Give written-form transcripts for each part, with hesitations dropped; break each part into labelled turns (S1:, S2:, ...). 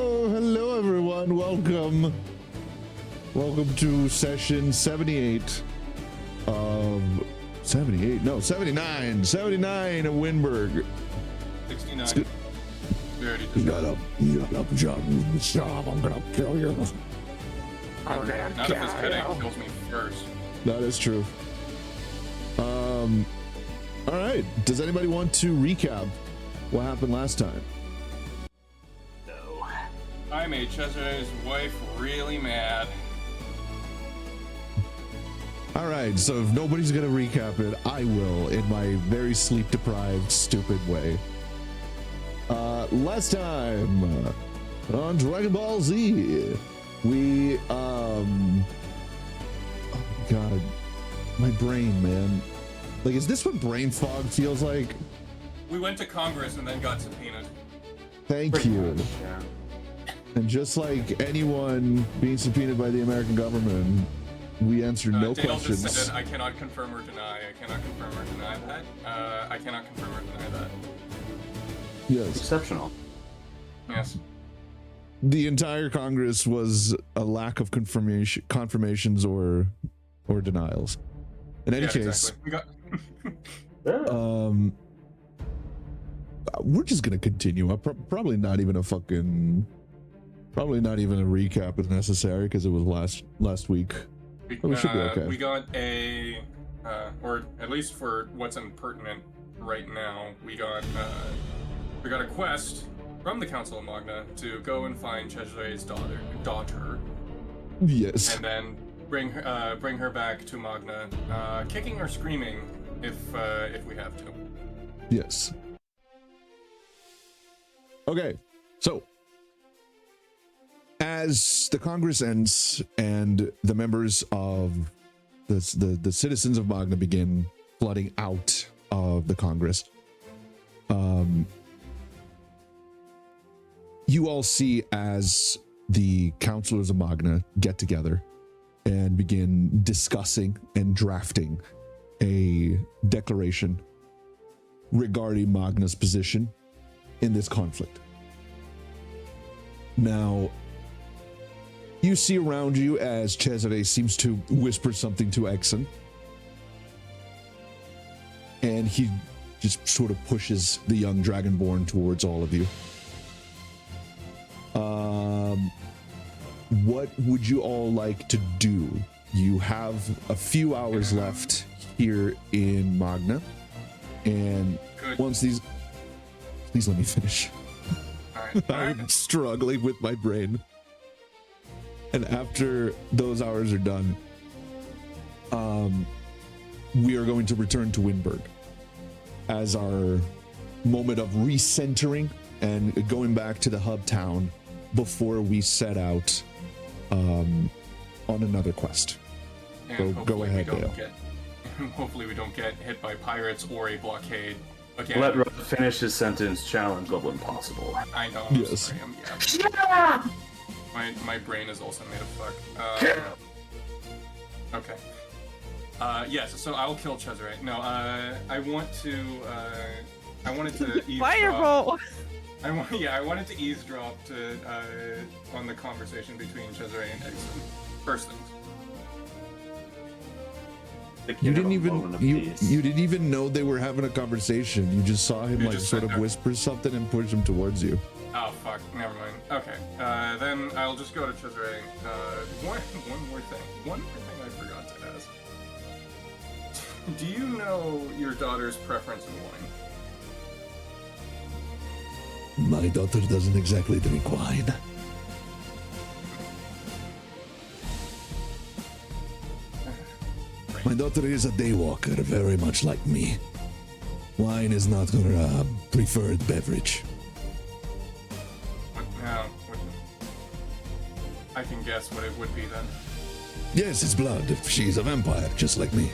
S1: Hello everyone, welcome to session 78 of 78, no, 79 of Wyndburgh.
S2: 69. We already did
S1: Shut up, John. I'm gonna kill you.
S2: Not if this headache kills me first.
S1: That is true. All right, does anybody want to recap what happened last time?
S2: No. I made Cesare's wife really mad.
S1: All right, so if nobody's gonna recap it, I will in my very sleep-deprived, stupid way. Last time on Dragon Ball Z, we oh god, my brain, man. Like, is this what brain fog feels like?
S2: We went to Congress and then got subpoenaed.
S1: Thank you.
S3: Yeah.
S1: And just like anyone being subpoenaed by the American government, we answered no
S2: Dale
S1: questions.
S2: just said, I cannot confirm or deny. I cannot confirm or deny that. I cannot confirm or deny that.
S1: Yes.
S3: Exceptional.
S2: Yes.
S1: The entire Congress was a lack of confirmations or denials. In any case,
S2: exactly. We got
S1: we're just gonna continue. Probably not even a recap is necessary because it was last week. We should be okay.
S2: We got a, or at least for what's impertinent right now, we got a quest from the Council of Magna to go and find Cesare's daughter.
S1: Yes.
S2: And then bring her back to Magna, kicking or screaming if we have to.
S1: Yes. Okay, so as the Congress ends and the members of the citizens of Magna begin flooding out of the Congress, you all see as the councilors of Magna get together and begin discussing and drafting a declaration regarding Magna's position in this conflict. Now, you see around you as Cesare seems to whisper something to Exon, and he just sort of pushes the young Dragonborn towards all of you. What would you all like to do? You have a few hours left here in Magna, and once these... Please let me finish. I'm struggling with my brain. And after those hours are done, we are going to return to Wyndburgh as our moment of recentering and going back to the hub town before we set out on another quest.
S2: And
S1: go ahead, Dale.
S2: Hopefully we don't get hit by pirates or a blockade again.
S3: Let Rose finish his sentence. Challenge level impossible.
S2: I know.
S1: Yes.
S2: Sorry, my brain is also made of fuck. Okay. Yes. So I'll kill Cesare. No. I wanted to eavesdrop.
S4: Fireball.
S2: I wanted to eavesdrop on the conversation between Cesare and Exon. First things.
S1: You didn't even know they were having a conversation. You just saw him sort of whisper something and push him towards you.
S2: Oh fuck, never mind. Okay, then I'll just go to Cesare. One more thing I forgot to ask. Do you know your daughter's preference in wine?
S1: My daughter doesn't exactly drink wine. My daughter is a daywalker, very much like me. Wine is not her preferred beverage.
S2: I can guess what it would be then.
S1: Yes, it's blood. She's a vampire, just like me.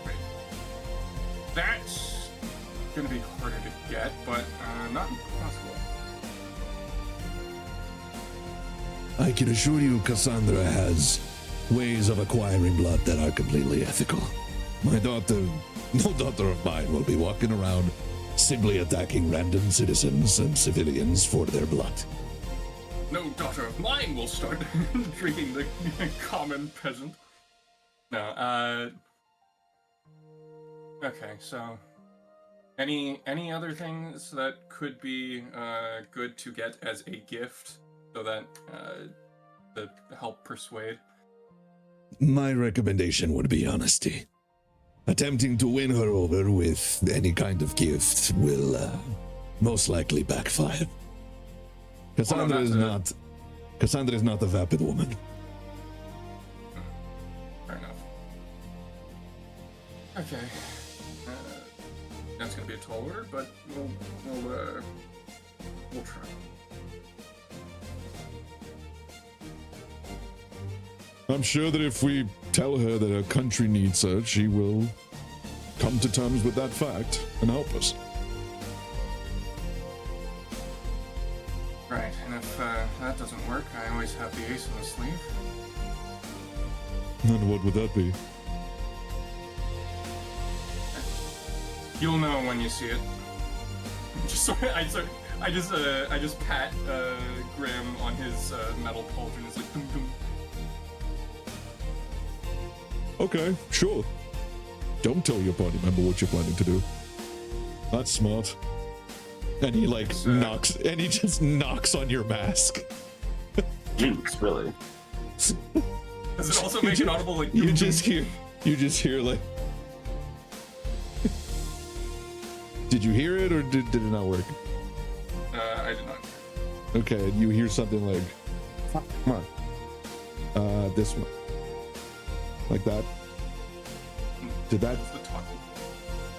S2: Wait. That's gonna be harder to get, but not impossible.
S1: I can assure you Cassandra has ways of acquiring blood that are completely ethical. My daughter, no daughter of mine, will be walking around simply attacking random citizens and civilians for their blood.
S2: no daughter of mine will start drinking the common peasant. No, okay, so any other things that could be good to get as a gift so that to help persuade?
S4: My recommendation would be honesty. Attempting to win her over with any kind of gift will most likely backfire. Cassandra is not a vapid woman.
S2: Fair enough. Okay. That's gonna be a tall order, but we'll try.
S1: I'm sure that if we tell her that her country needs her, she will come to terms with that fact and help us.
S2: Right, and if that doesn't work, I always have the ace in the sleeve.
S1: And what would that be?
S2: You'll know when you see it. I just pat Grim on his metal pauldron. It's like dum dum.
S1: Okay, sure. Don't tell your party member what you're planning to do. That's smart. And he he just knocks on your mask.
S3: Jeez, really?
S2: Does it also make it audible? Like
S1: you just hear like. Did you hear it or did it not work?
S2: I did not.
S1: Okay, you hear something like, come on. This one. Like that. Did that?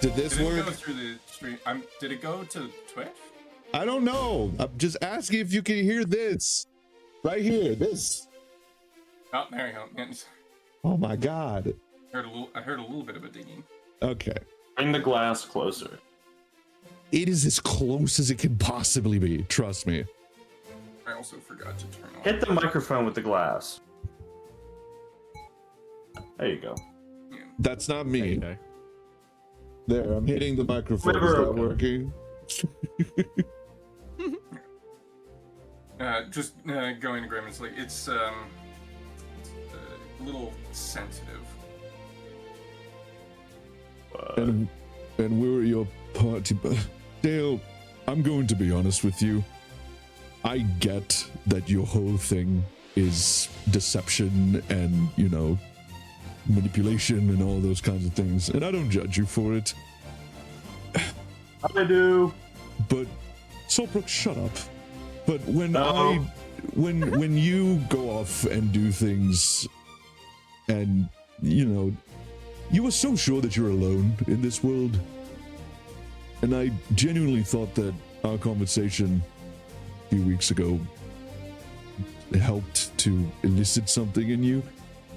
S1: Did this work?
S2: Did it go through the stream? Did it go to Twitch?
S1: I don't know. I'm just asking if you can hear this. Right here, this.
S2: Oh, there you go. Yeah.
S1: Oh my god.
S2: I heard a little bit of a dinging.
S1: Okay.
S3: Bring the glass closer.
S1: It is as close as it can possibly be. Trust me.
S2: I also forgot to turn on.
S3: Hit the microphone with the glass. There you go.
S2: Yeah.
S1: That's not me.
S3: Okay.
S1: There, I'm hitting the microphone. Is
S3: Whatever.
S1: that working?
S2: Just going to Grim. It's like it's a little sensitive.
S1: And where are your party? Dale, I'm going to be honest with you. I get that your whole thing is deception and, manipulation and all those kinds of things, and I don't judge you for it.
S3: I do.
S1: But Solbrook, shut up. But when
S3: No.
S1: when you go off and do things, and you are so sure that you're alone in this world, and I genuinely thought that our conversation a few weeks ago helped to elicit something in you.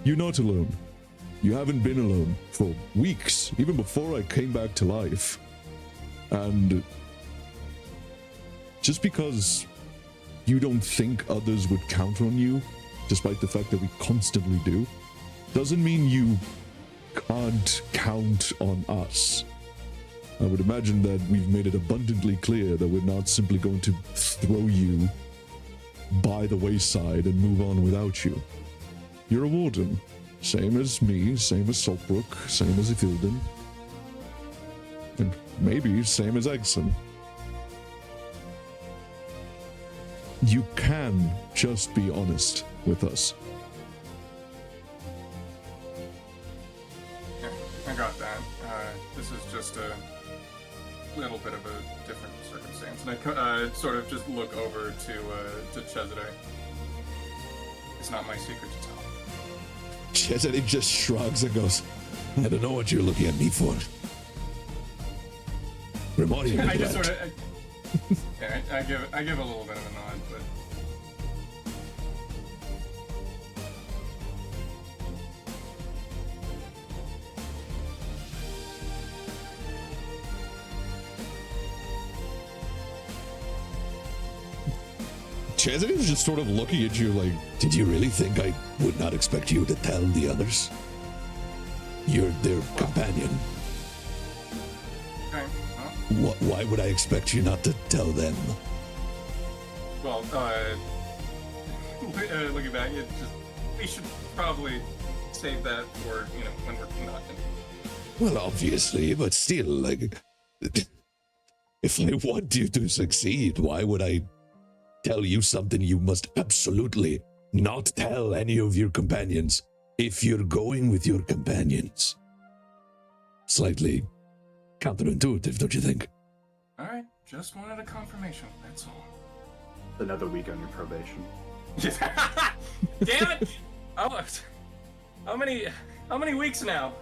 S1: You're not alone. You haven't been alone for weeks, even before I came back to life. And just because you don't think others would count on you, despite the fact that we constantly do, doesn't mean you can't count on us. I would imagine that we've made it abundantly clear that we're not simply going to throw you by the wayside and move on without you. You're a warden, same as me, same as Solbrook, same as Ithilden, and maybe same as Eggson. You can just be honest with us.
S2: Yeah, I got that. This is just a little bit of a different circumstance, and I sort of just look over to Cesare. It's not my secret to tell.
S4: Cesare just shrugs and goes, I don't know what you're looking at me for. Remind me of
S2: I just
S4: that.
S2: sort of, I give a little bit of a nod, but
S1: Chesapeake's just sort of looking at you like,
S4: Did you really think I would not expect you to tell the others? You're their companion.
S2: okay. Well,
S4: Why would I expect you not to tell them?
S2: well, looking back, we should probably save that for when we're not.
S4: Well, obviously, but still, like, if I want you to succeed, why would I tell you something you must absolutely not tell any of your companions if you're going with your companions? Slightly counterintuitive, don't you think?
S2: All right, just wanted a confirmation. That's all.
S3: Another week on your probation.
S2: Damn it! Oh, how many weeks now?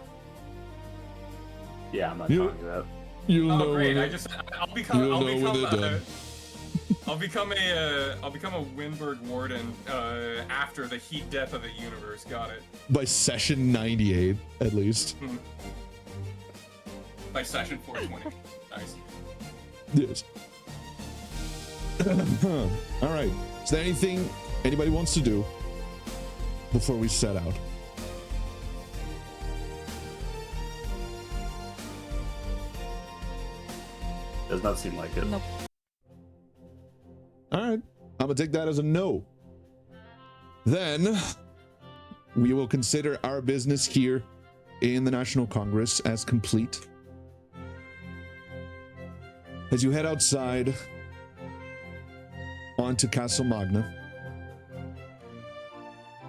S3: Yeah, I'm not talking to that.
S1: You'll know
S2: great!
S1: when
S2: I'll become
S1: you'll know when they're done.
S2: I'll become a Wyndburgh warden after the heat death of the universe. Got it.
S1: By session 98, at least.
S2: By session 420. Nice.
S1: Yes. All right. Is there anything anybody wants to do before we set out?
S3: Does not seem like it.
S5: Nope.
S1: All right. I'm going to take that as a no. Then we will consider our business here in the National Congress as complete. As you head outside onto Castle Magna,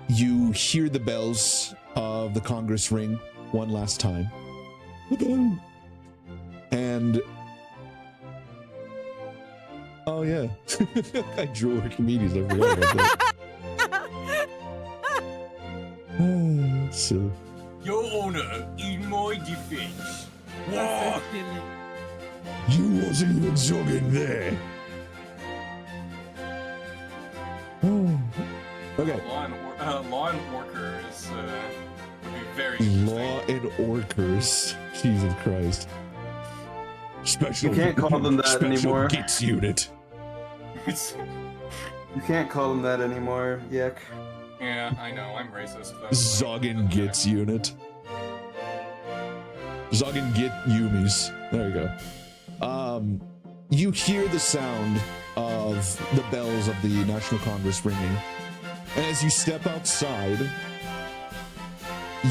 S1: you hear the bells of the Congress ring one last time. And oh yeah, I drew Archimedes. I forgot about that. Silly.
S2: Your Honor, in my defense.
S5: That's so silly.
S4: You wasn't even jogging there.
S1: Okay.
S2: Law and workers would be very
S1: Law and Orkers. Jesus Christ. Special.
S3: You can't call them that
S4: Special
S3: anymore.
S4: Gits unit.
S3: You can't call them that anymore, Yek.
S2: Yeah, I know. I'm racist.
S1: Zoggin Gits unit. Zoggin Git Yumis. There you go. You hear the sound of the bells of the National Congress ringing. And as you step outside,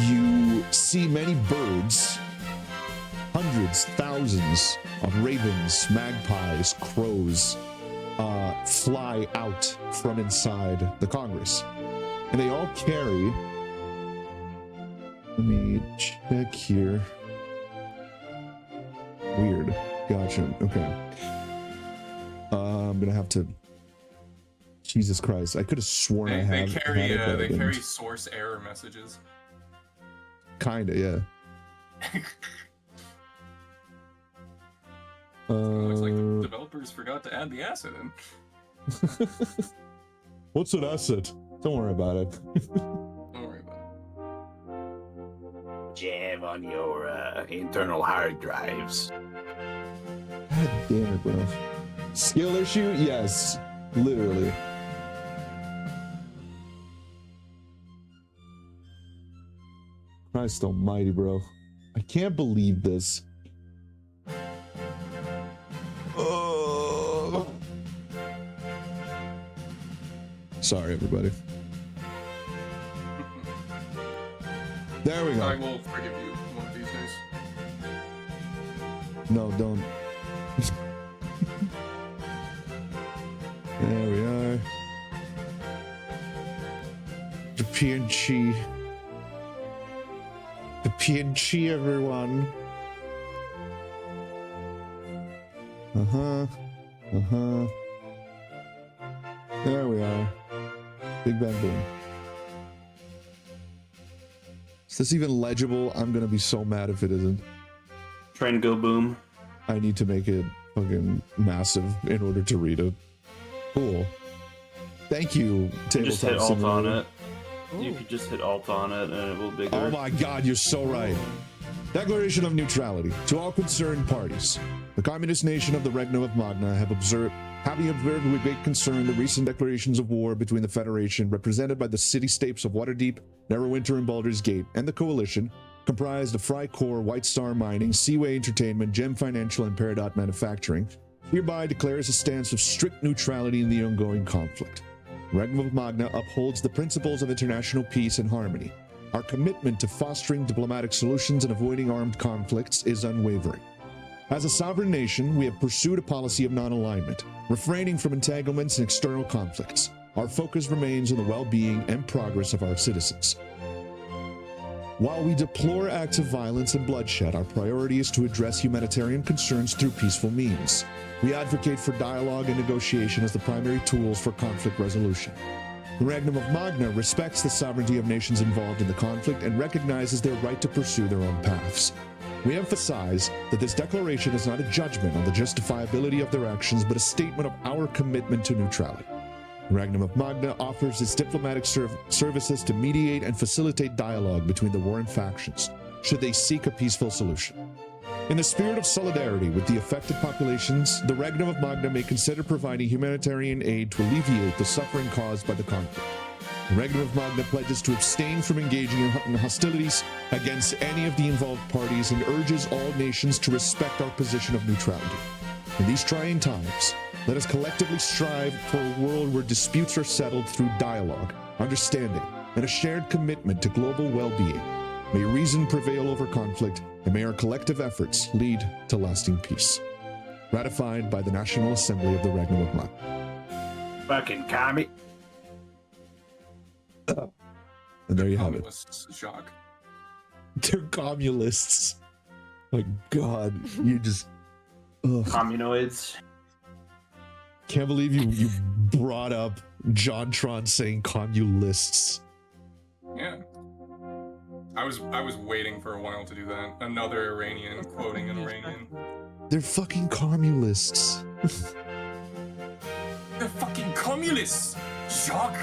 S1: you see many birds, hundreds, thousands of ravens, magpies, crows, fly out from inside the Congress. And they all carry, let me check here. Weird. Gotcha. Okay. I'm gonna have to. Jesus Christ! I could have sworn I
S2: They
S1: had.
S2: carry
S1: had it, but I
S2: they
S1: didn't.
S2: carry source error messages.
S1: Kinda, yeah.
S2: Looks like the developers forgot to add the asset in.
S1: What's an asset? Don't worry about it.
S2: Don't worry about it.
S6: Jam on your internal hard drives.
S1: God damn it, bro. Skill issue? Yes. Literally. Christ almighty, bro. I can't believe this. Oh. Sorry, everybody. There we
S2: I
S1: go.
S2: will forgive you one of these days.
S1: No, don't. There we are. The PNG. The PNG, everyone. There we are. Big Bang Boom. Is this even legible? I'm gonna be so mad if it isn't.
S3: Train go boom.
S1: I need to make it fucking massive in order to read it. Cool. Thank you,
S3: You just hit
S1: Tabletop
S3: Alt on
S1: Simulator.
S3: it. You could just hit Alt on it and it will be bigger.
S1: Oh my god, you're so right. Declaration of neutrality. To all concerned parties, the communist nation of the Regnum of Magna having observed with great concern the recent declarations of war between the Federation, represented by the city-states of Waterdeep, Neverwinter, and Baldur's Gate, and the Coalition, comprised of Frycore, White Star Mining, Seaway Entertainment, Gem Financial, and Peridot Manufacturing, hereby declares a stance of strict neutrality in the ongoing conflict. Regnum of Magna upholds the principles of international peace and harmony. Our commitment to fostering diplomatic solutions and avoiding armed conflicts is unwavering. As a sovereign nation, we have pursued a policy of non-alignment, refraining from entanglements and external conflicts. Our focus remains on the well-being and progress of our citizens. While we deplore acts of violence and bloodshed, our priority is to address humanitarian concerns through peaceful means. We advocate for dialogue and negotiation as the primary tools for conflict resolution. The Regnum of Magna respects the sovereignty of nations involved in the conflict and recognizes their right to pursue their own paths. We emphasize that this declaration is not a judgment on the justifiability of their actions, but a statement of our commitment to neutrality. The Regnum of Magna offers its diplomatic services to mediate and facilitate dialogue between the warring factions, should they seek a peaceful solution. In the spirit of solidarity with the affected populations, the Regnum of Magna may consider providing humanitarian aid to alleviate the suffering caused by the conflict. The Regnum of Magna pledges to abstain from engaging in hostilities against any of the involved parties and urges all nations to respect our position of neutrality. In these trying times, let us collectively strive for a world where disputes are settled through dialogue, understanding, and a shared commitment to global well-being. May reason prevail over conflict, and may our collective efforts lead to lasting peace. Ratified by the National Assembly of the Regnum of Magna.
S6: Fucking commie.
S1: And there you have it.
S2: Jacques.
S1: They're communists. My God, you just... Ugh.
S3: Communoids.
S1: Can't believe you brought up JonTron saying communists.
S2: Yeah. I was waiting for a while to do that. Another Iranian quoting an Iranian.
S1: They're fucking communists.
S2: They're fucking communists, Jacques.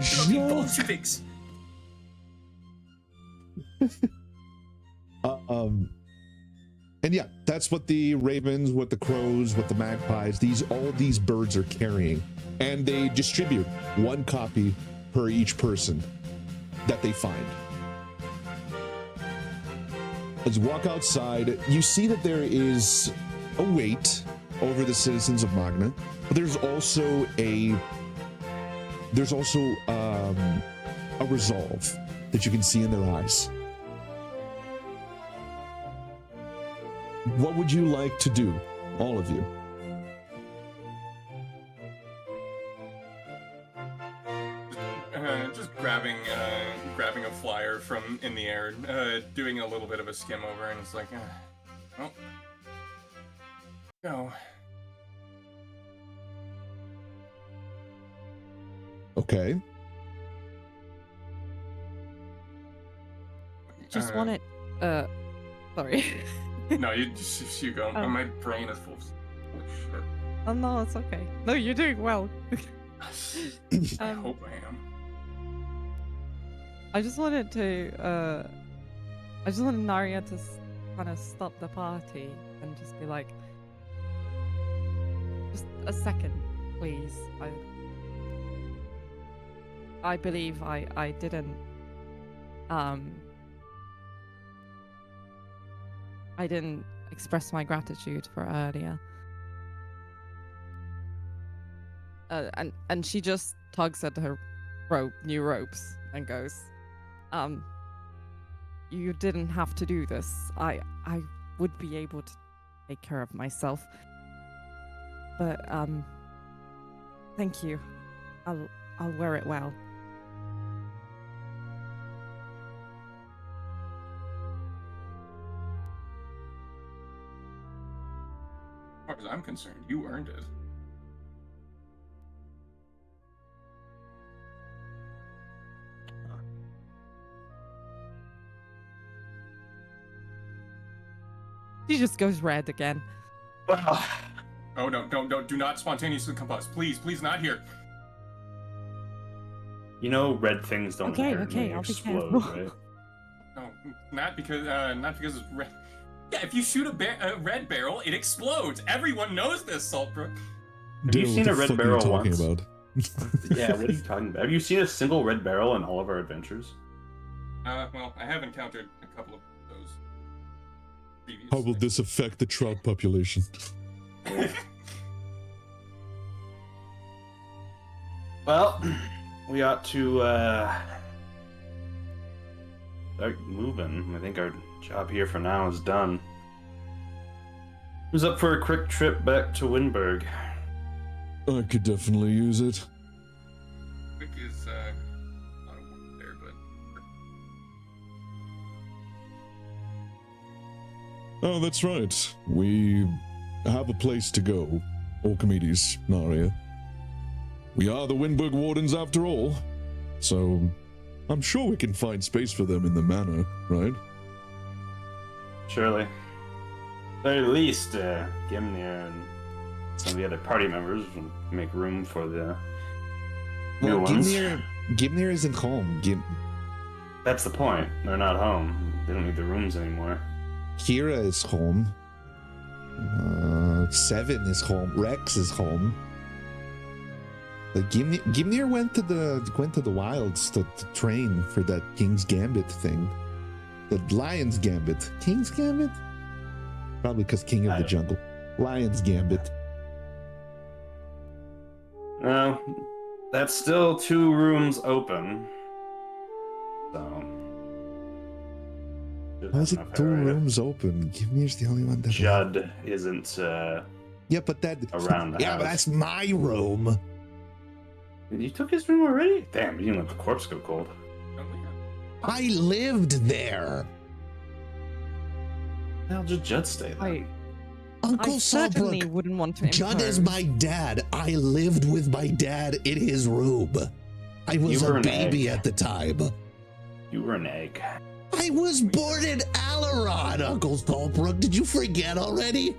S1: Jacques.
S2: Bolsheviks.
S1: And yeah, that's what the ravens, what the crows, what the magpies, all these birds are carrying. And they distribute one copy per each person that they find. As you walk outside, you see that there is a weight over the citizens of Magna, but there's also a resolve that you can see in their eyes. What would you like to do, all of you?
S2: Just grabbing a flyer from in the air, doing a little bit of a skim over, and it's like, oh, go.
S1: Okay.
S5: Just want it. Sorry.
S2: No, you go. My brain is full of shit.
S5: Oh no, it's okay. No, you're doing well.
S2: I hope I am.
S5: I just wanted Narya to kind of stop the party and just be like, just a second, please. I believe I didn't express my gratitude for earlier. And she just tugs at her new ropes and goes, you didn't have to do this. I would be able to take care of myself. But thank you. I'll wear it well.
S2: As far as I'm concerned, you earned it.
S5: She just goes red again.
S2: Oh no, do not spontaneously combust. Please, not here.
S3: You know, red things don't
S5: Okay,
S3: hurt when they
S5: I'll be
S3: explode,
S5: careful.
S3: right?
S2: No, not because it's red. Yeah, if you shoot a red barrel, it explodes. Everyone knows this, Saltbrook.
S3: Have you seen a red barrel once?
S1: About?
S3: Yeah, what are you talking about? Have you seen a single red barrel in all of our adventures?
S2: Well, I have encountered a couple of those.
S1: How will this affect the trout population?
S3: Well, we ought to start moving. I think our job here for now is done. Who's up for a quick trip back to Wyndburgh?
S1: I could definitely use it.
S2: Quick is not a word there, but
S1: Oh, that's right. We have a place to go. Archimedes, Naria. We are the Wyndburgh Wardens after all, so I'm sure we can find space for them in the manor, right?
S3: Surely. At the very least, Gimnir and some of the other party members will make room for the new ones.
S4: Gimnir isn't home.
S3: That's the point. They're not home. They don't need the rooms anymore.
S4: Kira is home. Seven is home. Rex is home. Like Gimnir went to the wilds to train for that King's Gambit thing. The Lion's Gambit. King's Gambit? Probably because King of the Jungle. Lion's Gambit.
S3: No, that's still 2 rooms open. So.
S4: Why is it 2 rooms open? Gimnir's the only one that.
S3: Judd isn't
S4: Yeah, but that.
S3: around the
S4: Yeah,
S3: house.
S4: but that's my room.
S3: You took his room already? Damn, you didn't let the corpse go cold.
S2: don't we have?
S4: I lived there.
S3: How'd Judd stay there?
S4: Uncle
S5: I certainly
S4: Sawbrook.
S5: wouldn't want to
S4: Judd is
S5: impose.
S4: my dad. I lived with my dad in his room. I was
S3: You were
S4: a
S3: an
S4: baby
S3: egg.
S4: at the time.
S3: You were an egg.
S4: I was born in Alaron, Uncle Sawbrook. Did you forget already?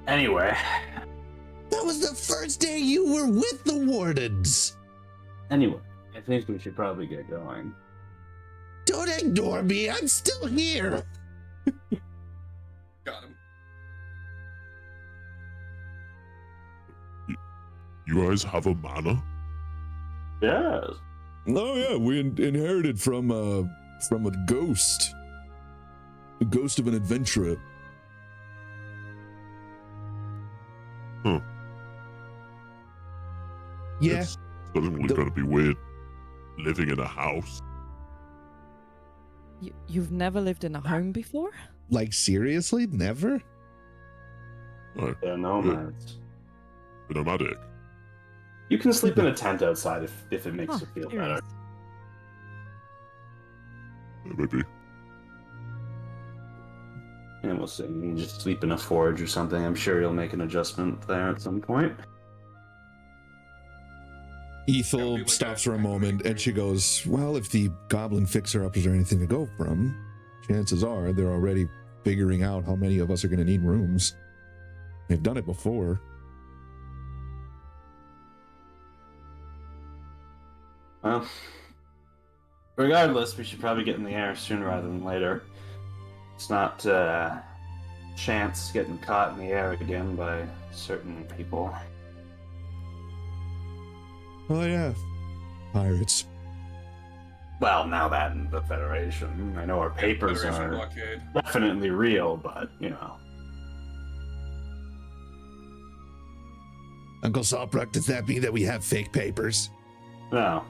S3: Anyway.
S4: That was the first day you were with the Wardens.
S3: Anyway, I think we should probably get going.
S4: Don't ignore me. I'm still here.
S2: Got him.
S7: You guys have a manor?
S3: Yes.
S1: Oh yeah, we inherited from a ghost. The ghost of an adventurer.
S7: Huh.
S4: Yeah.
S7: It's suddenly
S4: The-
S7: gonna be weird living in a house.
S5: You've never lived in a home before?
S4: Like, seriously? Never?
S3: Yeah, nomads.
S7: A nomadic.
S3: You can sleep in a tent outside if it makes
S5: Huh,
S3: you feel
S5: curious.
S3: better.
S7: Maybe.
S3: And we'll see. You can just sleep in a forge or something. I'm sure you'll make an adjustment there at some point.
S2: That'd be
S1: Ethel
S2: like
S1: stops
S2: a-
S1: for a moment and she goes, well, if the goblin fixer-uppers are anything to go from, chances are they're already figuring out how many of us are going to need rooms. They've done it before.
S3: Well, regardless, we should probably get in the air sooner rather than later. It's not chance getting caught in the air again by certain people.
S1: Oh yeah, pirates.
S3: Well, now that and the Federation. I know our papers
S2: Federation
S3: are
S2: blockade.
S3: definitely real, but, you know.
S4: Uncle Sawbrook, does that mean that we have fake papers?
S3: No.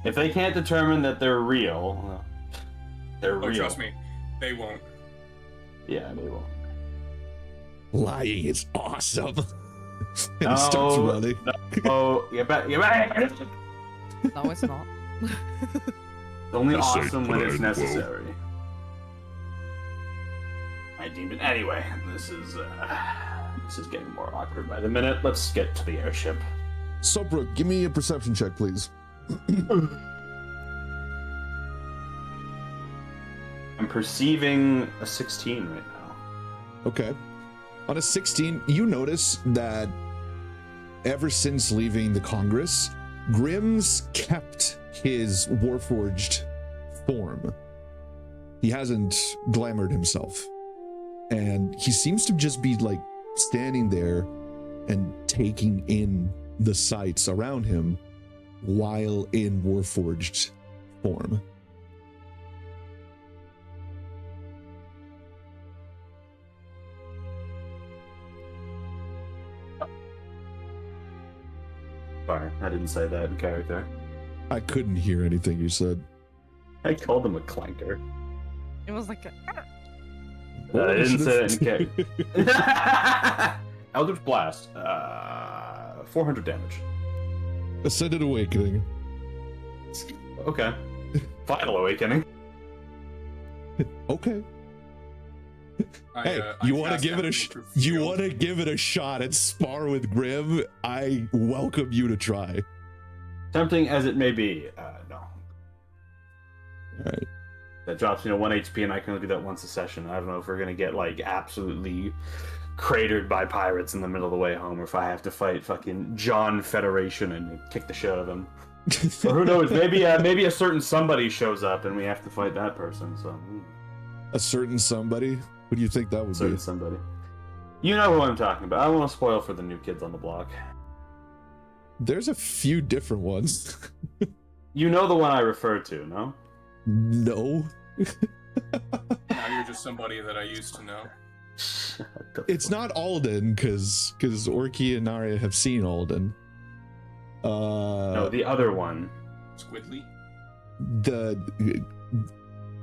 S3: If they can't determine that they're real, they're
S2: Oh,
S3: real.
S2: trust me, they won't.
S3: Yeah, they will.
S4: Lying is awesome. And
S3: No,
S4: he starts running.
S3: Oh, you bet. It's
S5: No, it's not.
S3: only
S7: Just say
S3: awesome when it's
S7: plain, well.
S3: necessary. My demon. Anyway, this is getting more awkward by the minute. Let's get to the airship.
S1: Sawbrook, give me a perception check, please.
S3: I'm perceiving a 16 right now.
S1: Okay. On a 16, you notice that ever since leaving the Congress, Grimm's kept his Warforged form. He hasn't glamored himself. And he seems to just be like standing there and taking in the sights around him while in Warforged form.
S3: didn't say that in character.
S1: I couldn't hear anything you said.
S3: I called him a clanker.
S5: It was like a.
S3: I didn't say that in character. Eldritch Blast. 400 damage.
S1: Ascended Awakening.
S3: Okay. Final Awakening.
S1: Okay. Hey,
S2: I
S1: you want to
S2: cast
S1: give it a
S2: Eldritch Proof
S1: you
S2: Shield.
S1: want to give it a shot and spar with Grim? I welcome you to try.
S3: Tempting as it may be, no.
S1: All right.
S3: That drops 1 HP, and I can only do that once a session. I don't know if we're gonna get like absolutely cratered by pirates in the middle of the way home, or if I have to fight fucking John Federation and kick the shit out of them. Or who knows? Maybe a certain somebody shows up, and we have to fight that person. So
S1: A certain somebody. What do you think that would
S3: certain
S1: be?
S3: somebody. You know who I'm talking about. I won't spoil for the new kids on the block.
S1: There's a few different ones.
S3: You know the one I refer to, no?
S1: No.
S2: Now you're just somebody that I used to know.
S1: It's not Alden, because Orky and Narya have seen Alden.
S3: No, the other one.
S2: Squidly?
S1: The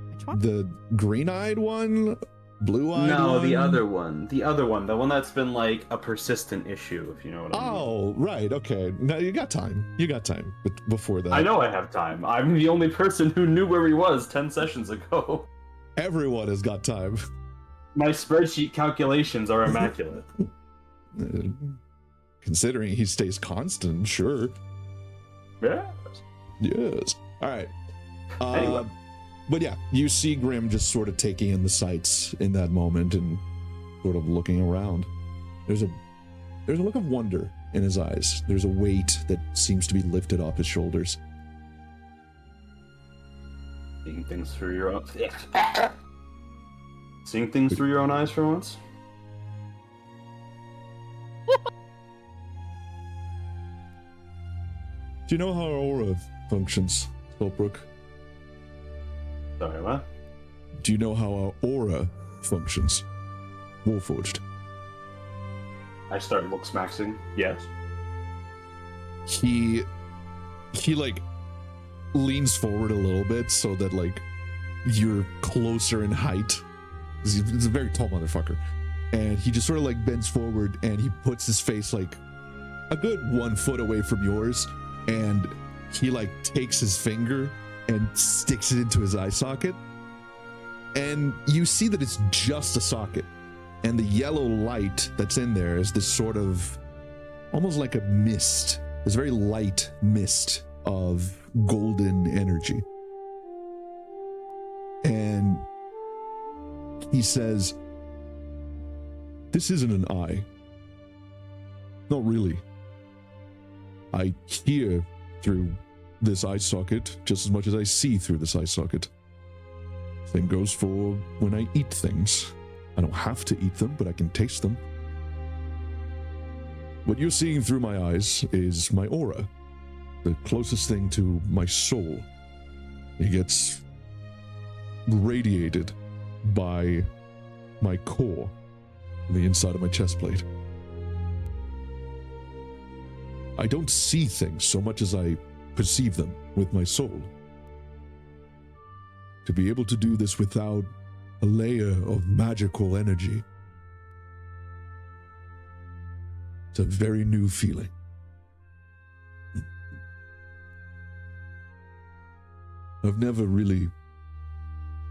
S5: Which one?
S1: the green-eyed one, blue-eyed
S3: No,
S1: one.
S3: the other one. The other one. The one that's been like a persistent issue, if you know what I mean.
S1: Oh, right. Okay. No, you got time. You got time. But before that,
S3: I know I have time. I'm the only person who knew where he was 10 sessions ago.
S1: everyone has got time.
S3: My spreadsheet calculations are immaculate.
S1: Considering he stays constant, sure.
S3: Yeah.
S1: Yes. All right.
S3: Anyway.
S1: But yeah, you see Grim just sort of taking in the sights in that moment and sort of looking around. There's a look of wonder in his eyes. There's a weight that seems to be lifted off his shoulders.
S3: Seeing things through your own... Seeing things through your own eyes for once?
S1: Do you know how our aura functions, Saltbrook?
S3: Sorry, what?
S1: Do you know how our aura functions? Warforged.
S3: I start look-smaxing. Yes.
S1: He like leans forward a little bit so that like you're closer in height. He's a very tall motherfucker. And he just sort of like bends forward and he puts his face like a good 1 foot away from yours, and he like takes his finger and sticks it into his eye socket. And you see that it's just a socket. And the yellow light that's in there is this sort of almost like a mist, this very light mist of golden energy. And he says, "This isn't an eye. Not really. I hear through this eye socket just as much as I see through this eye socket. Same goes for when I eat things. I don't have to eat them, but I can taste them. What you're seeing through my eyes is my aura, the closest thing to my soul. It gets radiated by my core, the inside of my chest plate. I don't see things so much as I perceive them with my soul. To be able to do this without a layer of magical energy, it's a very new feeling. I've never really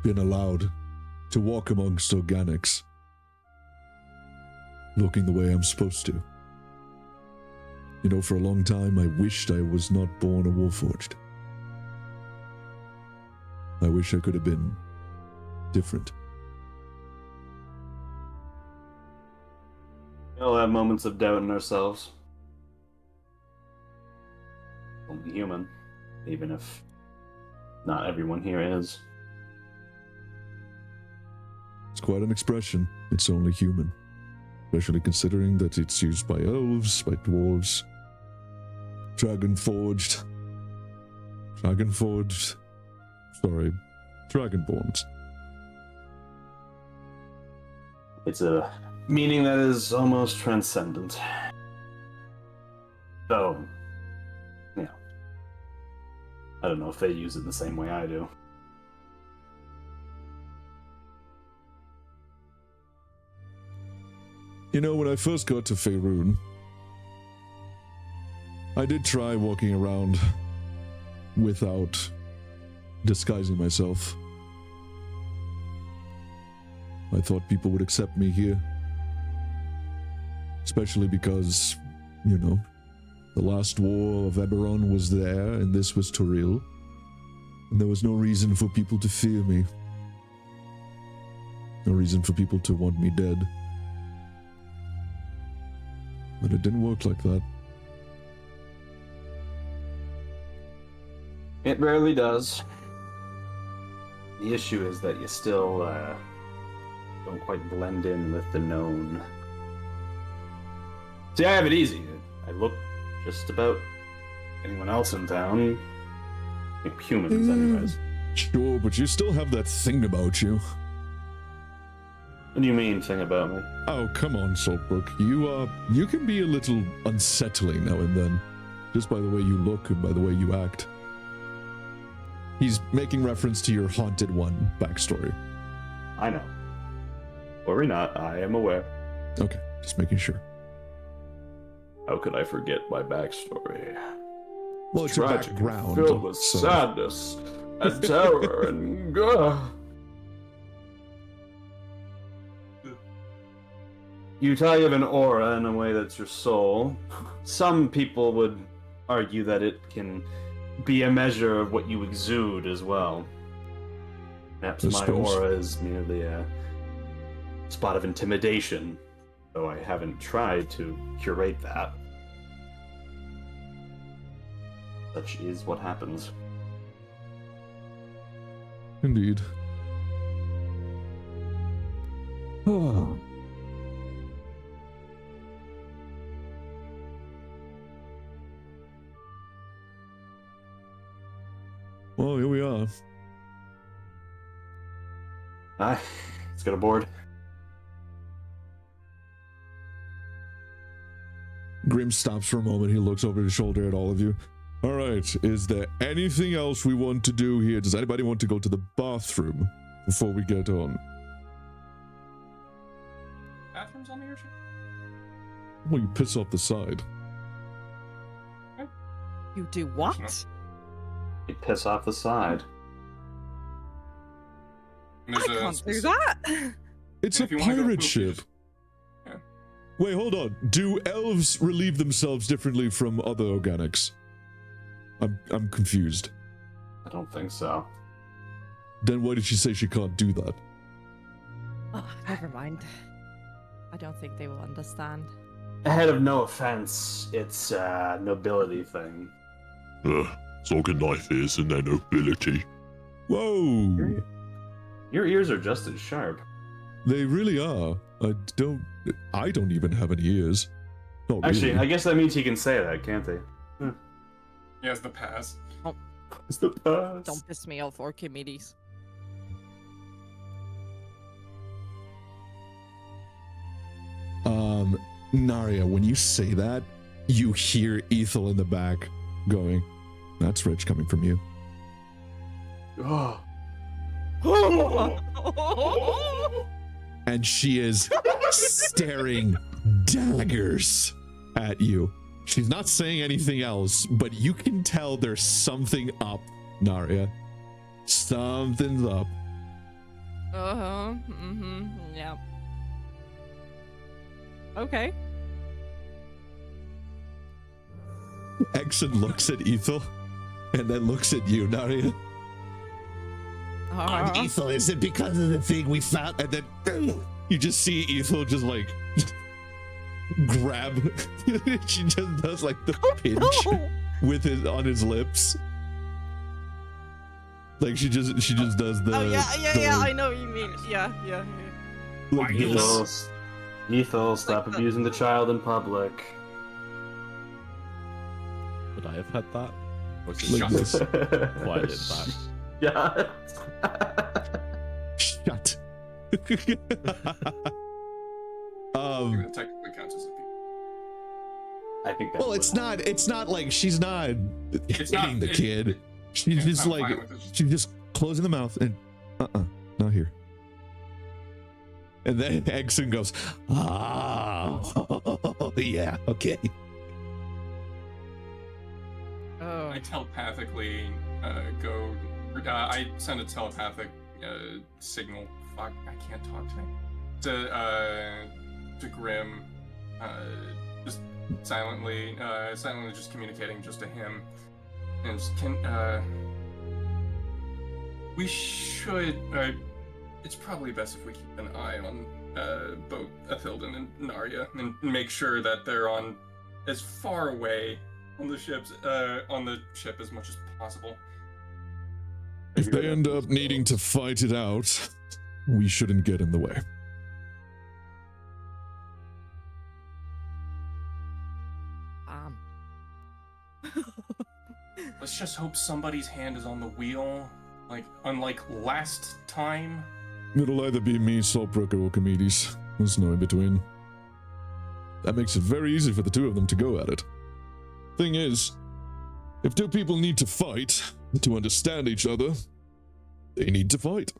S1: been allowed to walk amongst organics looking the way I'm supposed to. You know, for a long time, I wished I was not born a Warforged. I wish I could have been different.
S3: We all have moments of doubt in ourselves. Only human, even if not everyone here is.
S1: It's quite an expression. It's only human. Especially considering that it's used by elves, by dwarves, dragonborns.
S3: It's a meaning that is almost transcendent. So, I don't know if they use it in the same way I do.
S1: You know, when I first got to Faerun, I did try walking around without disguising myself. I thought people would accept me here. Especially because, you know, the last war of Eberron was there, and this was Toril. And there was no reason for people to fear me. No reason for people to want me dead. But it didn't work like that.
S3: It rarely does. The issue is that you still don't quite blend in with the known. See, I have it easy. I look just about anyone else in town. Humans, anyways.
S1: Sure, but you still have that thing about you.
S3: What do you mean, thing about me?
S1: Oh, come on, Saltbrook. You can be a little unsettling now and then. Just by the way you look and by the way you act. He's making reference to your Haunted One backstory.
S3: I know. Worry not, I am aware.
S1: Okay, just making sure.
S3: How could I forget my backstory?
S1: Well, it's your
S3: Tragic,
S1: background.
S3: filled with
S1: so-
S3: sadness and terror and You tell you have an aura in a way that's your soul. Some people would argue that it can be a measure of what you exude as well. Perhaps
S1: I
S3: my
S1: suppose.
S3: aura is merely a spot of intimidation, though I haven't tried to curate that. Such is what happens.
S1: Indeed. Oh. Well, here we are.
S3: Aye, let's get aboard.
S1: Grim stops for a moment. He looks over his shoulder at all of you. All right, is there anything else we want to do here? Does anybody want to go to the bathroom before we get on?
S2: Bathrooms on the airship?
S1: Well, you piss off the side.
S5: You do what?
S3: You piss off the side.
S2: And
S5: I
S2: there's
S5: can't do that.
S1: It's a
S2: If you wanna go
S1: pirate
S2: poop,
S1: ship.
S2: just- yeah.
S1: Wait, hold on. Do elves relieve themselves differently from other organics? I'm confused.
S3: I don't think so.
S1: Then why did she say she can't do that?
S5: Oh, never mind. I don't think they will understand.
S3: Ahead of no offense, it's a nobility thing.
S7: Sorgan knife is and their nobility.
S1: Whoa!
S3: Your ears are just as sharp.
S1: They really are. I don't even have any ears. Not
S3: Actually, I
S1: really.
S3: guess that means he can say that, can't he?
S2: He has the pass.
S3: It's the pass.
S5: Don't piss me off, Archimedes.
S1: Narya, when you say that, you hear Ethel in the back going, "That's rich coming from you." And she is staring daggers at you. She's not saying anything else, but you can tell there's something up, Narya. Something's up.
S5: Uh-huh. Mm-hmm. Yeah. Okay.
S1: Exon looks at Ethel and then looks at you, Narya. Ethel, is it because of the thing we found? And then you just see Ethel just like grab. She just does like the pinch
S5: No!
S1: with his on his lips. Like she just does the.
S5: Oh yeah,
S1: the,
S5: I know what you mean. Yeah.
S1: like this.
S3: Ethel, stop
S5: Like
S3: abusing the child in public.
S8: Would I have had that? Or is
S1: Like
S8: it
S1: this.
S8: just quiet in back?
S3: Yeah.
S1: Shut.
S2: It technically counts as a peep.
S3: I think that
S1: Well, it's not like she's not hitting the kid. She's
S2: Yeah,
S1: just
S2: I'm
S1: like,
S2: fine with this.
S1: she's just closing the mouth and, not here. And then Exon goes, yeah, okay.
S5: Oh.
S2: I telepathically go. I send a telepathic signal. Fuck, I can't talk today. To Grim, just silently just communicating just to him, and we should. It's probably best if we keep an eye on both Athilden and Narya and make sure that they're on as far away on the ship as much as possible.
S1: If they end up needing to fight it out, we shouldn't get in the way.
S2: Let's just hope somebody's hand is on the wheel, like unlike last time.
S1: It'll either be me, Saltbrook, or Archimedes. There's no in between. That makes it very easy for the two of them to go at it. Thing is, if two people need to fight to understand each other, they need to fight.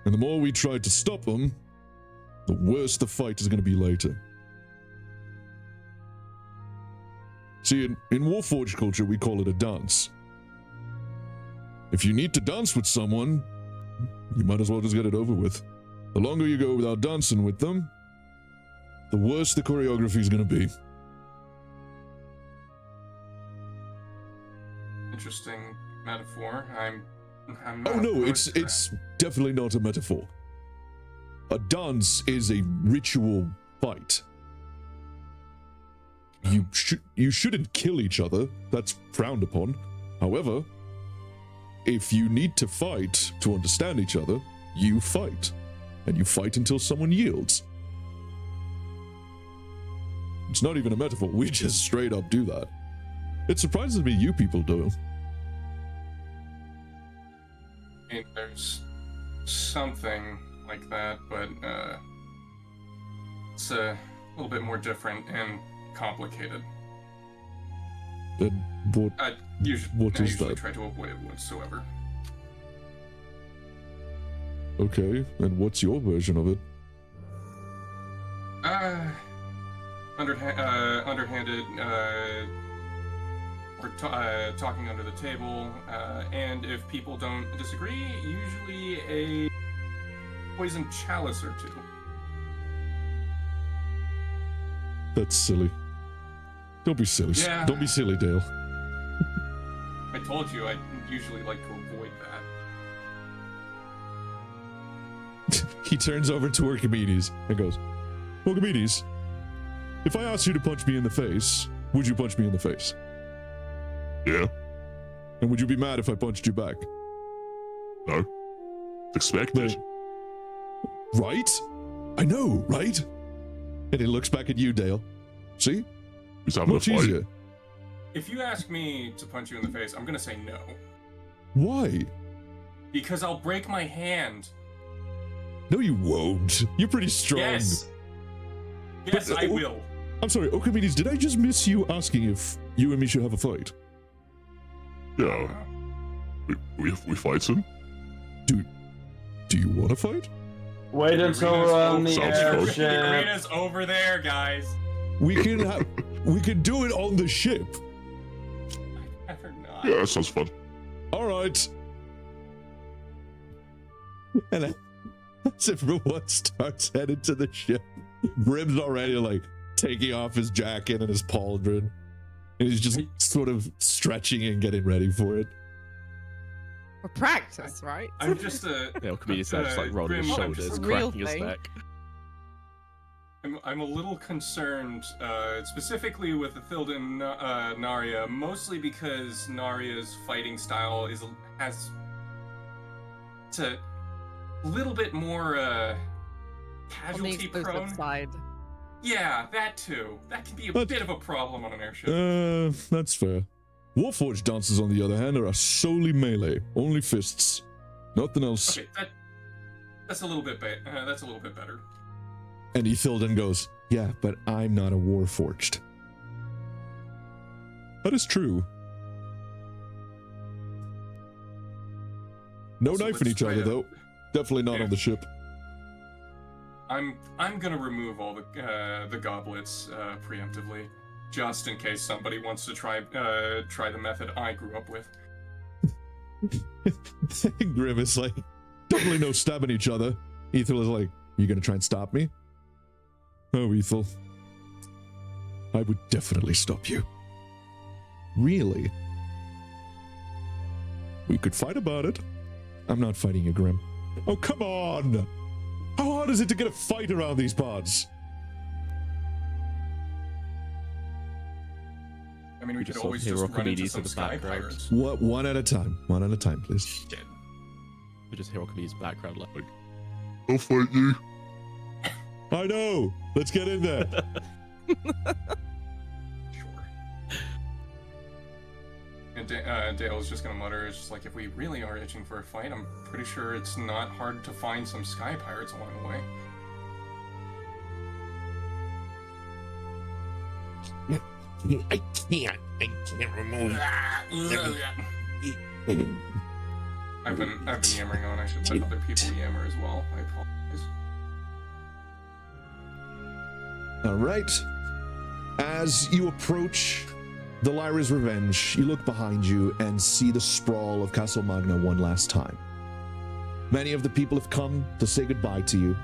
S1: And the more we try to stop them, the worse the fight is going to be later. See, in Warforged culture, we call it a dance. If you need to dance with someone, you might as well just get it over with. The longer you go without dancing with them, the worse the choreography is going to be.
S2: Interesting metaphor. I'm
S1: Oh
S2: not
S1: no,
S2: opposed to
S1: it's definitely not a metaphor. A dance is a ritual fight. You shouldn't kill each other. That's frowned upon. However, if you need to fight to understand each other, you fight. And you fight until someone yields. It's not even a metaphor. We just straight up do that. It surprises me you people do.
S2: I mean, there's something like that, but it's a little bit more different and complicated.
S1: Then what?
S2: I
S1: What
S2: usually
S1: is that?
S2: try to avoid it whatsoever.
S1: Okay, and what's your version of it?
S2: Underhanded, or talking under the table, and if people don't disagree, usually a poison chalice or two.
S1: That's silly. Don't be silly.
S2: Yeah.
S1: Don't be silly, Dale.
S2: I told you I usually like to avoid that.
S1: He turns over to Archimedes and goes, Archimedes, if I asked you to punch me in the face, would you punch me in the face?
S7: Yeah?
S1: And would you be mad if I punched you back?
S7: No? Expected.
S1: Right? I know, right? And he looks back at you, Dale. See?
S7: He's having
S1: Much
S7: a fight.
S1: easier.
S2: If you ask me to punch you in the face, I'm gonna say no.
S1: Why?
S2: Because I'll break my hand.
S1: No, you won't. You're pretty strong.
S2: Yes. Yes,
S1: But,
S2: I will.
S1: I'm sorry, Archimedes, did I just miss you asking if you and me should have a fight?
S7: Yeah. We fighting?
S1: Do you want to fight?
S3: Wait until we're on the
S7: Sounds fun.
S2: The
S3: airship.
S2: arena's over there, guys.
S1: We can do it on the ship.
S2: I'd rather not.
S7: Yeah, that sounds fun.
S1: All right. And as everyone starts headed to the ship, Brim's already like taking off his jacket and his pauldron. And he's just sort of stretching and getting ready for it.
S5: For practice, right?
S2: I'm just a.
S8: Yeah, Archimedes there just like rolling his
S2: Grim,
S8: shoulders,
S5: a real
S8: cracking his
S5: thing.
S8: neck.
S2: I'm a little concerned, specifically with Athilda and Narya, mostly because Narya's fighting style has it's a little bit more
S5: On the
S2: casualty
S5: explosive
S2: prone.
S5: side.
S2: Yeah, that too. That can be a
S1: But-
S2: bit of a problem on an airship.
S1: That's fair. Warforged dances, on the other hand, are solely melee, only fists, nothing else.
S2: Okay, that's a little bit that's a little bit better.
S1: And Ithilden goes, yeah, but I'm not a Warforged. That is true. No
S2: So
S1: knifing
S2: let's
S1: each
S2: try
S1: other
S2: to-
S1: though. Definitely not
S2: Yeah.
S1: on the ship.
S2: I'm gonna remove all the goblets preemptively, just in case somebody wants to try the method I grew up with.
S1: Grim is like, definitely no stabbing each other. Ethel is like, you gonna try and stop me? Oh, Ethel. I would definitely stop you. Really? We could fight about it. I'm not fighting you, Grim. Oh, come on! How hard is it to get a fight around these parts?
S2: I mean, we could
S8: just
S2: always
S8: hear
S2: just run into
S8: Archimedes
S2: some
S8: in the
S2: sky
S8: background.
S2: pirates.
S1: What? One at a time. One at a time, please.
S2: Shit.
S8: We just hear Archimedes' background like,
S7: I'll fight you.
S1: I know! Let's get in there.
S2: Sure. And Dale's just gonna mutter, it's just like, if we really are itching for a fight, I'm pretty sure it's not hard to find some sky pirates along the way.
S6: I can't remove.
S2: I've been yammering on. I should let other people yammer as well. I apologize.
S1: All right. As you approach the Lyra's Revenge, you look behind you and see the sprawl of Castle Magna one last time. Many of the people have come to say goodbye to you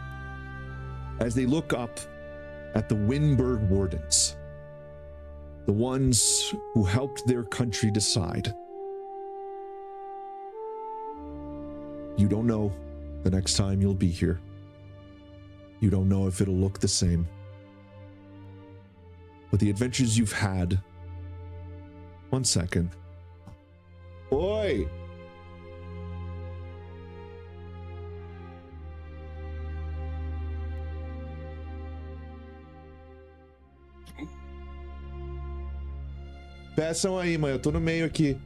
S1: as they look up at the Wyndburgh Wardens, the ones who helped their country decide. You don't know the next time you'll be here. You don't know if it'll look the same. But the adventures you've had... One second. Oi! Peçam aí, mãe. Eu tô no meio aqui.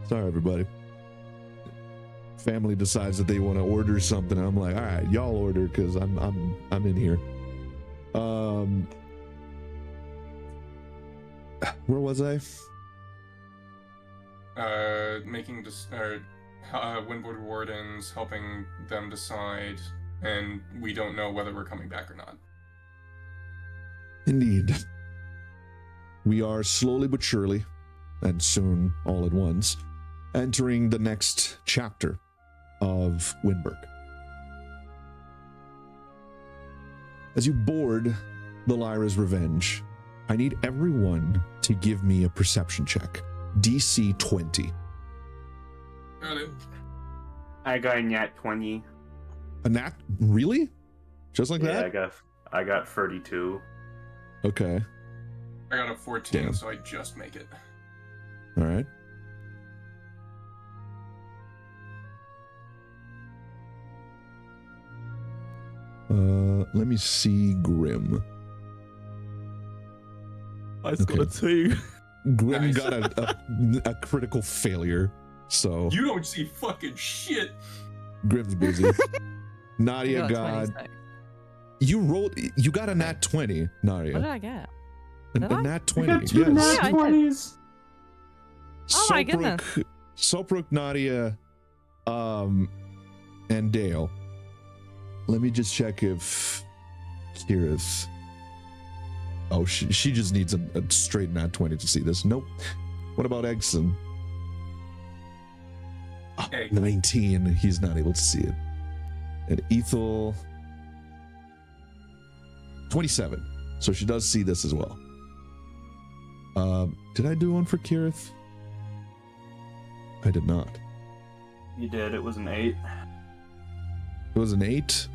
S1: Sorry, everybody. Family decides that they want to order something. I'm like, all right, y'all order because I'm in here. Where was I?
S2: Making Wyndburgh Wardens, helping them decide, and we don't know whether we're coming back or not.
S1: Indeed. We are slowly but surely, and soon all at once, entering the next chapter of Wyndburgh. As you board the Lyra's Revenge, I need everyone to give me a perception check. DC 20.
S2: Got it.
S3: I got a nat 20.
S1: A nat? Really? Just like
S3: Yeah,
S1: that?
S3: I got 32.
S1: Okay.
S2: I got a 14,
S1: Damn.
S2: so I just make it.
S1: All right. Let me see Grim.
S8: I just got a 2.
S1: Grim
S2: Nice.
S1: got a critical failure, so
S2: You don't see fucking shit.
S1: Grim's busy.
S5: I
S1: Nadia
S5: got a
S1: got
S5: 26.
S1: you got a nat 20,
S5: What did
S1: Nadia.
S5: I get?
S1: A
S5: Did I?
S1: nat
S3: You
S1: 20.
S3: got two
S1: Yes.
S3: nat
S5: Yeah, I did.
S3: 20s.
S5: Oh my goodness.
S1: Sopruk, Nadia, and Dale. Let me just check if Kira's. Oh, she just needs a straight nat 20 to see this. Nope. What about Egson? Oh,
S2: Egg.
S1: 19. He's not able to see it. And Ethel. 27. So she does see this as well. Did I do one for Kirith? I did not.
S3: You did. It was an 8.
S1: It was an 8.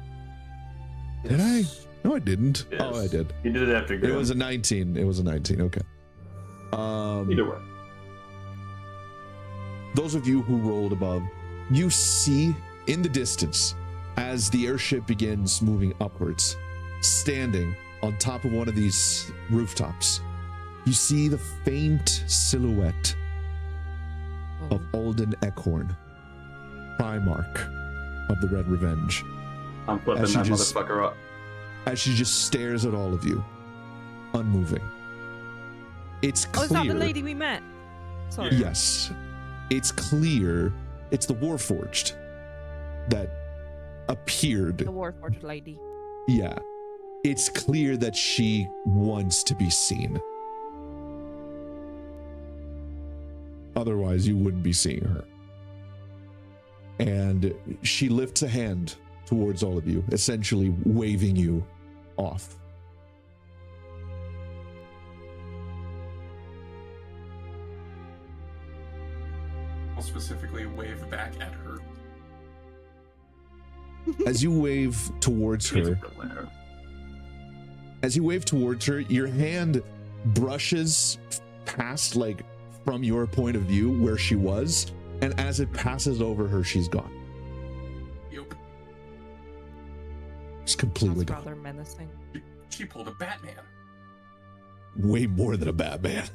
S1: Did I? No, I didn't.
S3: Yes.
S1: Oh, I did.
S3: You did it after
S1: It
S3: Grim.
S1: was a 19. It was a 19. Okay.
S3: Either way.
S1: Those of you who rolled above, you see in the distance as the airship begins moving upwards, standing on top of one of these rooftops. You see the faint silhouette of Alden Eckhorn, Primarch of the Red Revenge,
S3: I'm flipping
S1: As she
S3: that
S1: just-
S3: motherfucker up.
S1: as she just stares at all of you, unmoving. It's
S5: Oh,
S1: clear.
S5: is that the lady we met? Sorry.
S1: Yes. it's clear it's the Warforged that appeared.
S5: The Warforged lady.
S1: Yeah. It's clear that she wants to be seen. Otherwise, you wouldn't be seeing her. And she lifts a hand towards all of you, essentially waving you off.
S2: I'll specifically wave back at her.
S1: As you wave towards her, your hand brushes past, like, from your point of view where she was, and as it passes over her, she's gone.
S2: Yep.
S1: It's completely
S5: That's
S1: gone.
S5: rather menacing.
S2: She pulled a Batman.
S1: Way more than a Batman.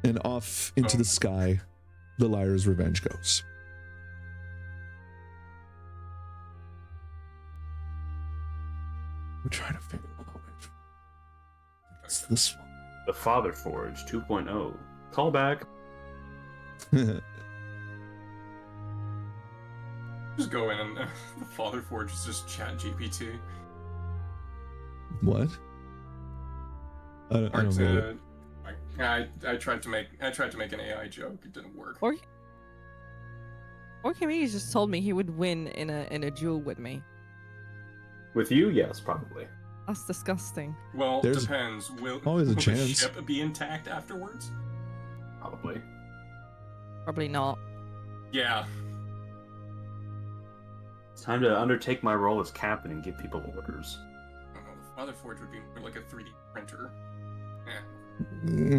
S1: And off into the sky, the Liar's Revenge goes. We're trying to figure out which. It's this one.
S3: The Father Forge 2.0. Callback.
S2: Just go in and the Father Forge is just Chat GPT.
S1: What? I don't get it.
S2: I tried to make an AI joke. It didn't work.
S5: Or maybe he just told me he would win in a duel with me.
S3: With you? Yes, probably.
S5: That's disgusting.
S2: Well,
S1: There's
S2: depends. Will
S1: always a
S2: the
S1: chance.
S2: ship be intact afterwards?
S3: Probably.
S5: Probably not.
S2: Yeah.
S3: It's time to undertake my role as captain and give people orders.
S2: I don't know, the Father Forge would be more like a 3D printer. Yeah.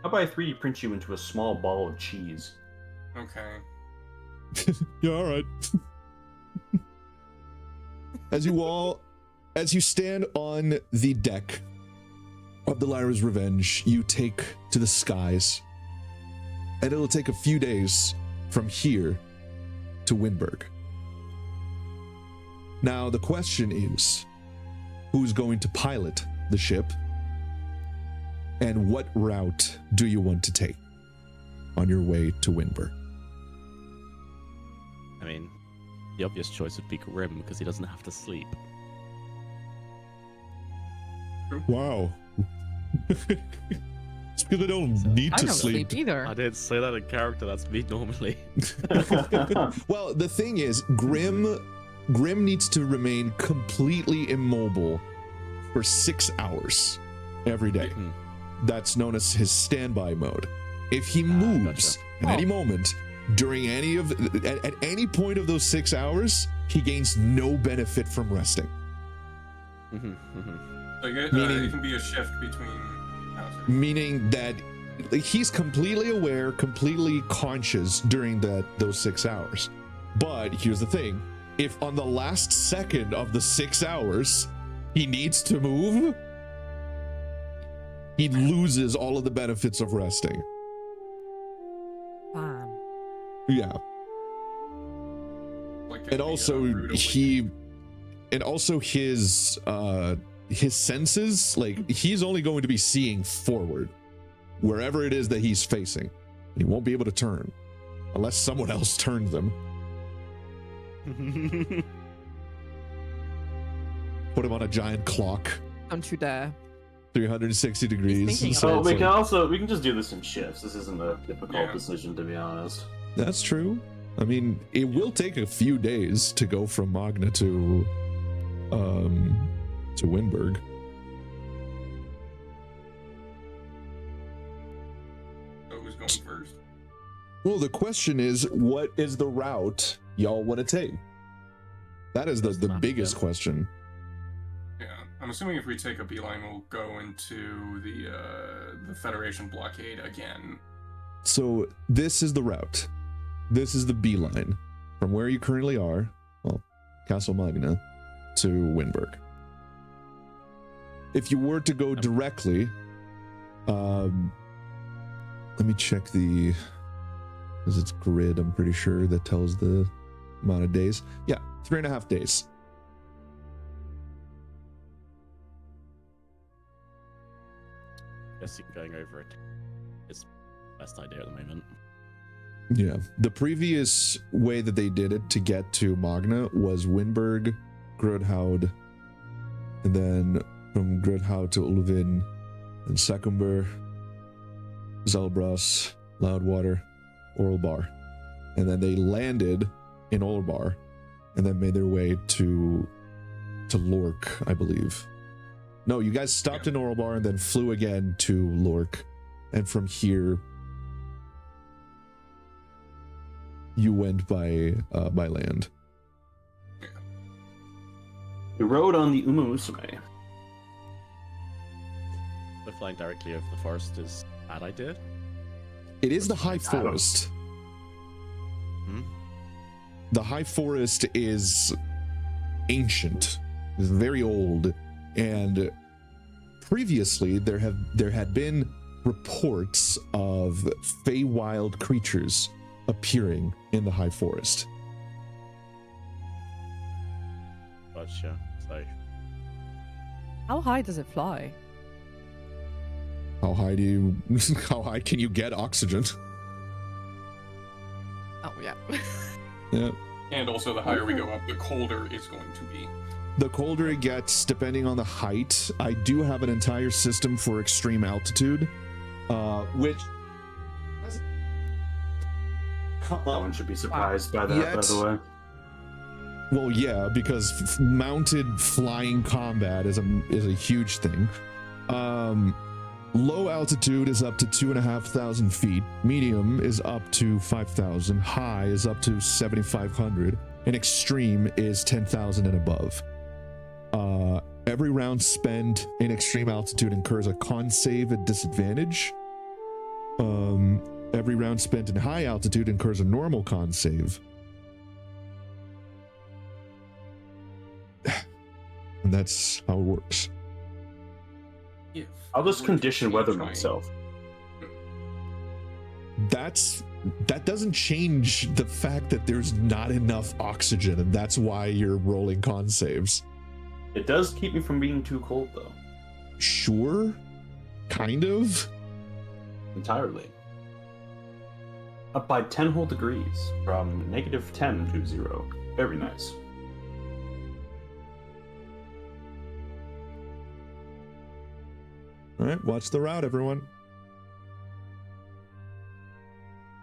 S3: How about I 3D print you into a small ball of cheese?
S2: Okay.
S1: Yeah, all right. As you stand on the deck of the Lyra's Revenge, you take to the skies, and it'll take a few days from here to Wyndburgh. Now, the question is, who's going to pilot the ship, and what route do you want to take on your way to Wyndburgh?
S8: I mean, the obvious choice would be Grim because he doesn't have to sleep.
S1: Wow. It's because I don't need
S5: I
S1: to
S5: don't
S1: sleep.
S5: sleep either.
S8: I didn't say that in character. That's me normally.
S1: Well, the thing is, Grim needs to remain completely immobile for 6 hours every day.
S8: Mhm.
S1: That's known as his standby mode. If he moves
S8: gotcha.
S1: at any moment during at any point of those 6 hours, he gains no benefit from resting.
S8: Mhm, mhm.
S2: So it can be a shift between houses.
S1: Meaning that he's completely aware, completely conscious during those 6 hours. But here's the thing: if on the last second of the 6 hours he needs to move, he loses all of the benefits of resting.
S5: Fine.
S1: Yeah.
S2: Like
S1: And also his senses, like, he's only going to be seeing forward wherever it is that he's facing. He won't be able to turn unless someone else turns them. Put him on a giant clock,
S5: Don't you dare.
S1: 360 degrees.
S5: thinking
S1: So
S3: So
S1: it's
S3: we
S1: like-
S3: can just do this in shifts. This isn't a difficult decision, to be honest.
S1: That's true. I mean, it will take a few days to go from Magna to Wyndburgh.
S2: So who's going first?
S1: Well, the question is, what is the route y'all want to take? That is the biggest question.
S2: Yeah, I'm assuming if we take a beeline, we'll go into the Federation blockade again.
S1: So this is the route. This is the beeline from where you currently are, well, Castle Magna, to Wyndburgh. If you were to go directly, let me check because it's grid, I'm pretty sure, that tells the amount of days. Yeah, 3.5 days.
S8: guessing going over it is the best idea at the moment.
S1: Yeah. The previous way that they did it to get to Magna was Wyndburgh, Grudhaud, and then from Grudhaud to Ulvin, and Secumber, Zelbras, Loudwater, Orlbar. And then they landed in Orlbar and then made their way to Lork, I believe. No, you guys stopped in Orlbar and then flew again to Lork. And from here, you went by land.
S3: We rode on the Umusume.
S8: But flying directly over the forest is a bad idea.
S1: It is the High Forest. The High Forest is ancient, is very old, and previously there had been reports of Feywild creatures appearing in the High Forest.
S8: Gotcha. So
S5: How high does it fly?
S1: How high can you get oxygen?
S5: Oh, yeah.
S1: Yeah.
S2: And also, the higher we go up, the colder it's going to be.
S1: The colder it gets, depending on the height. I do have an entire system for extreme altitude, which
S3: No one should be surprised by that, by the way.
S1: Well, yeah, because mounted flying combat is a huge thing. Low altitude is up to 2,500 feet. Medium is up to 5,000. High is up to 7,500. And extreme is 10,000 and above. Every round spent in extreme altitude incurs a con save at disadvantage. Every round spent in high altitude incurs a normal con save. And that's how it works.
S3: I'll just condition weather myself.
S1: That doesn't change the fact that there's not enough oxygen, and that's why you're rolling con saves.
S3: It does keep me from being too cold, though.
S1: Sure. Kind of.
S3: Entirely. Up by 10 whole degrees, from -10 to 0. Very nice.
S1: All right, watch the route, everyone.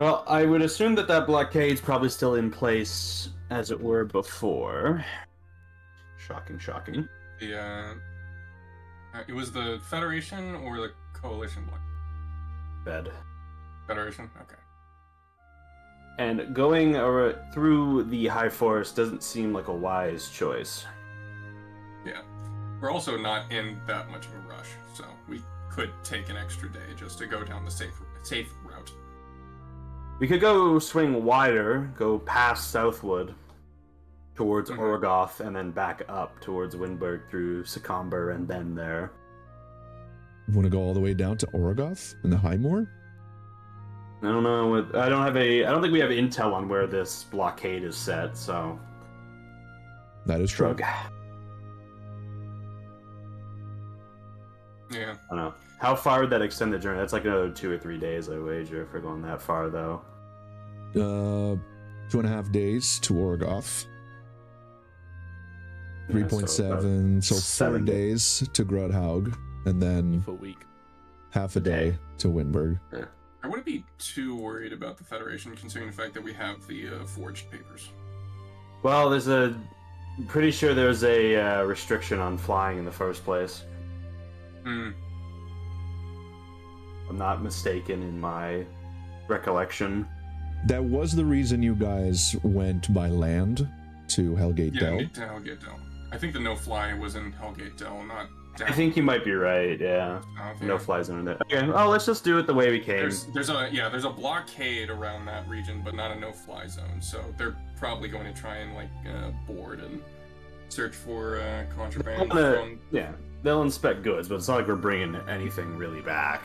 S3: Well, I would assume that blockade's probably still in place, as it were, before. Shocking.
S2: The it was the Federation or the Coalition block?
S3: Bed.
S2: Federation? Okay.
S3: And going through the High Forest doesn't seem like a wise choice.
S2: Yeah. We're also not in that much of a rush, so we could take an extra day just to go down the safe route.
S3: We could go swing wider, go past Southwood towards Orogoth, and then back up towards Wyndburgh through Secomber and then there.
S1: You want to go all the way down to Orogoth in the Highmoor?
S3: I don't know. I don't think we have intel on where this blockade is set, so.
S1: That is true.
S2: Yeah.
S3: I don't know. How far would that extend the journey? That's like another 2 or 3 days, I wager, if we're going that far, though.
S1: 2.5 days to Orogoth. 3.7, so 4
S3: 7
S1: days to Grudhaug, and then
S8: For a week.
S1: half a day to Wyndburgh.
S2: I wouldn't be too worried about the Federation, considering the fact that we have the forged papers.
S3: Well, pretty sure there's a restriction on flying in the first place. I'm not mistaken in my recollection.
S1: That was the reason you guys went by land to Hellgate Dell.
S2: Yeah, to Hellgate Dell. I think the no-fly was in Hellgate Dell, not down.
S3: I think you might be right, yeah.
S2: Okay.
S3: No fly zone in there. Okay, well, let's just do it the way we came.
S2: There's a blockade around that region, but not a no-fly zone. So they're probably going to try and board and search for contraband.
S3: Yeah, they'll inspect goods, but it's not like we're bringing anything really back.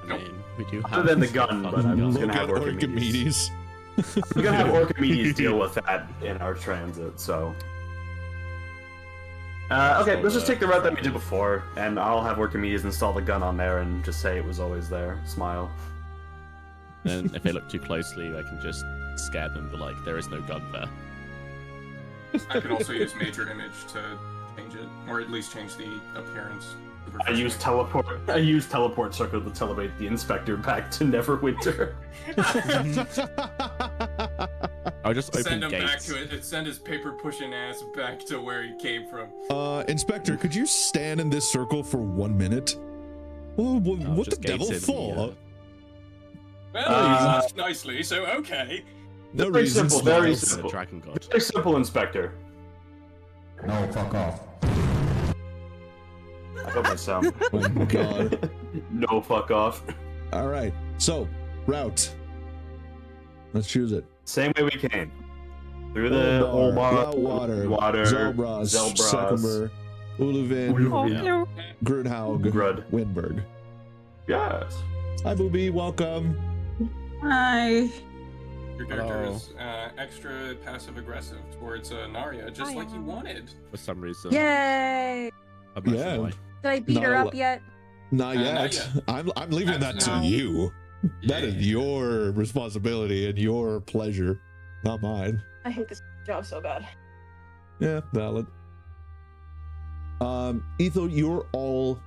S8: I mean, we do have
S3: Other than the gun, but I'm just
S1: Look
S3: gonna have
S1: at
S3: Orchimedes.
S1: Orchimedes.
S3: We're gonna have Orchimedes deal with that in our transit, so. Okay, let's just take the route that we did before, and I'll have Orchimedes install the gun on there and just say it was always there. Smile.
S8: And if they look too closely, I can just scare them, but like, there is no gun there.
S2: I can also use major image to change it, or at least change the appearance.
S3: I use teleport. I use teleport circle to teleport the inspector back to Neverwinter.
S8: I'll just open
S2: Send him
S8: gates.
S2: back to it. Send his paper pushing ass back to where he came from.
S1: Inspector, could you stand in this circle for 1 minute? Oh, what the
S8: just
S1: devil
S8: gates in
S1: for?
S2: Well, you asked nicely, so okay.
S1: No
S3: Very
S1: reason.
S3: simple, very
S8: Smiles,
S3: simple.
S8: Dragon God.
S3: Very simple, Inspector.
S9: No, fuck off.
S3: I hope I sound.
S1: Oh my god.
S3: No, fuck off.
S1: All right. So, route. Let's choose it.
S3: Same way we came. Through the Olbar,
S1: Water, Zelbras, Secumber, Uluvin, Grudhaug,
S3: Grud.
S1: Wyndburgh.
S3: Yes.
S1: Hi, Booby. Welcome.
S10: Hi.
S2: Your character is extra passive aggressive towards Narya, just like you wanted.
S8: For some reason.
S10: Yay!
S8: I'm not
S1: Yeah.
S8: sure why.
S10: Did I beat her
S1: No,
S10: up yet?
S1: Not yet.
S2: Not yet.
S1: I'm leaving that to
S10: No.
S1: you. That is your responsibility and your pleasure, not mine.
S10: I hate this job so bad.
S1: Yeah, valid. Etho, you're all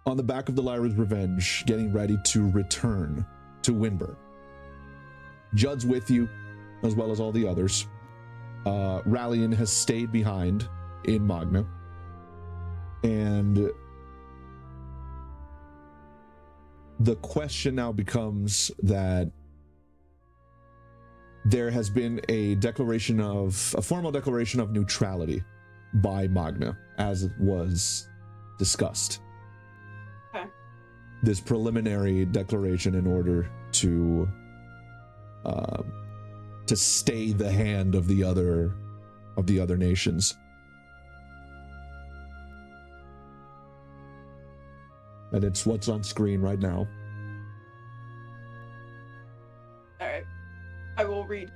S1: on the back of the Lyra's Revenge, getting ready to return to Wyndburgh. Judd's with you, as well as all the others. Rallian has stayed behind in Magna. And the question now becomes that there has been a formal declaration of neutrality by Magna, as was discussed.
S10: Okay.
S1: This preliminary declaration in order to stay the hand of the other nations. And it's what's on screen right now.
S10: Alright. I will read.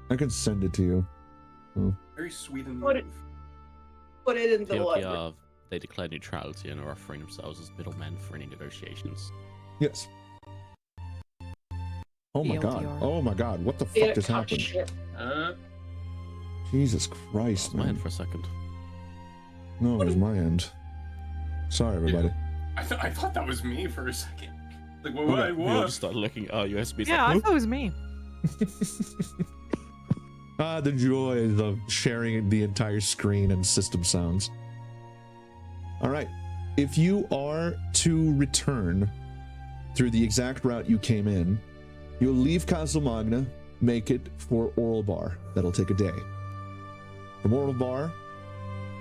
S1: I can send it to you.
S2: Very sweet and
S10: What it- Put it in the letter.
S8: PLPR, they declare neutrality and are offering themselves as middlemen for any negotiations.
S1: Yes. Oh my god.
S5: TLDR.
S1: Oh my god. What the fuck just happened?
S10: Shit.
S1: Jesus Christ,
S8: Lost my head
S1: man.
S8: for a second.
S1: No, it was my end. Sorry, everybody.
S2: I thought that was me for a second. Like, what?
S1: Okay.
S8: We all
S2: What?
S8: just started looking at our USBs
S5: Yeah, I
S8: like,
S5: thought it was me.
S1: The joys of sharing the entire screen and system sounds. All right. If you are to return through the exact route you came in, you'll leave Castle Magna, make it for Oral Bar. That'll take a day. From Oral Bar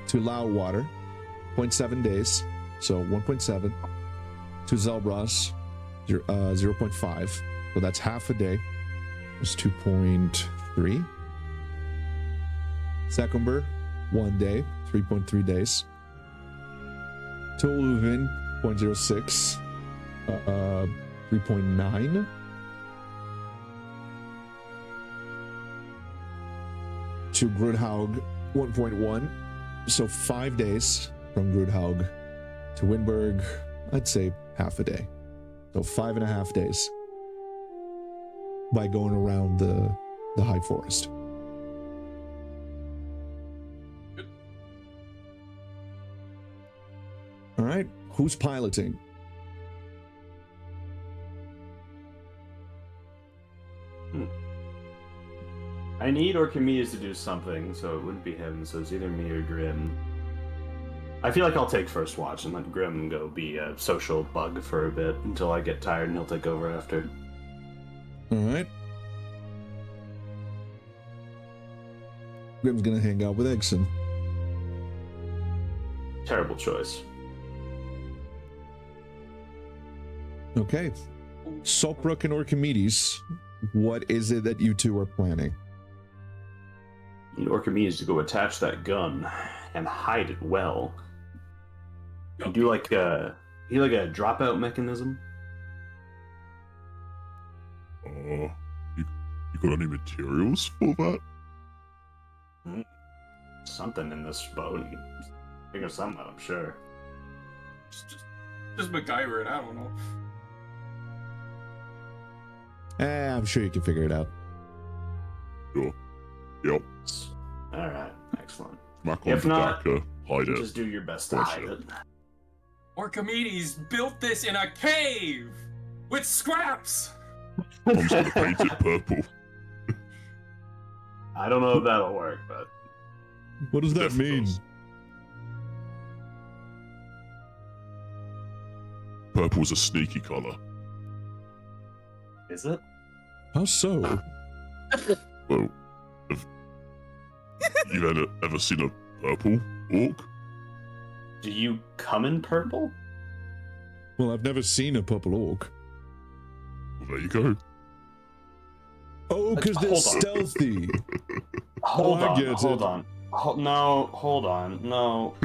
S1: to Loudwater, 0.7 days, so 1.7. To Zelbras, 0.5, so that's half a day. It's 2.3. Secumber, 1 day, 3.3 days. To Uluvin, 0.06, 3.9. To Grudhaug, 1.1, so 5 days from Grudhaug to Wyndburgh, I'd say half a day. So 5.5 days by going around the High Forest. All right, who's piloting?
S3: I need Orchimedes to do something, so it wouldn't be him, so it's either me or Grim. I feel like I'll take first watch and let Grim go be a social bug for a bit until I get tired and he'll take over after.
S1: All right. Grim's gonna hang out with Eggson.
S3: Terrible choice.
S1: Okay. Saltbrook and Orchimedes, what is it that you two are planning?
S3: Need Orchimedes to go attach that gun and hide it well. And do like a dropout mechanism.
S7: You got any materials for that?
S3: something in this boat. You can figure something out, I'm sure.
S2: Just MacGyver it. I don't know.
S1: I'm sure you can figure it out.
S7: Sure. Yep.
S3: All right, excellent.
S7: Smack on
S3: If
S7: the
S3: not,
S7: deck, hide it.
S3: just do your best to
S7: For
S3: hide
S7: sure.
S3: it.
S2: Archimedes built this in a cave with scraps.
S7: I'm just gonna paint it purple.
S3: I don't know if that'll work, but
S1: What does that
S7: Definitely
S1: mean?
S7: does. Purple's a sneaky color.
S3: is it?
S1: How so?
S7: Well, have you ever seen a purple orc?
S3: Do you come in purple?
S1: Well, I've never seen a purple orc.
S7: Well, there you go.
S1: Oh, because they're
S3: Hold on.
S1: stealthy.
S3: Hold
S1: I
S3: on,
S1: get
S3: hold
S1: it.
S3: on. No, hold on. No.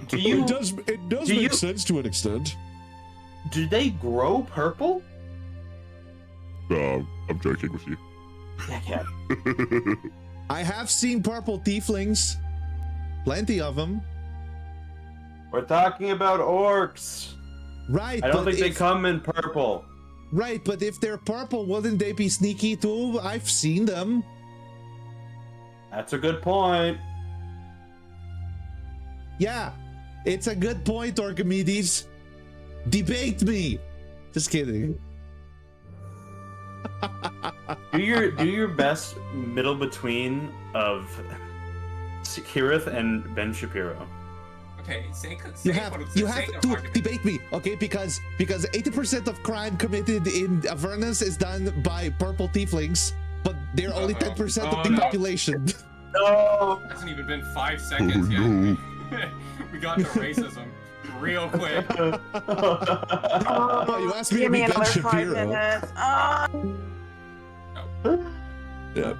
S3: Do you?
S1: It does
S3: do
S1: make
S3: you-
S1: sense to an extent.
S3: Do they grow purple?
S7: No, I'm joking with you.
S3: Yeah.
S1: I have seen purple tieflings. Plenty of them.
S3: We're talking about orcs.
S1: Right,
S3: I don't
S1: but
S3: think they
S1: if,
S3: come in purple.
S1: right, but if they're purple, wouldn't they be sneaky too? I've seen them.
S3: That's a good point.
S1: Yeah, it's a good point, Archimedes. Debate me. Just kidding.
S3: Do your best middle between of Kirith and Ben Shapiro.
S2: Okay,
S1: You have to debate me, okay? Because 80% of crime committed in Avernus is done by purple tieflings, but they're only 10% of the
S2: no.
S1: population.
S3: No.
S2: Hasn't even been 5 seconds yet.
S7: no.
S2: We got to racism real quick.
S1: Oh, you asked me to
S10: Give
S1: be
S10: me
S1: Ben
S10: another 5
S1: Shapiro.
S10: minutes.
S1: Yeah.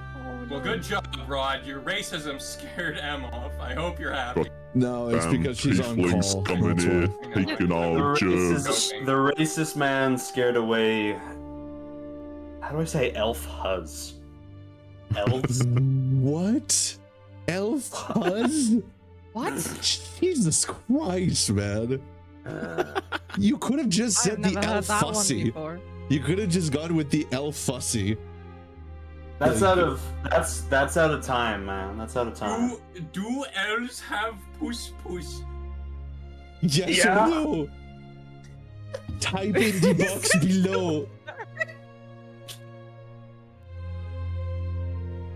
S2: Well, good job, Rod. Your racism scared Em off. I hope you're happy.
S1: No, it's
S7: Damn
S1: because she's on
S7: tieflings
S1: call.
S7: coming
S1: That's
S7: here,
S1: why.
S7: taking
S3: The
S7: our germs.
S3: racist man scared away. How do I say elf huzz? Elves?
S1: What? Elf Huzz?
S5: What?
S1: Jesus Christ, man. You could have just
S5: I've
S1: said the
S5: never heard
S1: elf
S5: that one
S1: fussy.
S5: before.
S1: You could have just gone with the elf fussy.
S3: That's out of time, man. That's out of time.
S2: Do elves have push?
S1: Yes
S3: Yeah.
S1: or no? Type in the box below.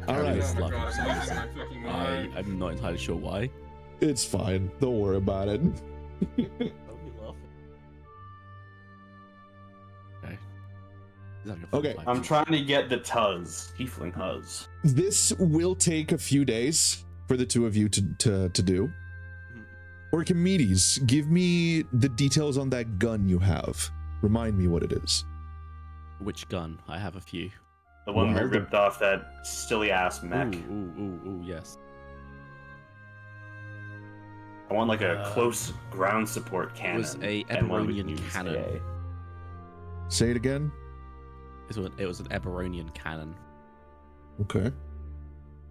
S1: All right,
S2: Oh my
S8: Like,
S2: god, I'm losing my fucking mind.
S8: I'm not entirely sure why.
S1: it's fine. Don't worry about it.
S8: Don't be laughing. Okay. Is that like a
S1: Okay,
S8: fun
S3: I'm
S8: fact?
S3: trying to get the Tuz, Tiefling Huzz.
S1: This will take a few days for the two of you to do. Archimedes, give me the details on that gun you have. Remind me what it is.
S8: Which gun? I have a few.
S3: The one we
S1: Well, the-
S3: ripped off that silly ass mech.
S8: Ooh, yes.
S3: I want like a close ground support cannon.
S8: It was a
S3: and one we can
S8: Eberonian
S3: use
S8: cannon.
S3: AA.
S1: Say it again.
S8: It was an Eberonian cannon.
S1: Okay.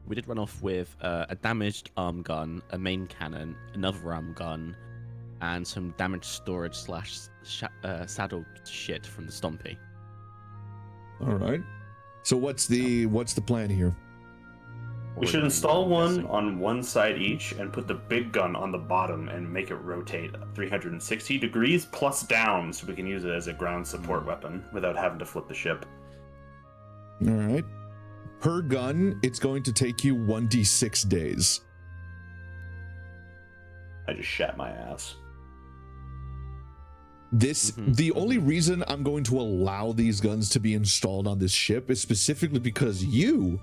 S8: We did run off with a damaged arm gun, a main cannon, another arm gun, and some damaged storage slash saddle shit from the Stompy.
S1: All right. So what's the plan here?
S3: We should install one on one side each and put the big gun on the bottom and make it rotate 360 degrees plus down so we can use it as a ground support weapon without having to flip the ship.
S1: All right. Per gun, it's going to take you 1d6 days.
S3: I just shat my ass.
S1: The only reason I'm going to allow these guns to be installed on this ship is specifically because you,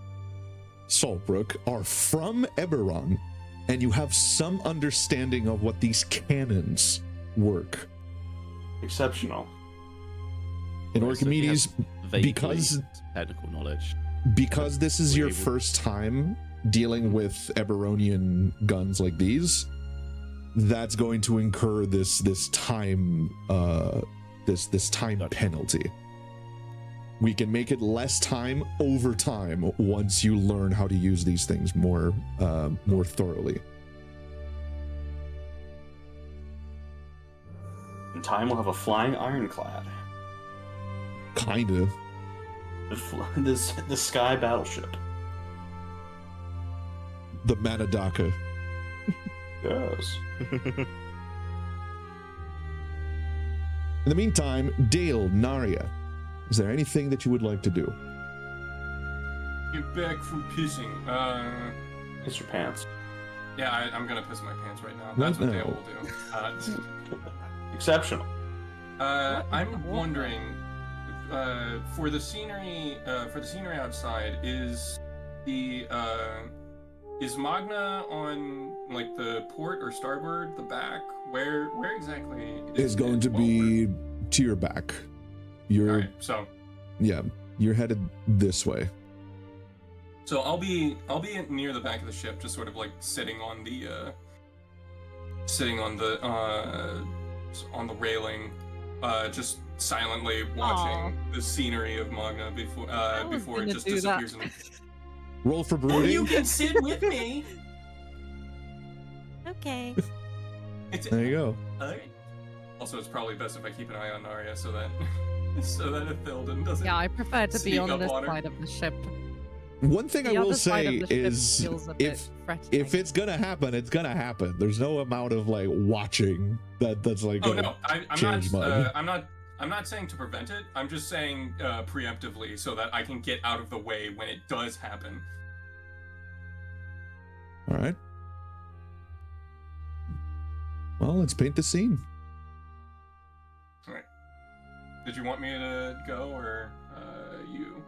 S1: Saltbrook, are from Eberron, and you have some understanding of what these cannons work.
S3: Exceptional.
S1: And
S8: Right, so if you
S1: Archimedes,
S8: Vaguely
S1: because
S8: technical knowledge.
S1: this is your
S8: Able-
S1: first time dealing with Eberonian guns like these, that's going to incur this time
S8: Gotcha.
S1: penalty. We can make it less time over time once you learn how to use these things more thoroughly.
S3: In time, we'll have a flying ironclad.
S1: Kind of.
S3: The sky battleship.
S1: The Manadaka.
S3: Yes.
S1: In the meantime, Dale, Naria, is there anything that you would like to do?
S2: Get back from pissing.
S3: Piss your pants.
S2: Yeah, I'm gonna piss my pants right now.
S1: What
S2: That's what
S1: now?
S2: Dale will do.
S3: Exceptional.
S2: I'm wondering, for the scenery outside, is Magna on like the port or starboard, the back? Where exactly
S1: Is going to be to your back. You're
S2: All right, so
S1: yeah, you're headed this way.
S2: So I'll be near the back of the ship, just sort of like sitting on the railing, just silently watching the scenery of Magna before it just disappears.
S1: Roll for
S2: Or
S1: brooding.
S2: you can sit with me.
S11: Okay.
S1: There you go.
S2: Alright. Also, it's probably best if I keep an eye on Arya so that Ithilden doesn't.
S5: Yeah, I prefer to be
S2: sneak
S5: on
S2: up
S5: this
S2: on her.
S5: side of the ship.
S1: One thing
S5: The
S1: I will
S5: other side
S1: say
S5: of the ship
S1: is
S5: feels a bit
S1: if
S5: threatening.
S1: it's gonna happen, it's gonna happen. There's no amount of like watching that's like
S2: Oh
S1: gonna
S2: no, I'm
S1: change
S2: not.
S1: mud.
S2: I'm not saying to prevent it. I'm just saying preemptively so that I can get out of the way when it does happen.
S1: All right. Well, let's paint the scene.
S2: All right. Did you want me to go or you?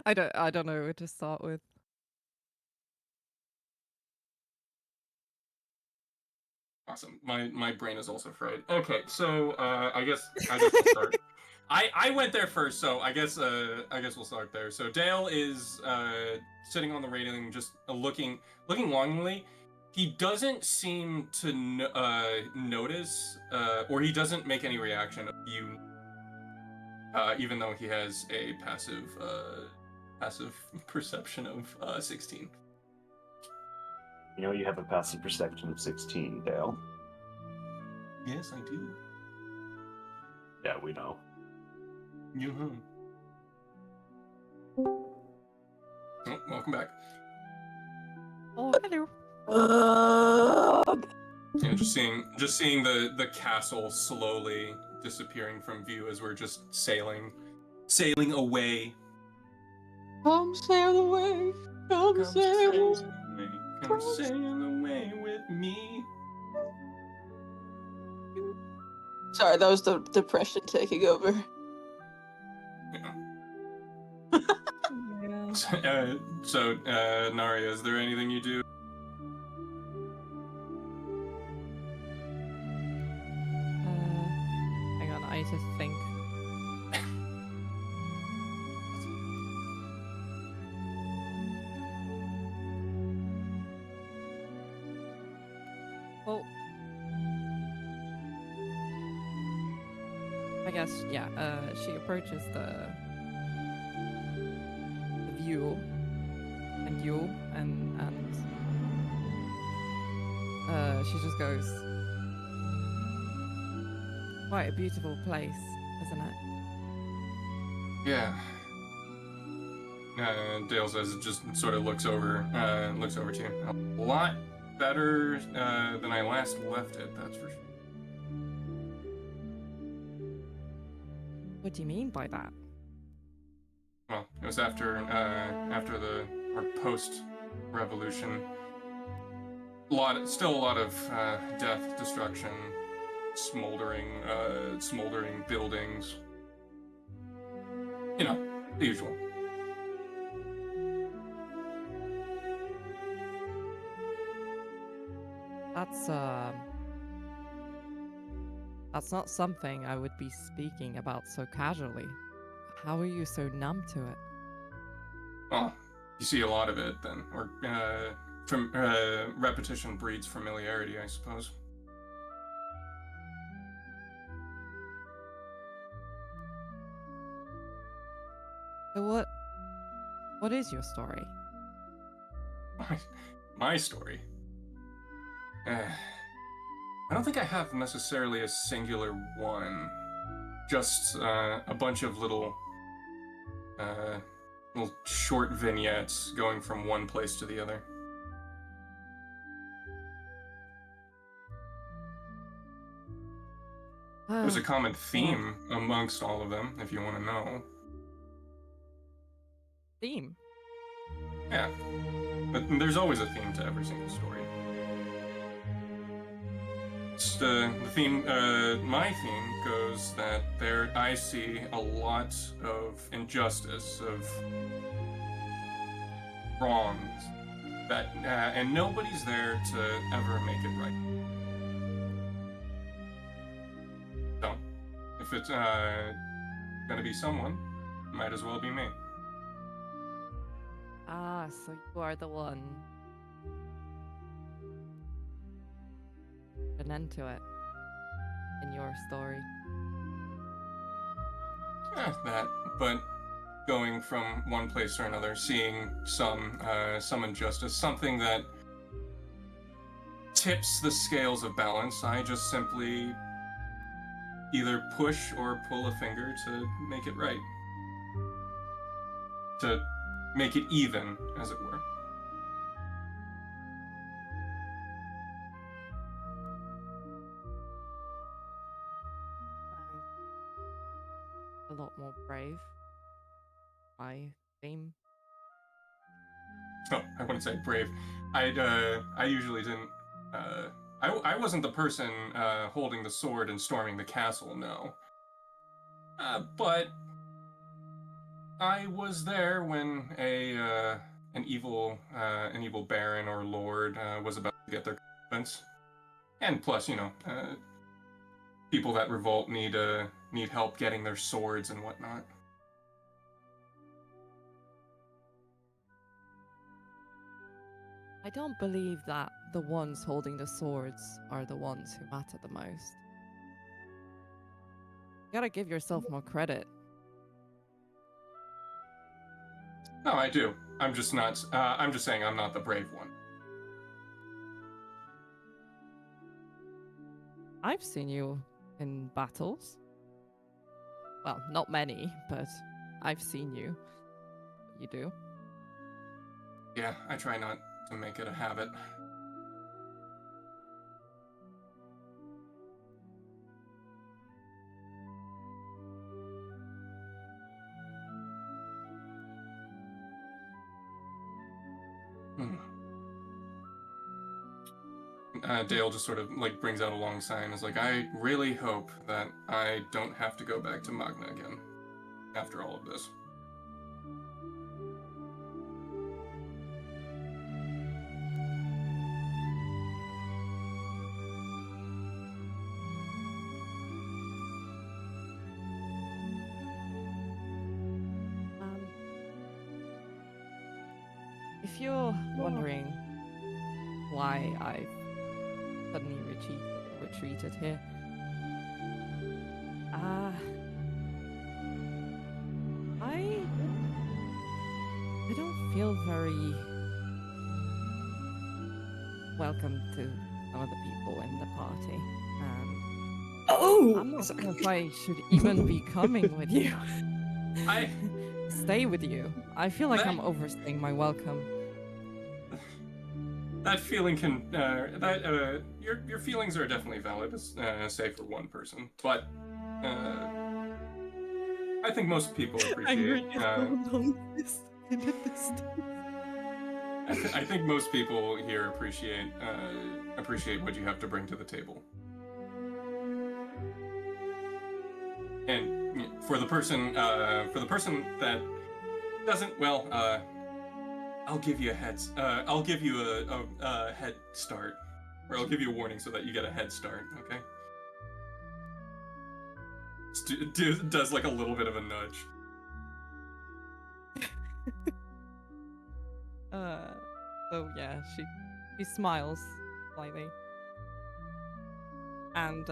S5: I don't know where to start with.
S2: Awesome. My brain is also fried. Okay, so I guess we'll start. I went there first, so I guess we'll start there. So Dale is sitting on the railing, just looking longingly. He doesn't seem to notice, or he doesn't make any reaction of you, even though he has a passive perception of 16.
S3: You know you have a passive perception of 16, Dale.
S2: Yes, I do.
S3: Yeah, we know.
S2: Oh, welcome back.
S5: Oh, hello.
S2: Yeah, just seeing the castle slowly disappearing from view as we're just sailing away.
S10: Come sail away. Come sail away.
S2: Come sail away with me.
S10: Sorry, that was the depression taking over.
S5: Yeah.
S2: So, Naria, is there anything you do?
S5: Hang on, I need to think. Well, I guess yeah. She approaches the view and you and she just goes, quite a beautiful place, isn't it?
S2: Yeah. Dale says it just sort of looks over to you. A lot better than I last left it, that's for sure.
S5: What do you mean by that?
S2: Well, it was after our post-revolution. Still a lot of death, destruction, smoldering buildings. You know, the usual.
S5: That's not something I would be speaking about so casually. How are you so numb to it?
S2: Well, you see a lot of it then, or from repetition breeds familiarity, I suppose.
S5: So what is your story?
S2: My story. I don't think I have necessarily a singular one. Just a bunch of little short vignettes going from one place to the other. There's a common theme amongst all of them, if you want to know.
S5: Theme?
S2: Yeah. But there's always a theme to every single story. It's the theme, my theme goes that I see a lot of injustice, of wrongs, that, and nobody's there to ever make it right. So, if it's gonna be someone, might as well be me.
S5: Ah, so you are the one. An end to it in your story.
S2: That, but going from one place to another, seeing some injustice, something that tips the scales of balance, I just simply either push or pull a finger to make it right. To make it even, as it were.
S5: A lot more brave. My theme.
S2: Oh, I wouldn't say brave. I usually didn't. I wasn't the person holding the sword and storming the castle. No. But I was there when an evil baron or lord was about to get their comeuppance. And plus, people that revolt need help getting their swords and whatnot.
S5: I don't believe that the ones holding the swords are the ones who matter the most. You gotta give yourself more credit.
S2: No, I do. I'm just not. I'm just saying I'm not the brave one.
S5: I've seen you in battles. Well, not many, but I've seen you. You do.
S2: Yeah, I try not to make it a habit. Dale just sort of brings out a long sigh and is like, I really hope that I don't have to go back to Magna again after all of this.
S5: If you're wondering why I've suddenly retreated here, I don't feel very welcome to some of the people in the party, and I'm not sure if I should even be coming with you. Stay with you. I feel like I'm overstaying my welcome.
S2: That feeling can your feelings are definitely valid, say for one person, but I think most people appreciate. I think most people here appreciate what you have to bring to the table. And for the person that doesn't, well, I'll give you a head start, or I'll give you a warning so that you get a head start. Okay. Does like a little bit of a nudge.
S5: So yeah, she smiles slightly, and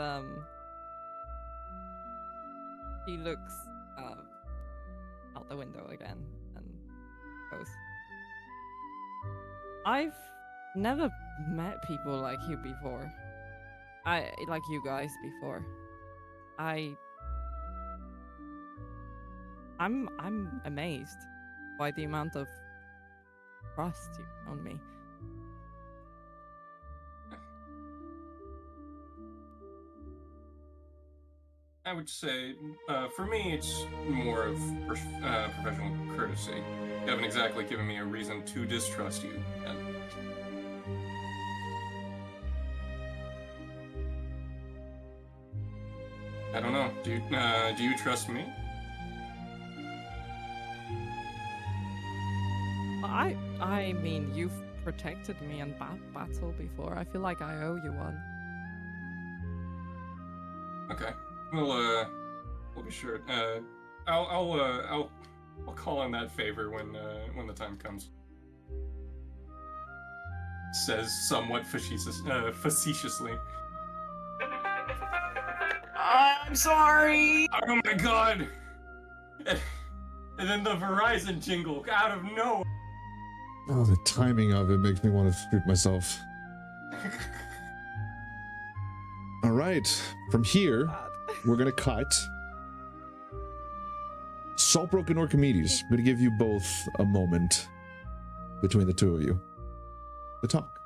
S5: she looks out the window again and goes, I've never met people like you before. Like you guys before. I'm amazed by the amount of trust you on me.
S2: I would say, for me, it's more of professional courtesy. You haven't exactly given me a reason to distrust you. I don't know. Do you trust me?
S5: I mean, you've protected me in battle before. I feel like I owe you one.
S2: Okay. We'll be sure. I'll call on that favor when the time comes. Says somewhat facetiously.
S10: I'm sorry.
S2: Oh my god! And then the Verizon jingle out of nowhere.
S1: Oh, the timing of it makes me want to shoot myself. All right, from here, we're gonna cut. Saltbrook and Orchimedes, I'm gonna give you both a moment between the two of you to talk.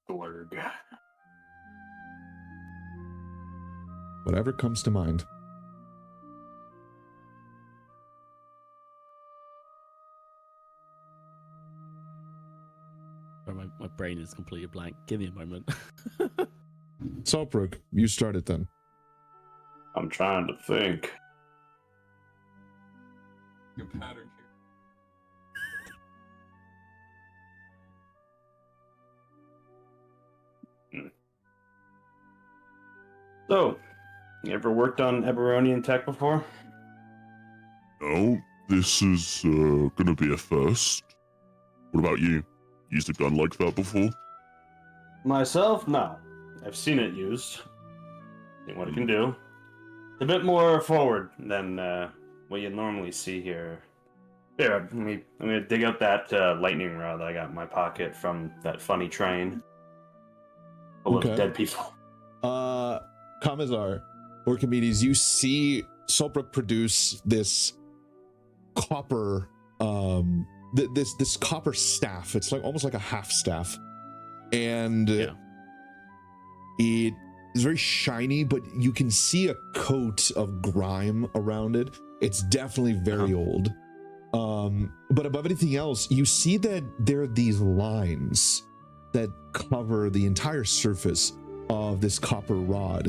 S3: Blurg.
S1: Whatever comes to mind.
S8: My brain is completely blank. Give me a moment.
S1: Saltbrook, you start it then.
S3: I'm trying to think.
S2: Your pattern here.
S3: So, you ever worked on Eberonian tech before?
S7: No, this is gonna be a first. What about you? Used a gun like that before?
S3: Myself? No. I've seen it used. Seen what it can do. A bit more forward than what you normally see here. Here, I'm gonna dig out that lightning rod I got in my pocket from that funny train. Full of dead people.
S1: Kamazar, Orchimedes, you see Saltbrook produce this copper, this copper staff. It's like almost like a half staff, and it is very shiny, but you can see a coat of grime around it. It's definitely very old. But above anything else, you see that there are these lines that cover the entire surface of this copper rod,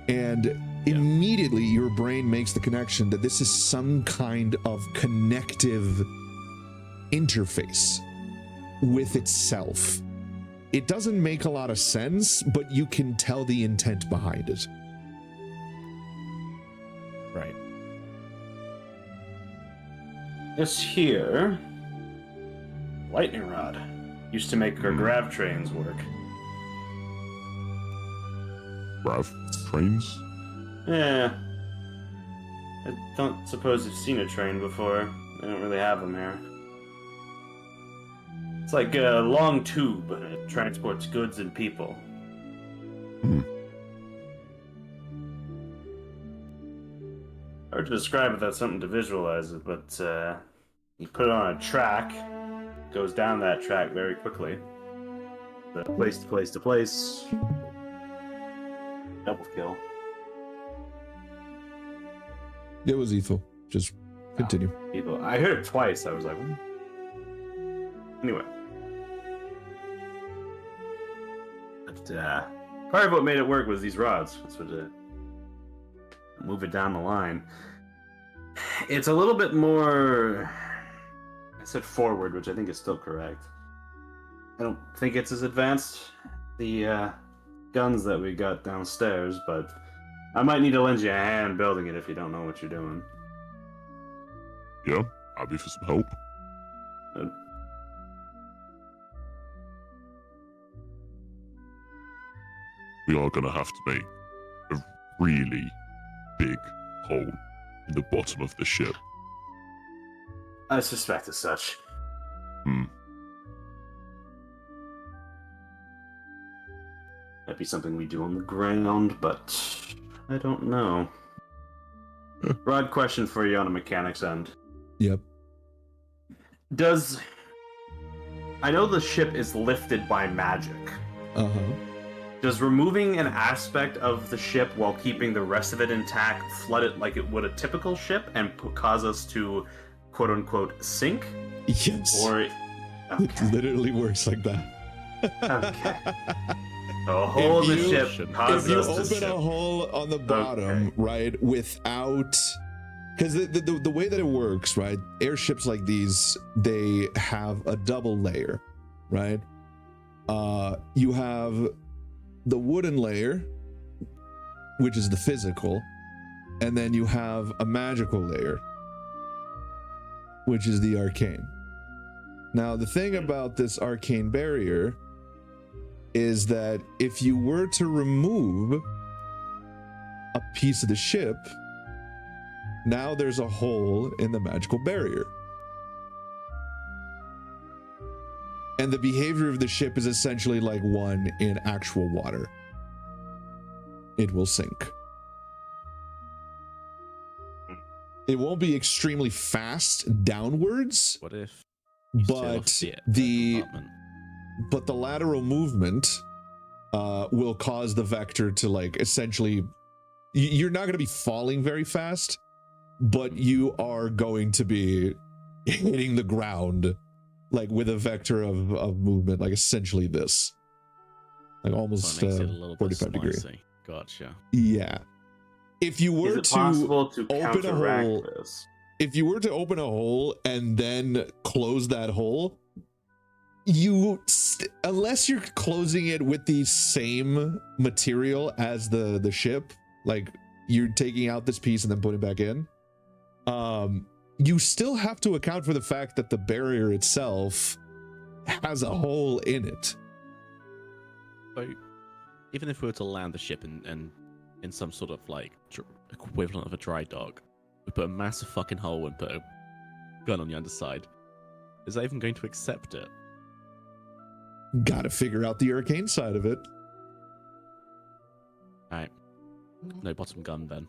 S1: and immediately your brain makes the connection that this is some kind of connective interface with itself. It doesn't make a lot of sense, but you can tell the intent behind it.
S8: Right.
S3: This here, lightning rod, used to make our grav trains work.
S7: Grav trains?
S3: Yeah. I don't suppose you've seen a train before. They don't really have them here. It's like a long tube, and it transports goods and people. Hard to describe without something to visualize it, but you put it on a track, it goes down that track very quickly. The place to place to place. Double kill.
S1: It was Ethel. Just continue.
S3: People, I heard it twice. I was like, what? Anyway. But part of what made it work was these rods. That's what move it down the line. It's a little bit more. I said forward, which I think is still correct. I don't think it's as advanced the guns that we got downstairs, but I might need to lend you a hand building it if you don't know what you're doing.
S7: Yeah, happy for some help. We are gonna have to make a really big hole in the bottom of the ship.
S3: I suspect as such.
S7: Hmm.
S3: Might be something we do on the ground, but I don't know. Broad question for you on a mechanics end.
S1: Yep.
S3: I know the ship is lifted by magic.
S1: Uh-huh.
S3: Does removing an aspect of the ship while keeping the rest of it intact flood it like it would a typical ship and cause us to quote-unquote sink?
S1: Yes.
S3: Or
S1: It
S3: okay.
S1: literally works like that.
S3: Okay. A hole in the ship
S1: If
S3: causes
S1: you
S3: us to
S1: open
S3: sink.
S1: a hole on the bottom, right, without, because the way that it works, right, airships like these, they have a double layer, right? You have the wooden layer, which is the physical, and then you have a magical layer, which is the arcane. Now, the thing about this arcane barrier is that if you were to remove a piece of the ship, now there's a hole in the magical barrier. And the behavior of the ship is essentially like one in actual water. It will sink. It won't be extremely fast downwards.
S8: What if?
S1: But the lateral movement will cause the vector to like essentially, you're not going to be falling very fast, but you are going to be hitting the ground like with a vector of movement, like essentially this, like almost 45 degrees.
S8: Gotcha.
S1: Yeah. If you were
S3: Is it possible to
S1: open a
S3: counteract
S1: hole,
S3: this?
S1: if you were to open a hole and then close that hole, you unless you're closing it with the same material as the ship, like you're taking out this piece and then putting it back in, you still have to account for the fact that the barrier itself has a hole in it.
S8: So, even if we were to land the ship in some sort of like equivalent of a dry dock, we put a massive fucking hole and put a gun on the underside, is that even going to accept it?
S1: Gotta figure out the arcane side of it.
S8: Alright. No bottom gun then.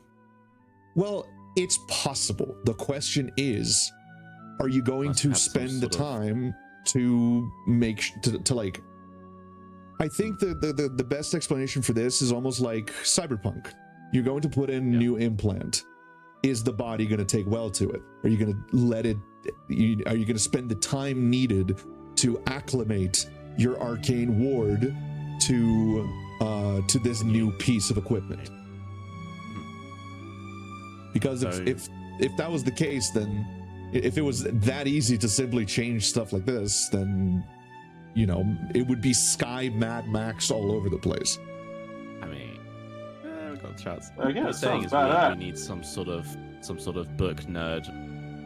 S1: Well, it's possible. The question is, are you going to spend the time to make to like, I think the best explanation for this is almost like Cyberpunk. You're going to put in new implant. Is the body going to take well to it? Are you going to let it, are you going to spend the time needed to acclimate your arcane ward to this new piece of equipment? Because if that was the case, then if it was that easy to simply change stuff like this, then, you know, it would be Sky Mad Max all over the place.
S8: I mean, we've got a chance.
S3: I guess
S8: What I'm saying is
S3: that.
S8: we need some sort of book nerd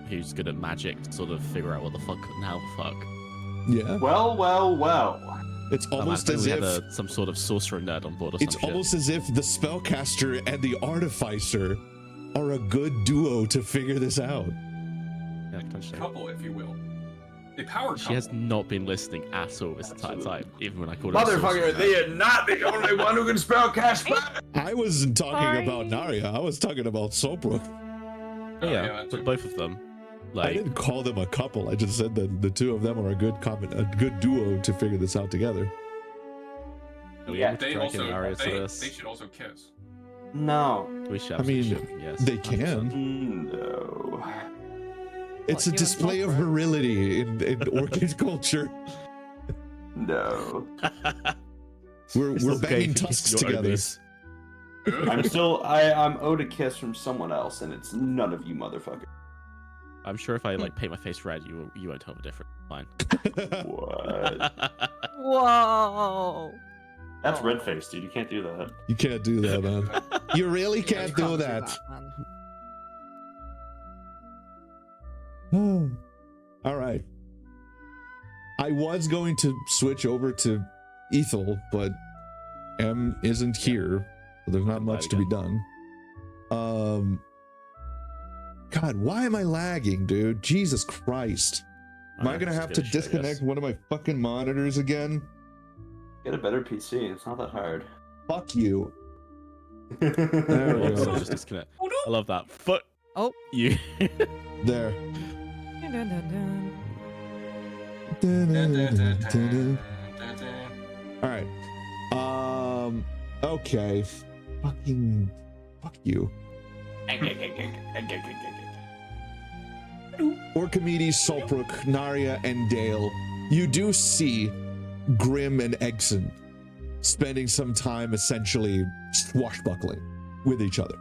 S8: who's good at magic to sort of figure out what the fuck and how the fuck.
S1: Yeah.
S3: Well.
S1: It's almost as if
S8: some sort of sorcerer nerd on board or
S1: it's
S8: some
S1: almost as if the spellcaster and the artificer are a good duo to figure this out.
S8: Yeah, potentially.
S2: Couple, if you will. A power couple.
S8: She has not been listening at all this entire time, even when I called her.
S3: Motherfucker, they are not the only one who can spell cash back.
S1: I wasn't talking about Narya. I was talking about Sopra.
S8: Yeah, but both of them. Like,
S1: I didn't call them a couple. I just said that the two of them are a good duo to figure this out together.
S3: Yeah,
S2: they should also kiss.
S3: No.
S8: We should.
S1: I mean,
S8: yes,
S1: they can.
S3: No.
S1: It's a display of virility in Orchid culture.
S3: No.
S1: We're banging tusks together.
S3: I'm owed a kiss from someone else, and it's none of you motherfuckers.
S8: I'm sure if I like paint my face red, you won't tell the difference. Fine.
S3: What?
S5: Whoa.
S3: That's red face, dude. You can't do that.
S1: You can't do that, man. You really can't do that. All right. I was going to switch over to Ethel, but M isn't here, so there's not much to be done. God, why am I lagging, dude? Jesus Christ. Am I gonna have to disconnect one of my fucking monitors again?
S3: Get a better PC. It's not that hard.
S1: Fuck you.
S3: There
S1: we go.
S8: Just disconnect. I love that. Fuck.
S5: Oh.
S8: You.
S1: There. All right. Okay. Fucking. Fuck you. Orchimedes, Solbrook, Narya, and Dale. You do see Grim and Egson spending some time essentially swashbuckling with each other.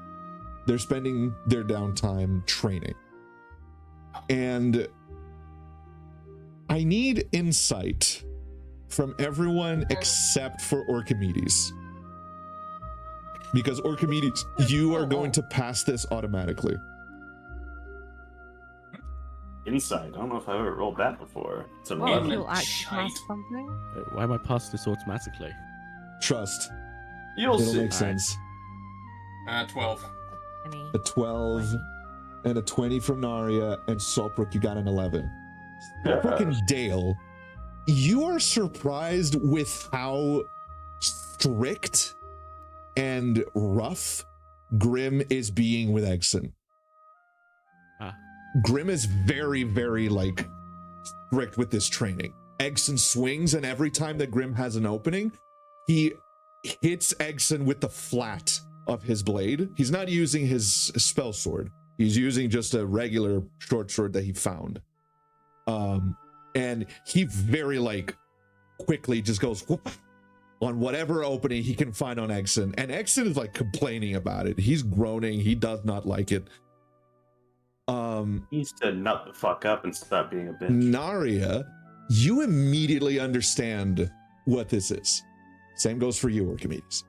S1: They're spending their downtime training. And I need insight from everyone except for Orchimedes. Because Orchimedes, you are going to pass this automatically.
S3: Insight. I don't know if I've ever rolled that before. It's an
S5: Well,
S3: 11.
S5: you'll actually pass something.
S8: Why am I passing this automatically?
S1: Trust.
S3: You'll
S1: It'll
S3: see.
S1: make sense.
S2: 12.
S1: A 12 and a 20 from Narya, and Solbrook, you got an 11. Solbrook and Dale, you are surprised with how strict and rough Grim is being with Egson. Grim is very, very, like, strict with this training. Egson swings, and every time that Grim has an opening, he hits Egson with the flat of his blade. He's not using his spell sword. He's using just a regular short sword that he found. And he very, like, quickly just goes whoop, on whatever opening he can find on Egson. And Egson is, like, complaining about it. He's groaning. He does not like it.
S3: He needs to nut the fuck up and stop being a bitch.
S1: Narya, you immediately understand what this is. Same goes for you, Archimedes.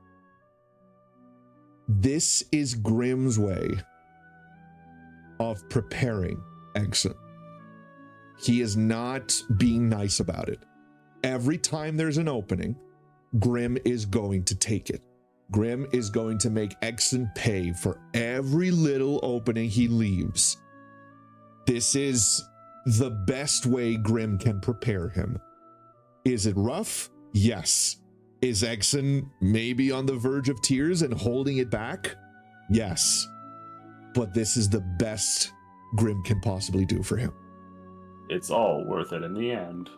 S1: This is Grim's way of preparing Egson. He is not being nice about it. Every time there's an opening, Grim is going to take it. Grim is going to make Egson pay for every little opening he leaves. This is the best way Grim can prepare him. Is it rough? Yes. Is Egson maybe on the verge of tears and holding it back? Yes. But this is the best Grim can possibly do for him.
S3: It's all worth it in the end.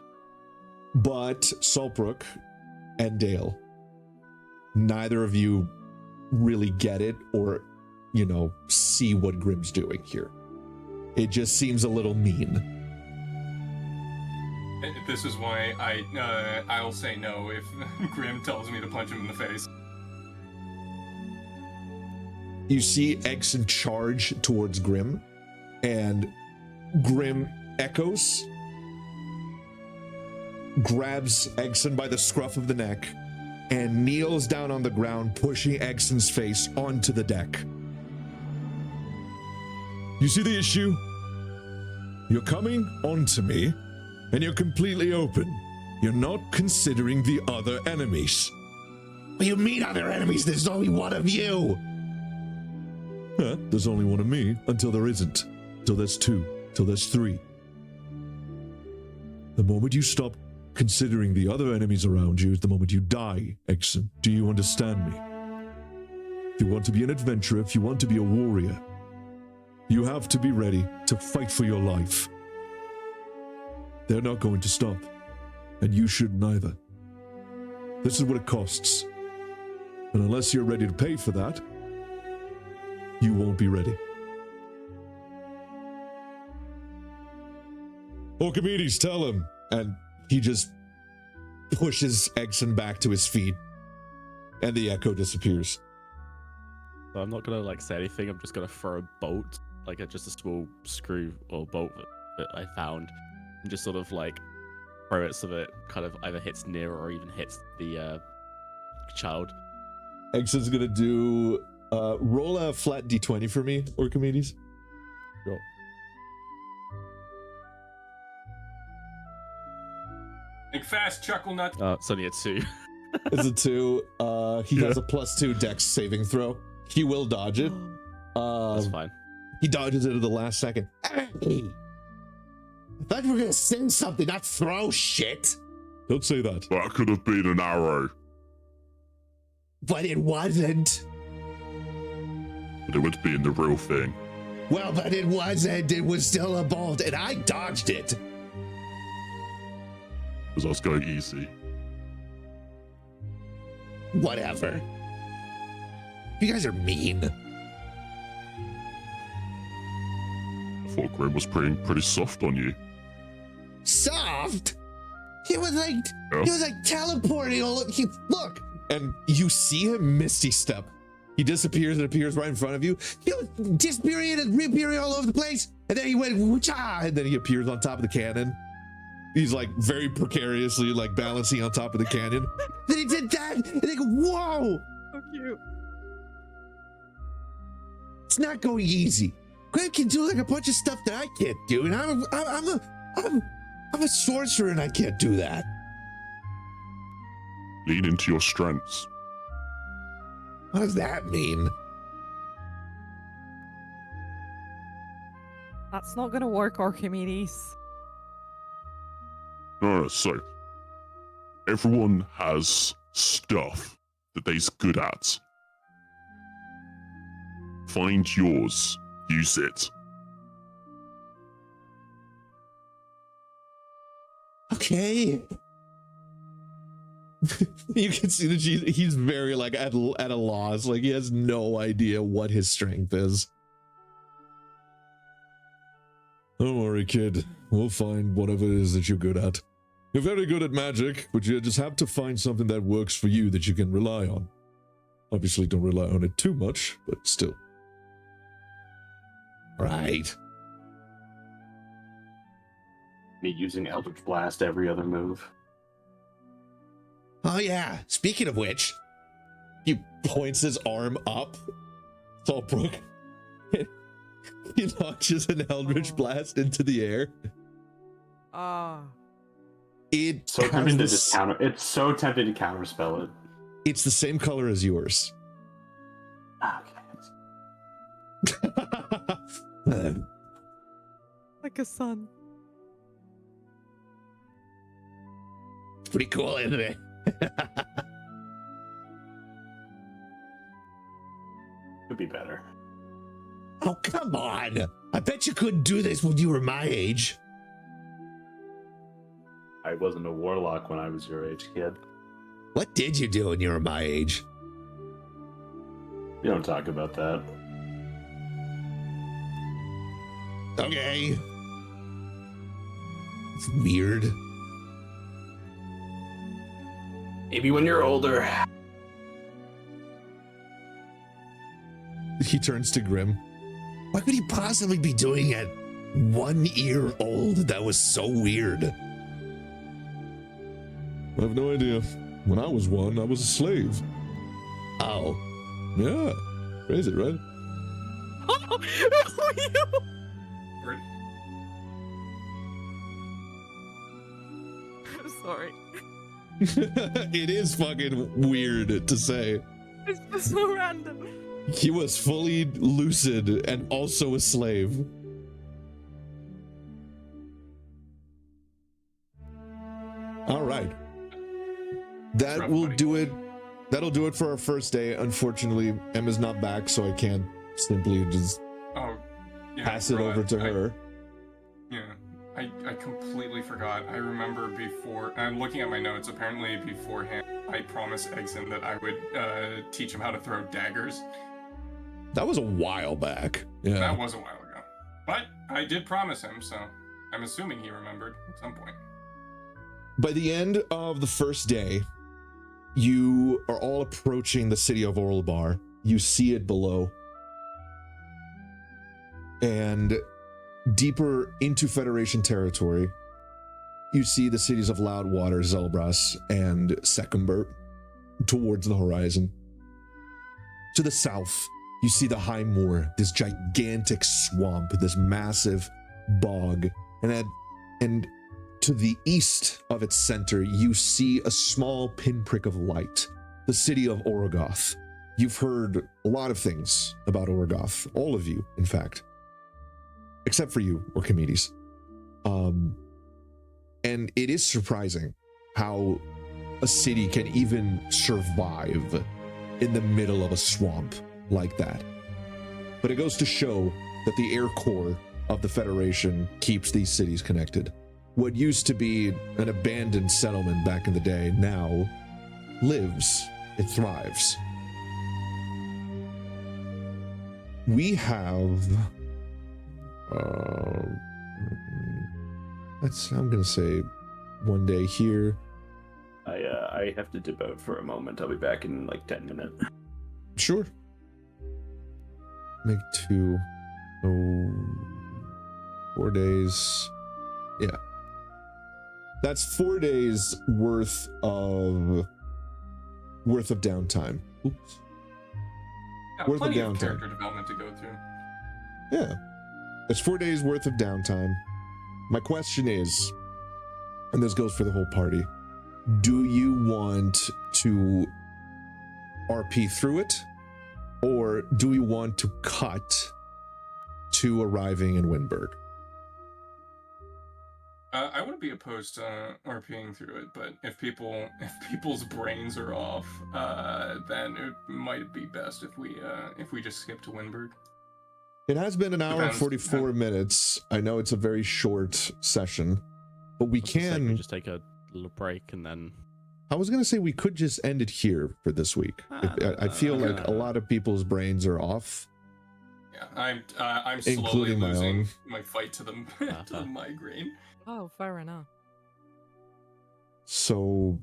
S1: But Solbrook and Dale, neither of you really get it or, you know, see what Grim's doing here. It just seems a little mean.
S2: This is why I'll say no if Grim tells me to punch him in the face.
S1: You see Egson charge towards Grim, and Grim echoes, grabs Egson by the scruff of the neck, and kneels down on the ground, pushing Egson's face onto the deck. You see the issue? You're coming onto me, and you're completely open. You're not considering the other enemies. What do you mean other enemies? There's only one of you! There's only one of me until there isn't. Till there's two. Till there's three. The moment you stop considering the other enemies around you is the moment you die, Egson. Do you understand me? If you want to be an adventurer, if you want to be a warrior, you have to be ready to fight for your life. They're not going to stop, and you shouldn't either. This is what it costs. And unless you're ready to pay for that, you won't be ready. Orchimedes, tell him. And he just pushes Egson back to his feet, and the echo disappears.
S8: So I'm not gonna like say anything. I'm just gonna throw a bolt, like just a small screw or bolt that I found, and just sort of like throw it so that it kind of either hits near or even hits the child.
S1: Egson's gonna do roll a flat d20 for me, Orchimedes.
S8: Sure.
S2: Think fast, chuckle nut.
S8: It's only a 2.
S1: It's a 2. He has a +2 dex saving throw. He will dodge it.
S8: That's fine.
S4: He dodges it at the last second. Hey! I thought you were gonna sing something, not throw shit.
S1: Don't say that.
S7: That could have been an arrow.
S4: But it wasn't.
S7: But it would be in the real thing.
S4: Well, but it wasn't. It was still a bolt, and I dodged it.
S7: Because I was going easy.
S4: Whatever. You guys are mean.
S7: I thought Grim was pretty soft on you.
S4: Soft? He was like,
S7: Yeah.
S4: he was like teleporting all over. Look.
S1: And you see him misty step. He disappears and appears right in front of you.
S4: He was disappearing and reappearing all over the place. And then he went, woo-cha,
S1: And then he appears on top of the cannon. He's like very precariously like balancing on top of the canyon.
S4: Then he did that. And they go, whoa.
S5: So cute.
S4: It's not going easy. Greg can do like a bunch of stuff that I can't do. And I'm a sorcerer and I can't do that.
S7: Lean into your strengths.
S4: What does that mean?
S5: That's not gonna work, Archimedes.
S7: No, so everyone has stuff that they's good at. Find yours, use it.
S4: Okay.
S1: You can see that he's very like at a loss. Like he has no idea what his strength is. Don't worry, kid. We'll find whatever it is that you're good at. You're very good at magic, but you just have to find something that works for you that you can rely on. Obviously, don't rely on it too much, but still.
S4: Right.
S3: Me using Eldritch Blast every other move.
S4: Oh yeah. Speaking of which,
S1: He points his arm up. Tallbrook. He launches an Eldritch Blast into the air.
S5: Ah.
S1: It
S3: So
S1: has
S3: tempting to
S1: this-
S3: just counter. It's so tempting to counterspell it.
S1: It's the same color as yours.
S3: Okay.
S5: Like a sun.
S4: it's pretty cool, isn't it?
S3: Could be better.
S4: Oh, come on. I bet you couldn't do this when you were my age.
S3: I wasn't a warlock when I was your age, kid.
S4: What did you do when you were my age?
S3: You don't talk about that.
S4: Okay. It's weird.
S6: Maybe when you're older.
S1: He turns to Grim.
S4: What could he possibly be doing at 1 year old? That was so weird.
S1: I have no idea. When I was one, I was a slave.
S4: Oh.
S1: Yeah. Crazy, right?
S2: Word.
S5: I'm sorry.
S1: It is fucking weird to say.
S5: It's just so random.
S1: He was fully lucid and also a slave. All right. That
S2: rough,
S1: will
S2: buddy.
S1: do it. That'll do it for our first day. Unfortunately, Emma's not back, so I can't simply just
S2: Oh, yeah.
S1: pass it
S2: right.
S1: over to her.
S2: Yeah, I completely forgot. I remember before, I'm looking at my notes, apparently beforehand, I promised Exon that I would teach him how to throw daggers.
S1: That was a while back. Yeah.
S2: That was a while ago. But I did promise him, so I'm assuming he remembered at some point.
S1: By the end of the first day, you are all approaching the city of Orlbar. You see it below. And deeper into Federation territory, you see the cities of Loudwater, Zelbras, and Secumber towards the horizon. To the south, you see the High Moor, this gigantic swamp, this massive bog. And to the east of its center, you see a small pinprick of light, the city of Orogoth. You've heard a lot of things about Orogoth, all of you, in fact. except for you, Orchimedes. And it is surprising how a city can even survive in the middle of a swamp like that. But it goes to show that the Air Corps of the Federation keeps these cities connected. What used to be an abandoned settlement back in the day now lives, it thrives. We have I'm gonna say one day here.
S3: I have to dip out for a moment. I'll be back in like 10 minutes.
S1: Sure. Make 2. 4 days. Yeah. That's 4 days worth of downtime. Oops.
S2: Yeah,
S1: Worth of
S2: plenty of
S1: downtime.
S2: character development to go through.
S1: Yeah. It's 4 days worth of downtime. My question is, and this goes for the whole party, do you want to RP through it? Or do we want to cut to arriving in Wyndburgh?
S2: I wouldn't be opposed to RPing through it, but if people's brains are off, then it might be best if we just skip to Wyndburgh.
S1: It has been an hour and
S2: Depends.
S1: 44 minutes. I know it's a very short session, but we
S8: I was gonna say,
S1: can.
S8: just take a little break and then.
S1: I was going to say we could just end it here for this week. I feel like a lot of people's brains are off.
S2: Yeah, I'm slowly
S1: Including my
S2: losing
S1: own.
S2: my fight to the to the migraine.
S5: Oh, fair enough.
S1: So,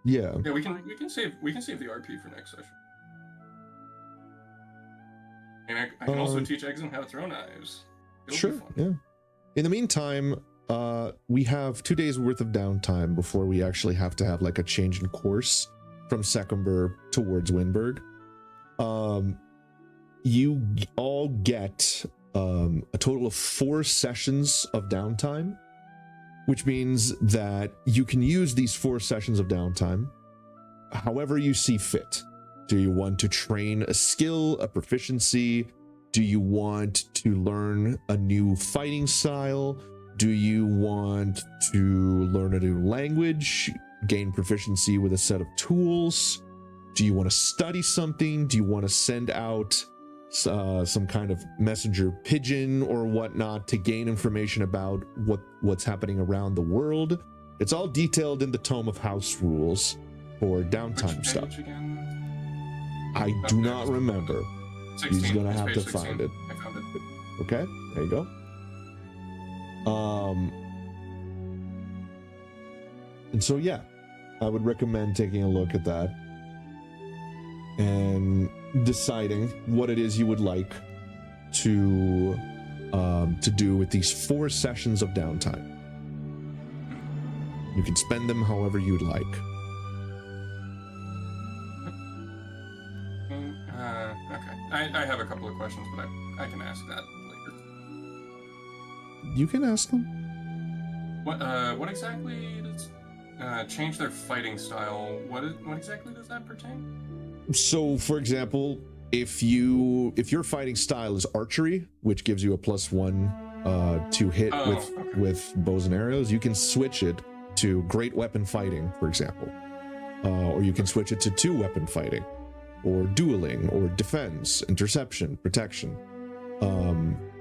S1: yeah.
S2: Yeah, we can save the RP for next session. And I can also teach Exon how to throw knives. It'll
S1: Sure,
S2: be fun.
S1: yeah. In the meantime, we have 2 days worth of downtime before we actually have to have like a change in course from Secumber towards Wyndburgh. You all get a total of 4 sessions of downtime, which means that you can use these 4 sessions of downtime however you see fit. Do you want to train a skill, a proficiency? Do you want to learn a new fighting style? Do you want to learn a new language, gain proficiency with a set of tools? Do you want to study something? Do you want to send out some kind of messenger pigeon or whatnot to gain information about what's happening around the world? It's all detailed in the Tome of House Rules for downtime
S2: Which
S1: stuff.
S2: page again?
S1: I do not remember.
S2: 16.
S1: He's gonna
S2: It's
S1: have
S2: page
S1: to
S2: 16.
S1: find it.
S2: I found it.
S1: Okay, there you go. And so yeah, I would recommend taking a look at that and deciding what it is you would like to do with these 4 sessions of downtime. You can spend them however you'd like.
S2: Okay. I have a couple of questions, but I can ask that later.
S1: You can ask them.
S2: What exactly does change their fighting style? What exactly does that pertain?
S1: So, for example, if your fighting style is archery, which gives you a +1 to hit with bows and arrows, you can switch it to great weapon fighting, for example, or you can switch it to 2-weapon fighting, or dueling, or defense, interception, protection.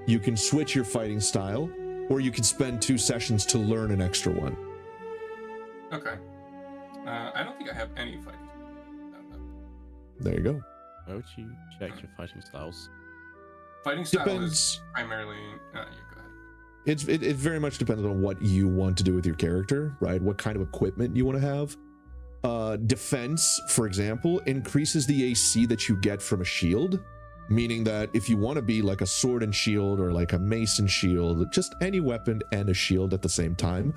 S1: You can switch your fighting style, or you can spend 2 sessions to learn an extra one.
S2: Okay. I don't think I have any fighting.
S1: There you go.
S8: Where would you check your fighting styles?
S2: Fighting style
S1: Depends.
S2: is primarily. You go ahead.
S1: It very much depends on what you want to do with your character, right? What kind of equipment you want to have. Defense, for example, increases the AC that you get from a shield, meaning that if you want to be like a sword and shield or like a mace and shield, just any weapon and a shield at the same time,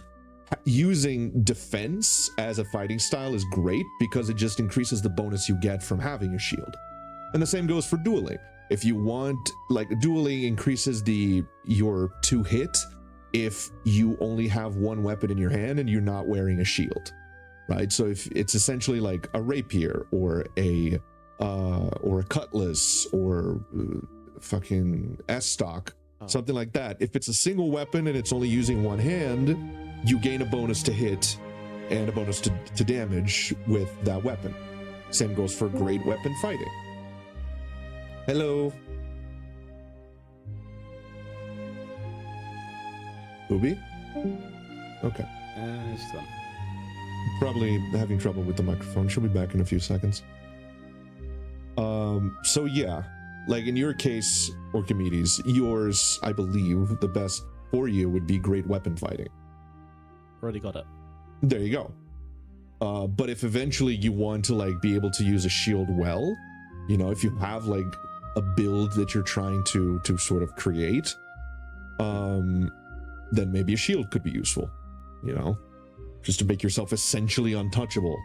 S1: using defense as a fighting style is great because it just increases the bonus you get from having a shield. And the same goes for dueling. If you want, like, dueling increases your 2-hit if you only have 1 weapon in your hand and you're not wearing a shield, right? So if it's essentially like a rapier or a cutlass or fucking S-stock, Something like that. If it's a single weapon and it's only using one hand, you gain a bonus to hit and a bonus to damage with that weapon. Same goes for great weapon fighting. Hello. Ubi? Okay.
S8: She's gone.
S1: Probably having trouble with the microphone. She'll be back in a few seconds. So yeah, like in your case, Orchimedes, yours, I believe, the best for you would be great weapon fighting.
S8: Already got it.
S1: There you go. But if eventually you want to like be able to use a shield well, you know, if you have like a build that you're trying to sort of create, then maybe a shield could be useful, you know, just to make yourself essentially untouchable.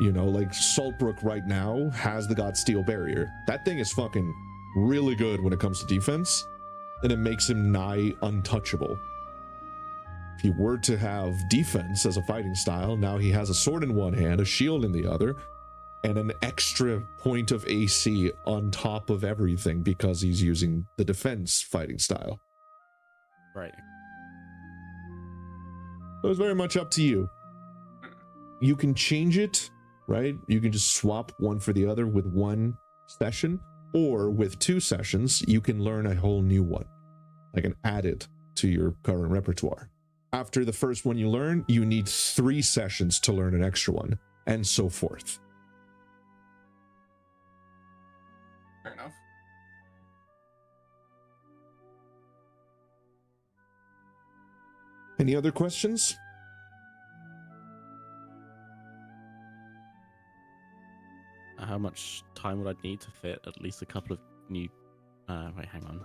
S1: You know, like Saltbrook right now has the God Steel barrier. That thing is fucking really good when it comes to defense, and it makes him nigh untouchable. If he were to have defense as a fighting style, now he has a sword in one hand, a shield in the other, and an extra point of AC on top of everything because he's using the defense fighting style.
S8: Right.
S1: So it's very much up to you. You can change it, right? You can just swap one for the other with one session, or with 2 sessions, you can learn a whole new one. Like and add it to your current repertoire. After the first one you learn, you need 3 sessions to learn an extra one, and so forth.
S2: Fair enough.
S1: Any other questions?
S8: How much time would I need to fit at least a couple of new... wait, hang on.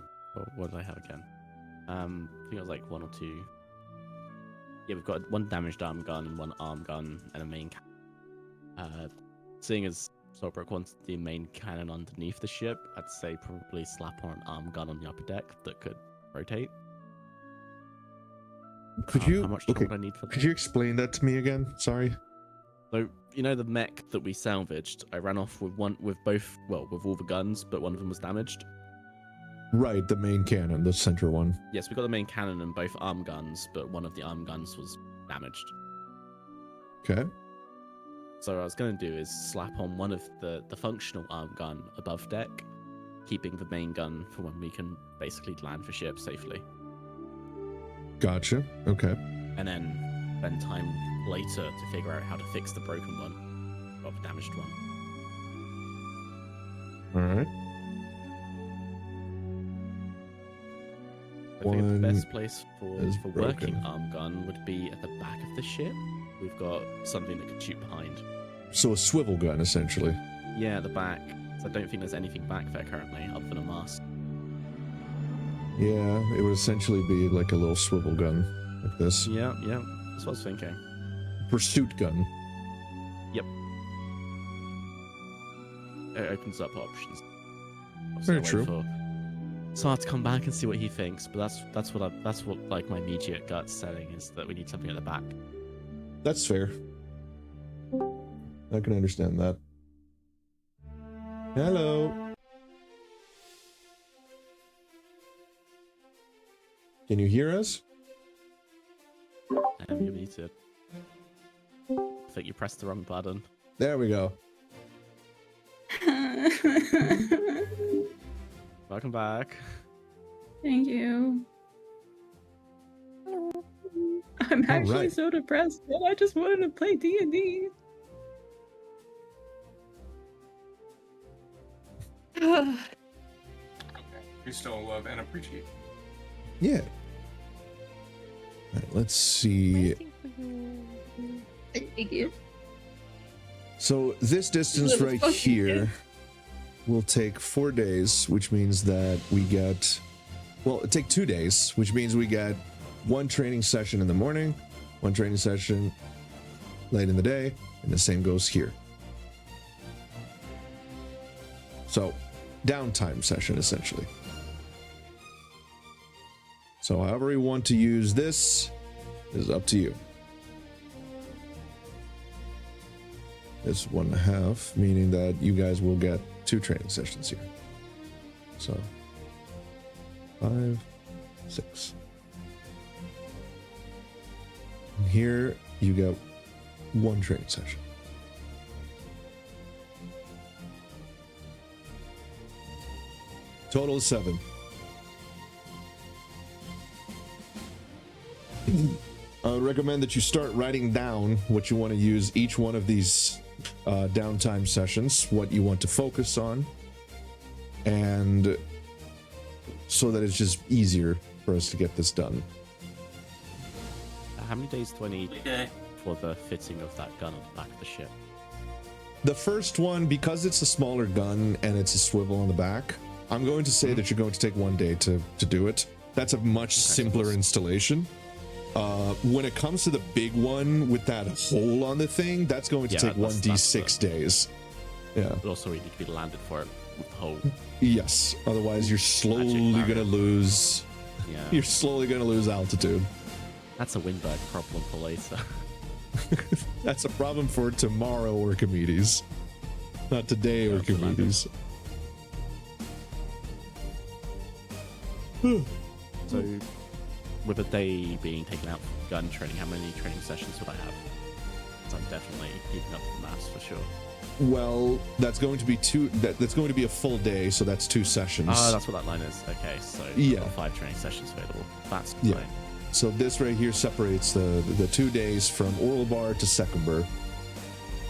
S8: What did I have again? I think it was like 1 or 2. Yeah, we've got 1 damaged arm gun, 1 arm gun, and a main cannon. Seeing as Solbrook wants the main cannon underneath the ship, I'd say probably slap on an arm gun on the upper deck that could rotate.
S1: Could you...
S8: How much time would I need for that?
S1: Could you explain that to me again? Sorry.
S8: So, you know the mech that we salvaged? I ran off with both, well, with all the guns, but one of them was damaged.
S1: Right, the main cannon, the center one.
S8: Yes, we got the main cannon and both arm guns, but one of the arm guns was damaged.
S1: Okay.
S8: So what I was going to do is slap on one of the functional arm gun above deck, keeping the main gun for when we can basically land the ship safely.
S1: Gotcha. Okay.
S8: And then spend time later to figure out how to fix the broken one, or the damaged one.
S1: Alright.
S8: I think the best place
S1: is
S8: for
S1: broken.
S8: working arm gun would be at the back of the ship. We've got something that can shoot behind.
S1: So a swivel gun, essentially.
S8: Yeah, at the back. So I don't think there's anything back there currently, other than a mast.
S1: Yeah, it would essentially be like a little swivel gun, like this.
S8: Yeah, that's what I was thinking.
S1: Pursuit gun.
S8: Yep. It opens up options.
S1: Very true.
S8: So I have to come back and see what he thinks, but that's what like my immediate gut's saying is that we need something at the back.
S1: That's fair. I can understand that. Hello. Can you hear us?
S8: You're muted. I think you pressed the wrong button.
S1: There we go.
S8: Welcome back.
S11: Thank you. I'm actually so depressed, but I just wanted to play D&D.
S2: Okay. We still love and appreciate.
S1: Yeah. Right, let's see.
S11: Thank you.
S1: So this distance right here will take 4 days, which means that we get, well, it'll take 2 days, which means we get 1 training session in the morning, 1 training session late in the day, and the same goes here. So, downtime session, essentially. So however you want to use this is up to you. It's 1.5, meaning that you guys will get 2 training sessions here. So 5, 6. And here you get 1 training session. Total is 7. I would recommend that you start writing down what you want to use each one of these downtime sessions, what you want to focus on, and so that it's just easier for us to get this done.
S8: How many days do I need for the fitting of that gun on the back of the ship?
S1: The first one, because it's a smaller gun and it's a swivel on the back, I'm going to say that you're going to take 1 day to do it. That's a much simpler installation. When it comes to the big one with that hole on the thing, that's going to take 1d6 days. Yeah.
S8: But also, we need to be landed for it with the hole.
S1: Yes. Otherwise, you're slowly going to lose.
S8: Yeah.
S1: You're slowly going to lose altitude.
S8: That's a Wyndburgh problem for later.
S1: That's a problem for tomorrow, Orchimedes. Not today, Orchimedes.
S8: So, with a day being taken out for gun training, how many training sessions would I have? So I'm definitely keeping up the maths for sure.
S1: Well, that's going to be that's going to be a full day, so that's 2 sessions.
S8: Oh, that's what that line is. Okay, so
S1: yeah,
S8: 5 training sessions available. That's fine.
S1: Yeah. So this right here separates the 2 days from Orlebar to Secumber.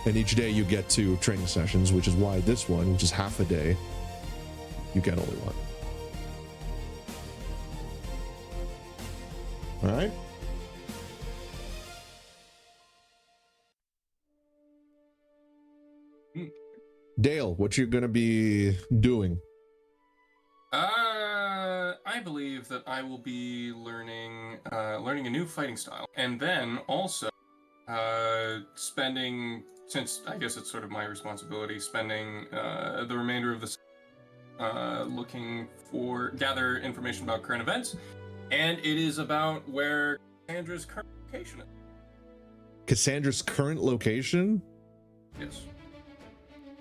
S1: And each day you get 2 training sessions, which is why this one, which is half a day, you get only 1. All right. Dale, what you gonna be doing?
S2: I believe that I will be learning a new fighting style, and then also spending, since I guess it's sort of my responsibility, spending the remainder of the looking for gather information about current events, and it is about where Cassandra's current location is.
S1: Cassandra's current location?
S2: Yes.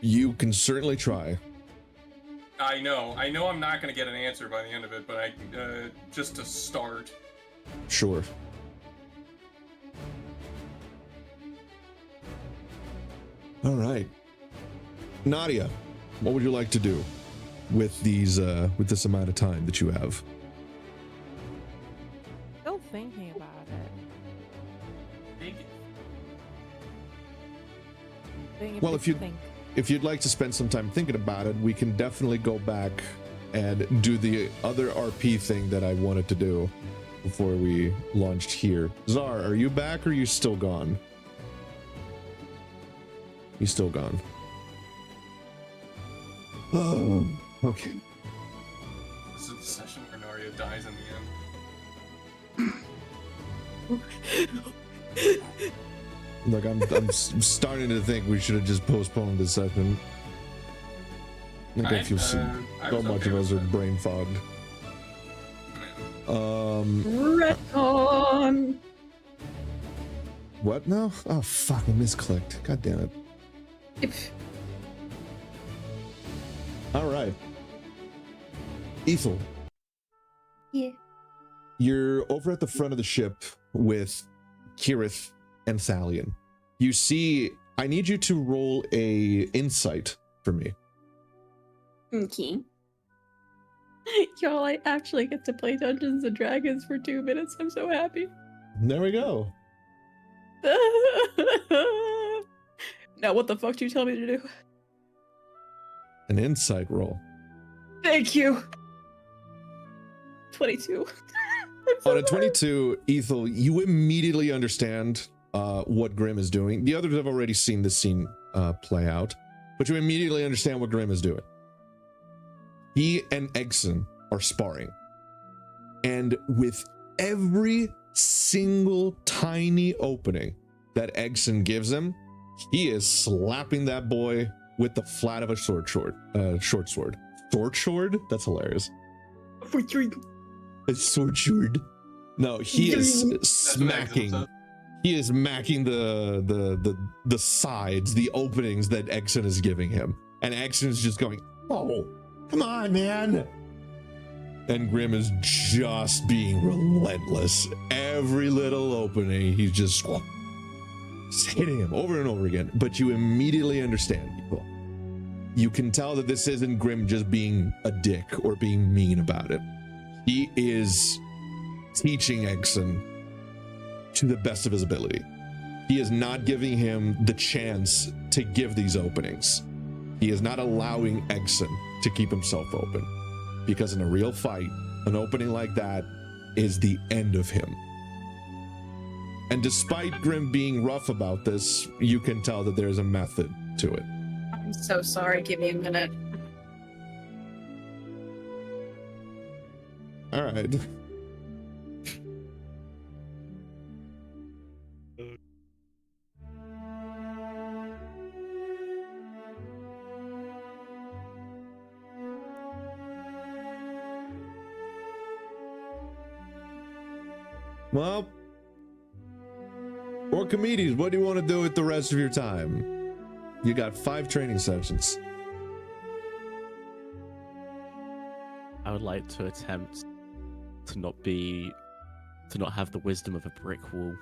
S1: You can certainly try.
S2: I know I'm not going to get an answer by the end of it, but just to start.
S1: Sure. All right. Nadia, what would you like to do with these with this amount of time that you have?
S5: Still thinking about it.
S1: Well, if you'd like to spend some time thinking about it, we can definitely go back and do the other RP thing that I wanted to do before we launched here. Czar, are you back or are you still gone? He's still gone. Oh, okay.
S2: This is the session where Naria dies in the end.
S1: Look, I'm starting to think we should have just postponed this session. I feel so much of us are brain fogged.
S11: Retcon.
S1: What now? Oh fuck! I misclicked. God damn it. All right, Ethel.
S11: Yeah.
S1: You're over at the front of the ship with Kirith and Thalion. You see, I need you to roll a insight for me.
S11: Okay. Y'all, I actually get to play Dungeons and Dragons for 2 minutes. I'm so happy.
S1: There we go.
S11: Now, what the fuck do you tell me to do?
S1: An insight roll.
S11: Thank you. 22.
S1: On a 22, Ethel, you immediately understand what Grim is doing. The others have already seen this scene play out, but you immediately understand what Grim is doing. He and Egson are sparring, and with every single tiny opening that Egson gives him, he is slapping that boy with the flat of a short sword. Short sword? That's hilarious. A sword sword. No, he is smacking. He is macking the sides, the openings that Exon is giving him. And Exon is just going, oh, come on, man. And Grim is just being relentless. Every little opening, he's just hitting him over and over again. But you immediately understand people. You can tell that this isn't Grim just being a dick or being mean about it. He is teaching Exon to the best of his ability. He is not giving him the chance to give these openings. He is not allowing Exon to keep himself open. Because in a real fight, an opening like that is the end of him. And despite Grim being rough about this, you can tell that there's a method to it.
S11: I'm so sorry. Give me a minute.
S1: All right. Well, Orchimedes, what do you want to do with the rest of your time? You got 5 training sessions.
S8: I would like to attempt to not have the wisdom of a brick wall.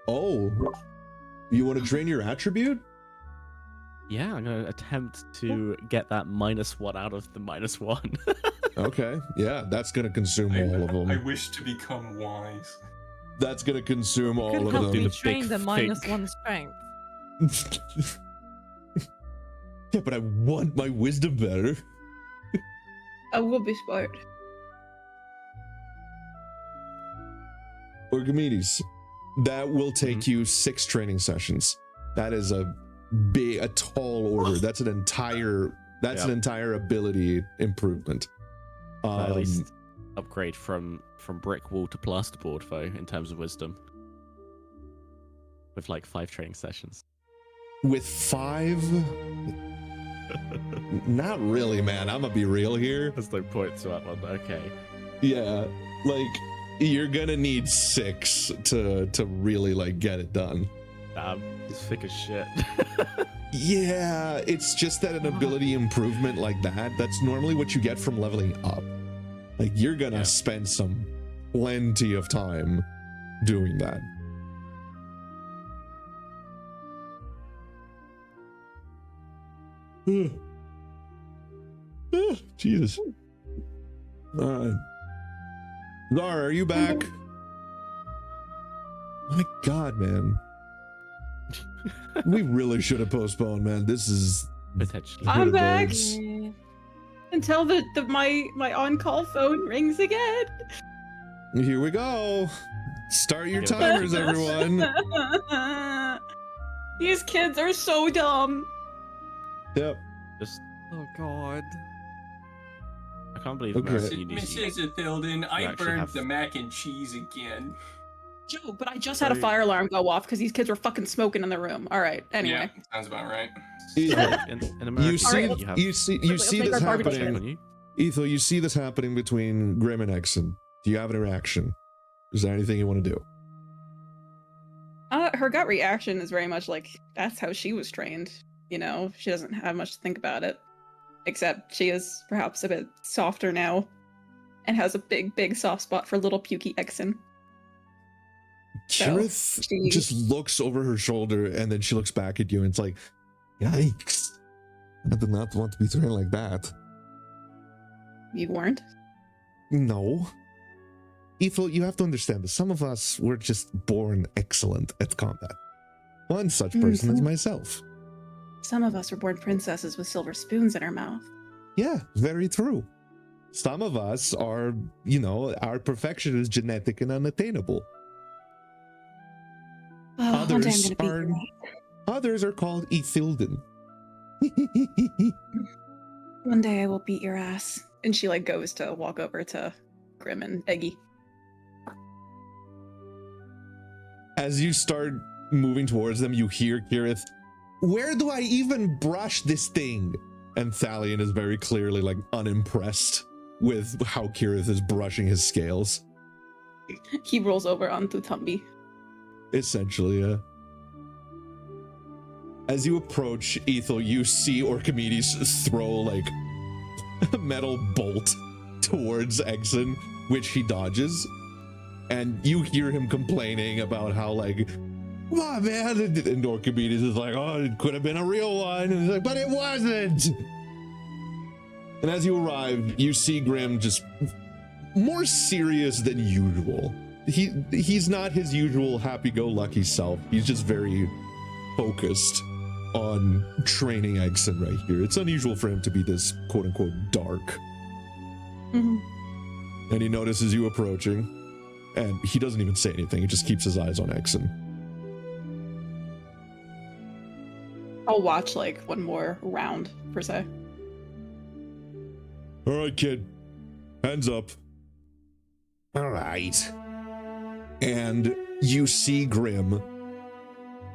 S1: Oh, you want to train your attribute?
S8: Yeah, I'm gonna attempt to get that -1 out of the -1.
S1: Okay, yeah, that's gonna consume all of them.
S2: I wish to become wise.
S1: That's gonna consume all
S5: Could
S1: of
S5: help
S1: them.
S5: me train the -1 strength.
S1: Yeah, but I want my wisdom better.
S11: I will be smart.
S1: Orchimedes, that will take you 6 training sessions. That is a tall order. That's an entire ability improvement.
S8: At least upgrade from brick wall to plasterboard, though, in terms of wisdom. With like 5 training sessions.
S1: With 5? Not really, man. I'm gonna be real here.
S8: There's no point to that one. Okay.
S1: Yeah, like you're gonna need 6 to really like get it done.
S8: He's thick as shit.
S1: Yeah, it's just that an ability improvement like that's normally what you get from leveling up. Like you're gonna spend plenty of time doing that. Jesus. All right. Zara, are you back? My God, man. We really should have postponed, man. This is
S8: potentially.
S11: I'm back until my on-call phone rings again.
S1: Here we go. Start your timers, everyone.
S11: These kids are so dumb.
S1: Yep.
S5: Oh God.
S8: I can't believe
S2: Mrs. Thilden, I burned the mac and cheese again.
S11: Joe, but I just had a fire alarm go off because these kids were fucking smoking in the room. All right. Anyway.
S2: Yeah, sounds about right.
S8: In America,
S1: you see this happening. Ethel, you see this happening between Grim and Exon. Do you have an reaction? Is there anything you want to do?
S11: Her gut reaction is very much like that's how she was trained. You know, she doesn't have much to think about it. Except she is perhaps a bit softer now and has a big soft spot for little pukey Exon.
S1: Kirith just looks over her shoulder and then she looks back at you and it's like, yikes. I did not want to be trained like that.
S11: You weren't?
S1: No. Ethel, you have to understand that some of us were just born excellent at combat. One such person is myself.
S11: Some of us were born princesses with silver spoons in our mouth.
S1: Yeah, very true. Some of us are, our perfection is genetic and unattainable.
S11: Oh,
S1: Others are called Ethilden.
S11: One day I will beat your ass. And she goes to walk over to Grim and Eggy.
S1: As you start moving towards them, you hear Kirith, "Where do I even brush this thing?" And Thalion is very clearly unimpressed with how Kirith is brushing his scales.
S11: He rolls over onto Tumby.
S1: Essentially, yeah. As you approach Ethel, you see Orchimedes throw a metal bolt towards Exon, which he dodges. And you hear him complaining about how, like, come on, man. And Orchimedes is like, oh, it could have been a real one. And he's like, but it wasn't. And as you arrive, you see Grim just more serious than usual. He's not his usual happy-go-lucky self. He's just very focused on training Exon right here. It's unusual for him to be this quote-unquote dark.
S11: Mm-hmm.
S1: And he notices you approaching. And he doesn't even say anything. He just keeps his eyes on Exon.
S11: I'll watch like one more round, per se.
S1: All right, kid. Hands up.
S4: All right.
S1: And you see Grim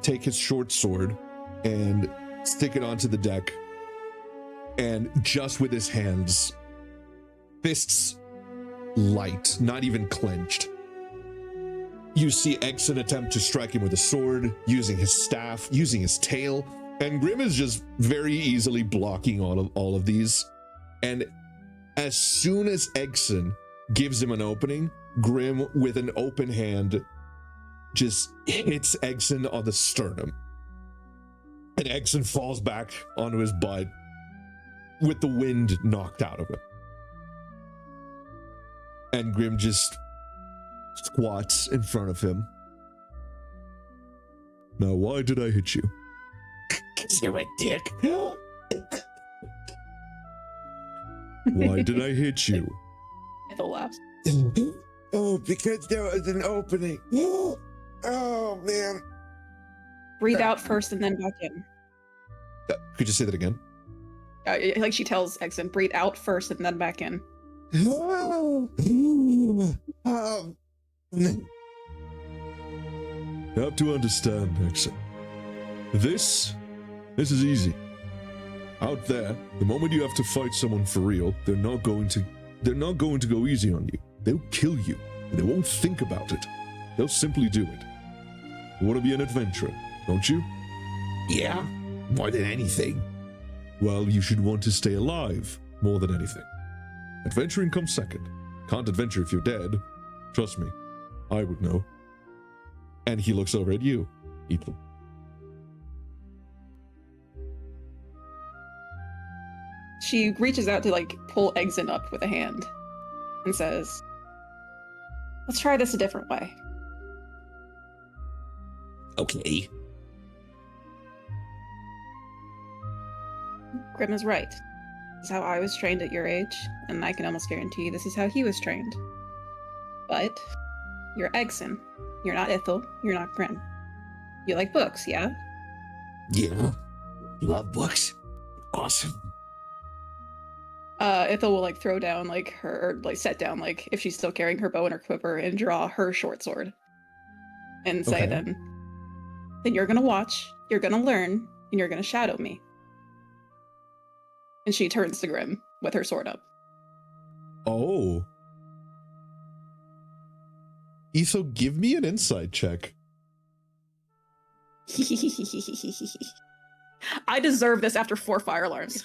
S1: take his short sword and stick it onto the deck. And just with his hands, fists light, not even clenched, you see Exon attempt to strike him with a sword, using his staff, using his tail, and Grim is just very easily blocking all of these. And as soon as Exon gives him an opening, Grim, with an open hand, just hits Exon on the sternum. And Exon falls back onto his butt with the wind knocked out of him. And Grim just squats in front of him. Now, why did I hit you?
S4: 'Cause you're a dick.
S1: Why did I hit you?
S11: Ethel laughs.
S4: Oh, because there was an opening. Oh, man.
S11: Breathe out first and then back in.
S1: Could you say that again?
S11: Like she tells Exon, breathe out first and then back in.
S1: You have to understand, Exon. This is easy. Out there, the moment you have to fight someone for real, they're not going to go easy on you. They'll kill you, and they won't think about it. They'll simply do it. You want to be an adventurer, don't you?
S4: Yeah, more than anything.
S1: Well, you should want to stay alive more than anything. Adventuring comes second. Can't adventure if you're dead. Trust me, I would know. And he looks over at you, Ethan.
S11: She reaches out to like pull Exon up with a hand and says, let's try this a different way.
S4: Okay.
S11: Grim is right. This is how I was trained at your age, and I can almost guarantee this is how he was trained. But you're Exon. You're not Ithel. You're not Grim. You like books, yeah?
S4: Yeah. Love books. Awesome.
S11: Ithel will like throw down like her, like set down like if she's still carrying her bow and her quiver and draw her short sword. And say then you're gonna watch, you're gonna learn, and you're gonna shadow me. And she turns to Grim with her sword up.
S1: Oh. Etho, give me an insight check.
S11: I deserve this after 4 fire alarms.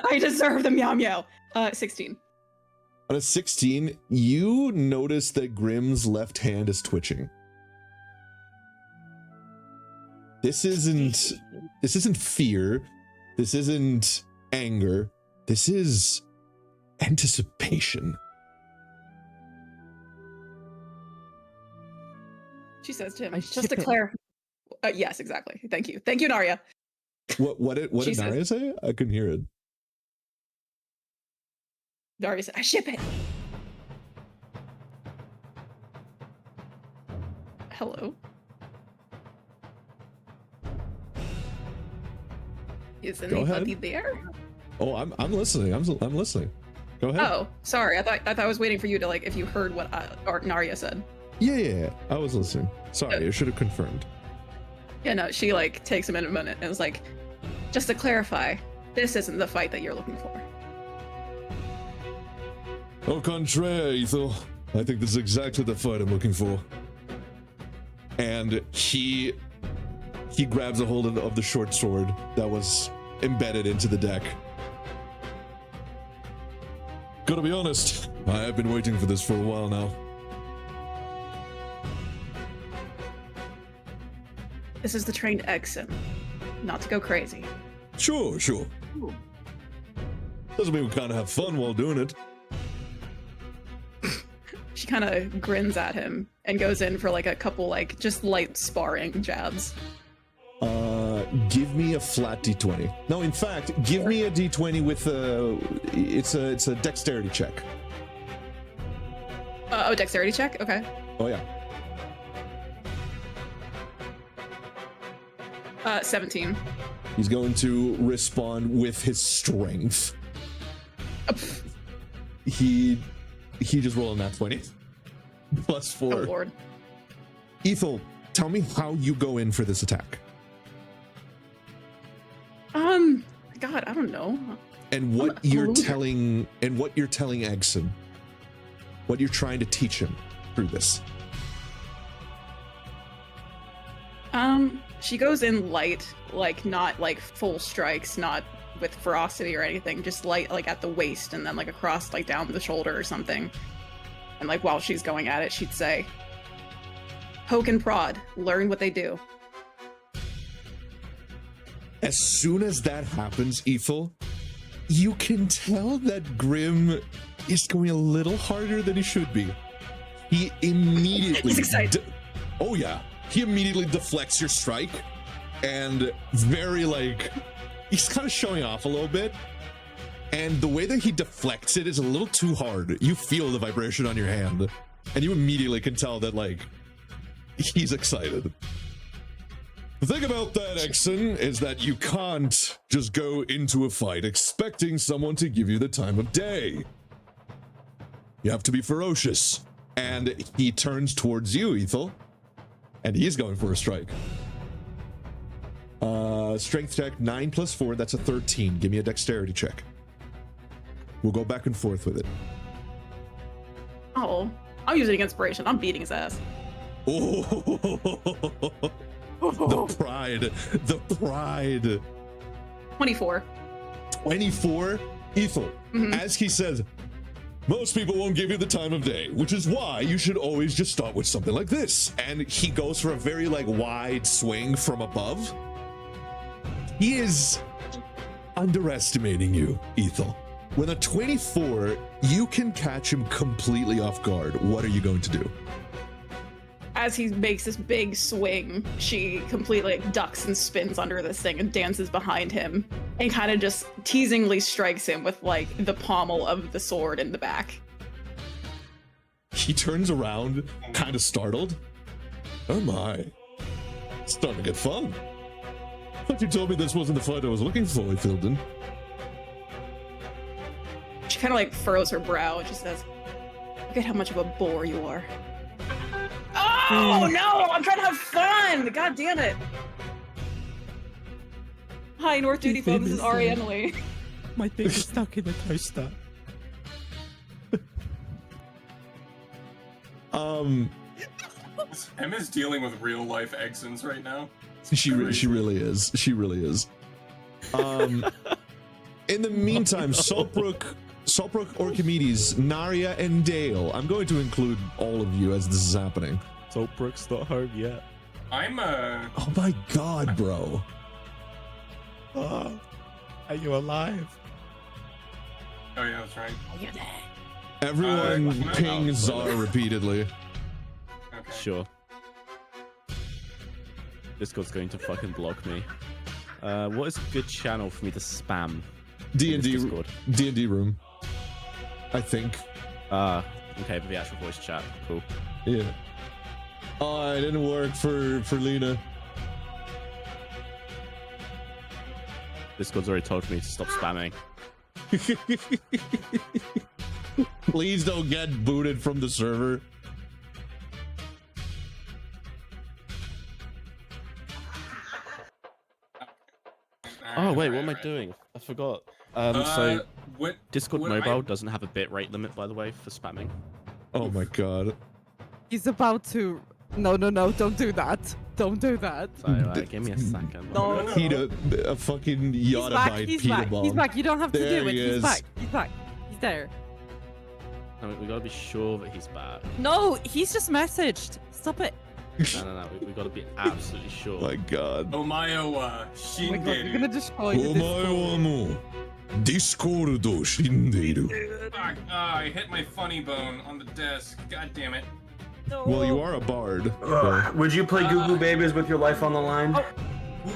S11: I deserve the meow meow. 16.
S1: On a 16, you notice that Grim's left hand is twitching. This isn't fear. This isn't anger. This is anticipation.
S11: She says to him, just to clarify. Yes, exactly. Thank you. Thank you, Narya.
S1: What did Narya say? I couldn't hear it.
S11: Narya said, I ship it. Hello. Is anybody there?
S1: Oh, I'm listening. I'm listening. Go ahead.
S11: Oh, sorry. I thought I was waiting for you to like if you heard what Narya said.
S1: Yeah. I was listening. Sorry, I should have confirmed.
S11: Yeah, no, she like takes him in a minute and is like, just to clarify, this isn't the fight that you're looking for.
S1: Au contraire, Ethel. I think this is exactly the fight I'm looking for. And he grabs a hold of the short sword that was embedded into the deck.
S4: Gotta be honest, I have been waiting for this for a while now.
S11: This is the trained Exon. Not to go crazy.
S4: Sure. Doesn't mean we kind of have fun while doing it.
S11: She kind of grins at him and goes in for like a couple like just light sparring jabs.
S1: Give me a flat d20. No, in fact, give me a d20 with it's a dexterity check.
S11: Dexterity check? Okay.
S1: Oh yeah.
S11: 17.
S1: He's going to respond with his strength. He just rolled on that 20. Plus 4.
S11: Oh lord.
S1: Ethel, tell me how you go in for this attack.
S11: God, I don't know.
S1: And what you're telling Egson. What you're trying to teach him through this.
S11: She goes in light, like not like full strikes, not with ferocity or anything, just light like at the waist and then like across like down the shoulder or something. And like while she's going at it, she'd say, poke and prod, learn what they do.
S1: As soon as that happens, Ethel, you can tell that Grim is going a little harder than he should be. He immediately...
S11: He's excited.
S1: Oh yeah. He immediately deflects your strike and very like... He's kind of showing off a little bit. And the way that he deflects it is a little too hard. You feel the vibration on your hand. And you immediately can tell that like... He's excited. The thing about that, Exon, is that you can't just go into a fight expecting someone to give you the time of day. You have to be ferocious. And he turns towards you, Ethel. And he's going for a strike. Strength check, 9 plus 4, that's a 13. Give me a dexterity check. We'll go back and forth with it.
S11: Oh, I'm using inspiration. I'm beating his ass.
S1: Oh, the pride, the pride.
S11: 24.
S1: 24? Ethel, as he says, most people won't give you the time of day, which is why you should always just start with something like this. And he goes for a very like wide swing from above. He is underestimating you, Ethel. With a 24, you can catch him completely off guard. What are you going to do?
S11: As he makes this big swing, she completely like, ducks and spins under this thing and dances behind him and kind of just teasingly strikes him with like the pommel of the sword in the back.
S1: He turns around, kind of startled. Oh my. It's starting to get fun. I thought you told me this wasn't the fight I was looking for, Ethildon.
S11: She kind of like furrows her brow and she says, look at how much of a bore you are. Oh no! I'm trying to have fun! God damn it! Hi, North Duty folks, this is Ari Emily.
S8: My dick is stuck in the toaster.
S2: Emma's dealing with real life Exons right now.
S1: She really is. She really is. In the meantime, Saltbrook, Orchimedes, Naria, and Dale. I'm going to include all of you as this is happening.
S8: Saltbrook's not home yet.
S2: I'm
S1: Oh my god, bro.
S8: Oh, are you alive?
S2: Oh yeah, that's right.
S1: Everyone ping Czar repeatedly.
S2: Okay.
S8: Sure. Discord's going to fucking block me. What is a good channel for me to spam?
S1: D&D room. I think.
S8: Okay, but the actual voice chat. Cool.
S1: Yeah. Oh, it didn't work for Lena.
S8: Discord's already told me to stop spamming.
S1: Please don't get booted from the server.
S8: Oh wait, what am I doing? I forgot. So
S2: what
S8: Discord
S2: what
S8: Mobile doesn't have a bitrate limit, by the way, for spamming.
S1: Oh my god.
S5: He's about to. No, don't do that. Don't do that.
S8: So give me a second.
S5: No.
S1: Peter, a fucking Yoda bite
S5: He's
S1: Peter
S5: back.
S1: bomb.
S5: He's back. You don't have to
S1: There
S5: do it.
S1: he
S5: He's
S1: is.
S5: back. He's back. He's there.
S8: I mean, we gotta be sure that he's back.
S5: No, he's just messaged. Stop it.
S8: No. We gotta be absolutely sure.
S1: My God.
S2: Omayo wa
S5: Oh my God,
S2: shinderu.
S5: you're gonna destroy the
S4: Discord. Shinderu.
S2: Fuck, I hit my funny bone on the desk. God damn it.
S1: Well, you are a bard.
S3: Would you play Goo Goo Babies with your life on the line?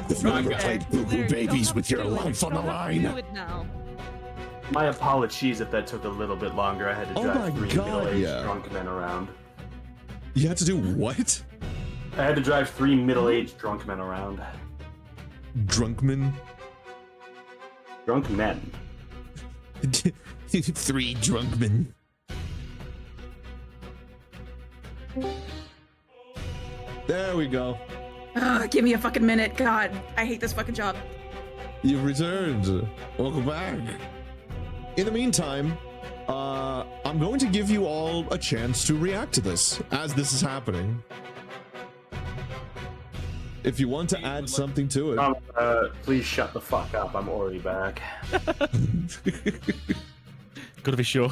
S4: If you ever played Goo Goo Babies with your life on the line.
S5: Do it now.
S3: My apologies if that took a little bit longer. I had to
S1: Oh
S3: drive
S1: my
S3: 3
S1: God,
S3: middle-aged
S1: yeah.
S3: drunk men around.
S1: You had to do what?
S3: I had to drive 3 middle-aged drunk men around.
S1: Drunkman?
S3: Drunk men.
S4: 3 drunk men.
S1: There we go.
S11: Give me a fucking minute. God, I hate this fucking job.
S1: You've returned. Welcome back. In the meantime, I'm going to give you all a chance to react to this as this is happening. If you want to add something to it.
S3: Please shut the fuck up. I'm already back.
S8: Gotta be sure.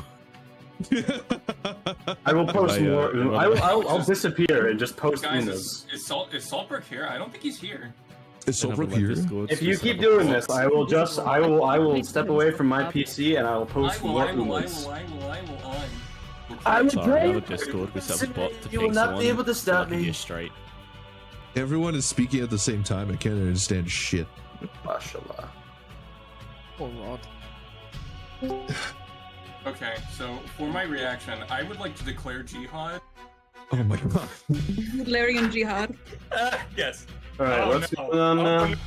S3: I will post more. I'll disappear and just post
S2: Guys,
S3: Unas.
S2: is Saltbrook here? I don't think he's here.
S1: Is Saltbrook here?
S3: If you keep doing this, I will step away from my PC and I will post more Unas. I will
S8: Sorry,
S3: play.
S8: another Discord. We set up a bot to
S3: You will
S8: ping
S3: not
S8: someone
S3: be able to
S8: for
S3: stop
S8: like a
S3: me.
S8: year straight.
S1: Everyone is speaking at the same time. I can't understand shit.
S3: Mashallah.
S5: Poor Rod.
S2: Okay, so for my reaction, I would like to declare jihad.
S1: Oh my God.
S11: Larian Jihad.
S2: Yes.
S3: Alright, what's going on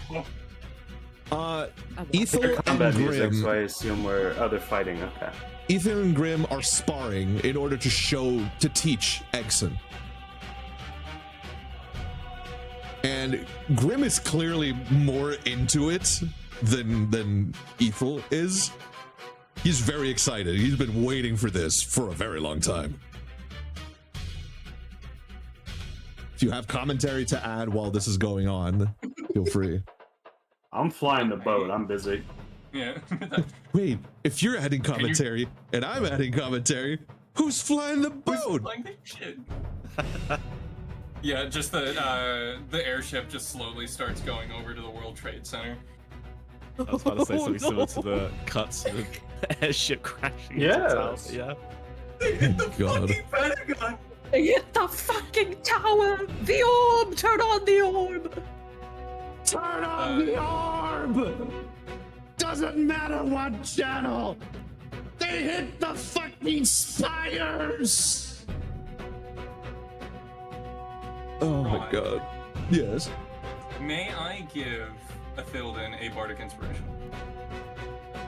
S3: now?
S1: Ethel and
S3: Combat music,
S1: Grim.
S3: so I assume they're fighting. Okay.
S1: Ethan and Grim are sparring in order to teach Exon. And Grim is clearly more into it than Ethel is. He's very excited. He's been waiting for this for a very long time. If you have commentary to add while this is going on, feel free.
S3: I'm flying the boat. I'm busy.
S2: Yeah.
S1: Wait, if you're adding commentary and I'm adding commentary, who's flying the boat?
S2: Shit. Yeah, just the airship just slowly starts going over to the World Trade Center.
S8: I was about to say something similar to the cuts of the airship crashing. into
S3: Yes.
S8: towers. Yeah.
S1: God.
S2: Pentagon.
S11: Hit the fucking tower! The orb! Turn on the orb!
S4: Turn on the orb! Doesn't matter what channel! They hit the fucking spires!
S1: Oh my God. Yes.
S2: May I give Athildin a bardic inspiration?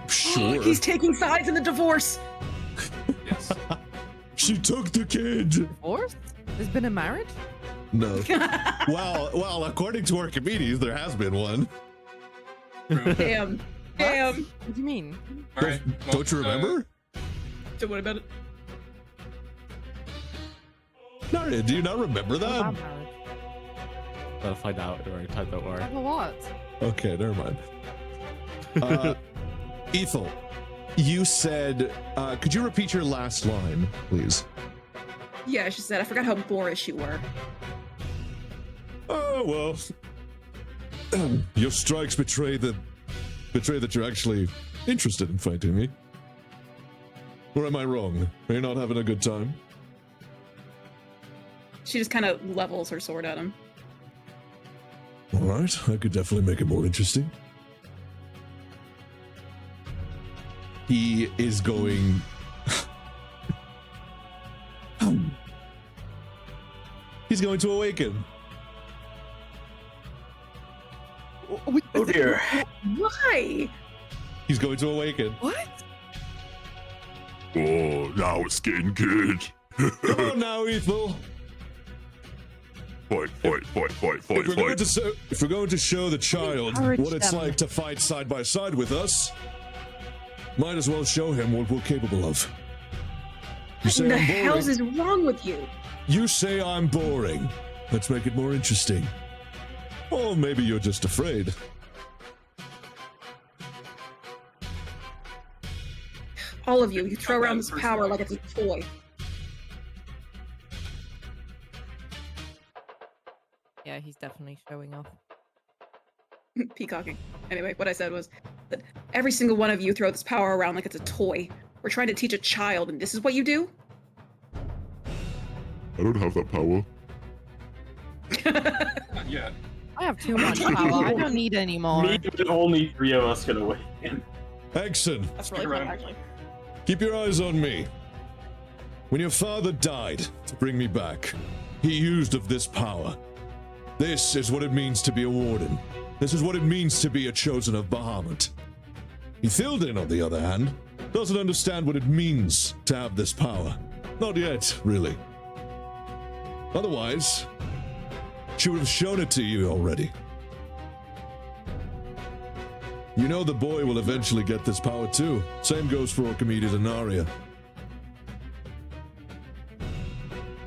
S1: Sure.
S11: He's taking sides in the divorce!
S2: Yes.
S1: She took the kid.
S5: Divorce? There's been a marriage?
S1: No. well, according to Archimedes, there has been one.
S11: Damn. Damn.
S5: What do you mean?
S2: All right.
S1: Don't you remember?
S11: So what about it?
S1: Naria, do you not remember that?
S5: About marriage.
S8: I'll find out during time, don't worry.
S5: Over what?
S1: Okay, never mind. Ethel, you said, could you repeat your last line, please?
S11: Yeah, she said, I forgot how boorish you were.
S1: Oh, well. Your strikes betray that you're actually interested in fighting me. Or am I wrong? Are you not having a good time?
S11: She just kind of levels her sword at him.
S1: All right, I could definitely make it more interesting. He is going... He's going to awaken.
S3: Oh dear.
S11: Why?
S1: He's going to awaken.
S11: What?
S7: Oh, now it's getting good.
S1: Come on now, Ethel.
S7: Fight.
S1: If we're going to show the child
S5: Encourage
S1: what it's
S5: them.
S1: like to fight side by side with us, might as well show him what we're capable of. You
S11: What
S1: say
S11: in the
S1: I'm
S11: hells
S1: boring.
S11: is wrong with you?
S1: You say I'm boring. Let's make it more interesting. Or maybe you're just afraid.
S11: All of you, you throw around this power like it's a toy.
S5: Yeah, he's definitely showing off.
S11: Peacocking. Anyway, what I said was that every single one of you throw this power around like it's a toy. We're trying to teach a child, and this is what you do?
S7: I don't have that power.
S2: Not yet.
S5: I have too much power. I don't need any more.
S3: Me and only 3 of us can awaken.
S1: Exon,
S11: That's really fun, actually.
S1: keep your eyes on me. When your father died to bring me back, he used of this power. This is what it means to be a warden. This is what it means to be a chosen of Bahamut. Ithildin, on the other hand, doesn't understand what it means to have this power. Not yet, really. Otherwise, she would have shown it to you already. You know the boy will eventually get this power too. Same goes for Orchimedes and Narya.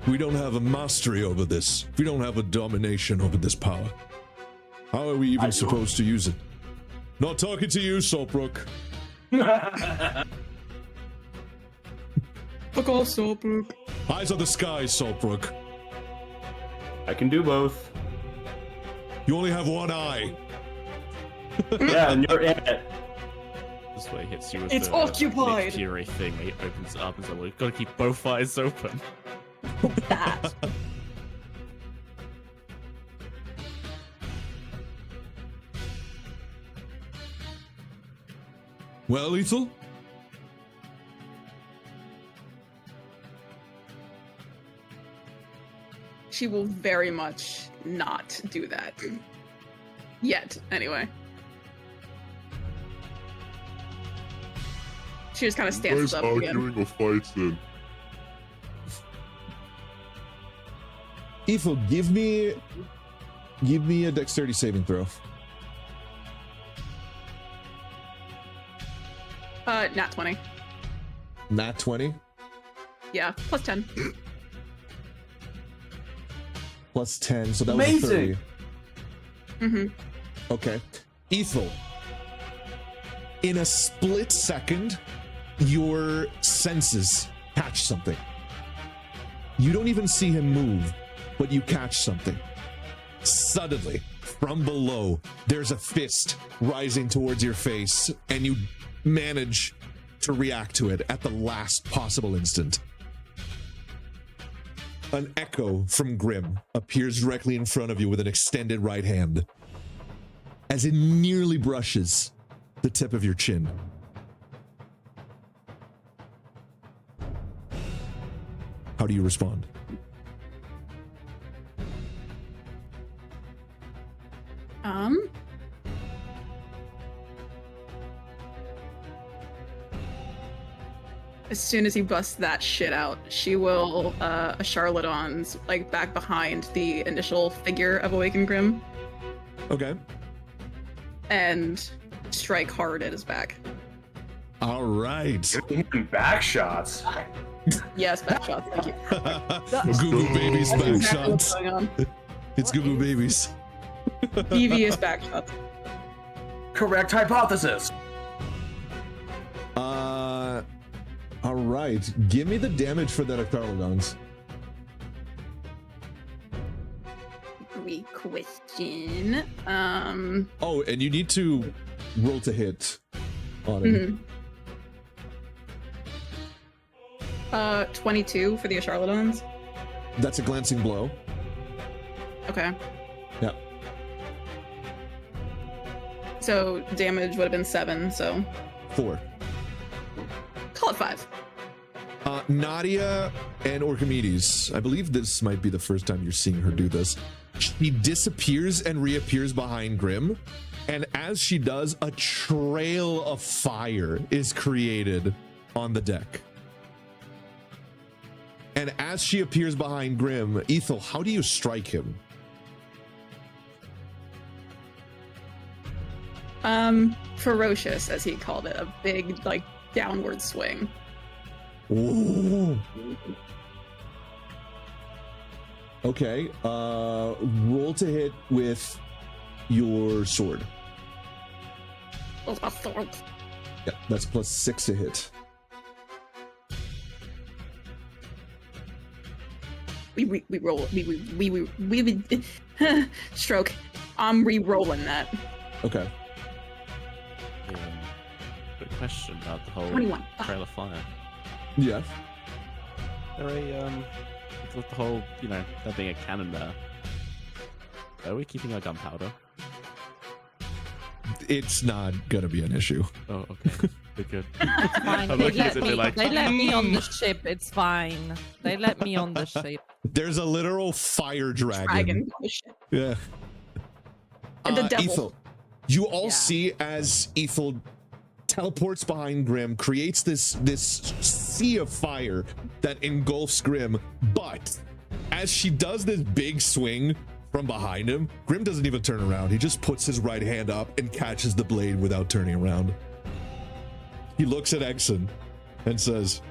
S1: We don't have a mastery over this. We don't have a domination over this power. How are we even supposed to use it? Not talking to you, Saltbrook.
S11: Fuck off, Saltbrook.
S1: Eyes on the skies, Saltbrook.
S3: I can do both.
S1: You only have one eye.
S3: Yeah, and you're in it.
S8: This way hits you with
S11: It's
S8: the
S11: occupied.
S8: Nick Fury thing. He opens it up and says, "We've got to keep both eyes open."
S11: That.
S1: Well, Ethel?
S11: She will very much not do that. Yet, anyway. She just kind of stands up again.
S7: Arguing or fighting?
S1: Ethel, give me a dexterity saving throw.
S11: Nat 20.
S1: Nat 20
S11: Yeah, plus 10.
S1: plus 10, so that
S3: Amazing.
S1: was a 30.
S11: Mm-hmm.
S1: Okay. Ethel, in a split second, your senses catch something. You don't even see him move, but you catch something. Suddenly, from below, there's a fist rising towards your face, and you manage to react to it at the last possible instant. An echo from Grim appears directly in front of you with an extended right hand, as it nearly brushes the tip of your chin. How do you respond?
S11: As soon as he busts that shit out, she will a charlatan's like back behind the initial figure of Awakened Grim
S1: Okay.
S11: and strike hard at his back.
S1: All right.
S3: Even back shots.
S11: Yes, back shots. Thank you.
S1: Goo Goo Babies
S11: That's
S1: back
S11: exactly what's
S1: shots.
S11: going on.
S1: It's Goo Goo Babies.
S11: Devious back shots.
S6: Correct hypothesis.
S1: All right. Give me the damage for that Octarlodons.
S11: Great question.
S1: Oh, and you need to roll to hit on him.
S11: 22 for the charlatans.
S1: That's a glancing blow.
S11: Okay.
S1: Yeah.
S11: So damage would have been 7, so
S1: 4.
S11: call it 5.
S1: Nadia and Orchimedes, I believe this might be the first time you're seeing her do this. She disappears and reappears behind Grim, and as she does, a trail of fire is created on the deck. And as she appears behind Grim, Ethel, how do you strike him?
S11: Ferocious, as he called it, a big, like, downward swing.
S1: Ooh. Okay, roll to hit with your sword.
S11: With my sword.
S1: Yeah, that's plus 6 to hit.
S11: stroke. I'm re-rolling that.
S1: Okay.
S8: Quick question about the whole
S11: 21.
S8: trail of fire.
S1: Yeah.
S8: With the whole, there being a cannon there. Are we keeping our gunpowder?
S1: It's not gonna be an issue.
S8: Oh, okay. Good.
S5: It's fine.
S8: I'm
S5: They
S8: looking
S5: let,
S8: at it
S5: me,
S8: like,
S5: they let me on the ship. It's fine. They let me on the ship.
S1: There's a literal fire dragon.
S11: Dragon. Oh, shit.
S1: Yeah.
S11: And the devil.
S1: Ethel, you all
S5: Yeah.
S1: see as Ethel teleports behind Grim, creates this sea of fire that engulfs Grim, but as she does this big swing from behind him, Grim doesn't even turn around. He just puts his right hand up and catches the blade without turning around. He looks at Exon and says,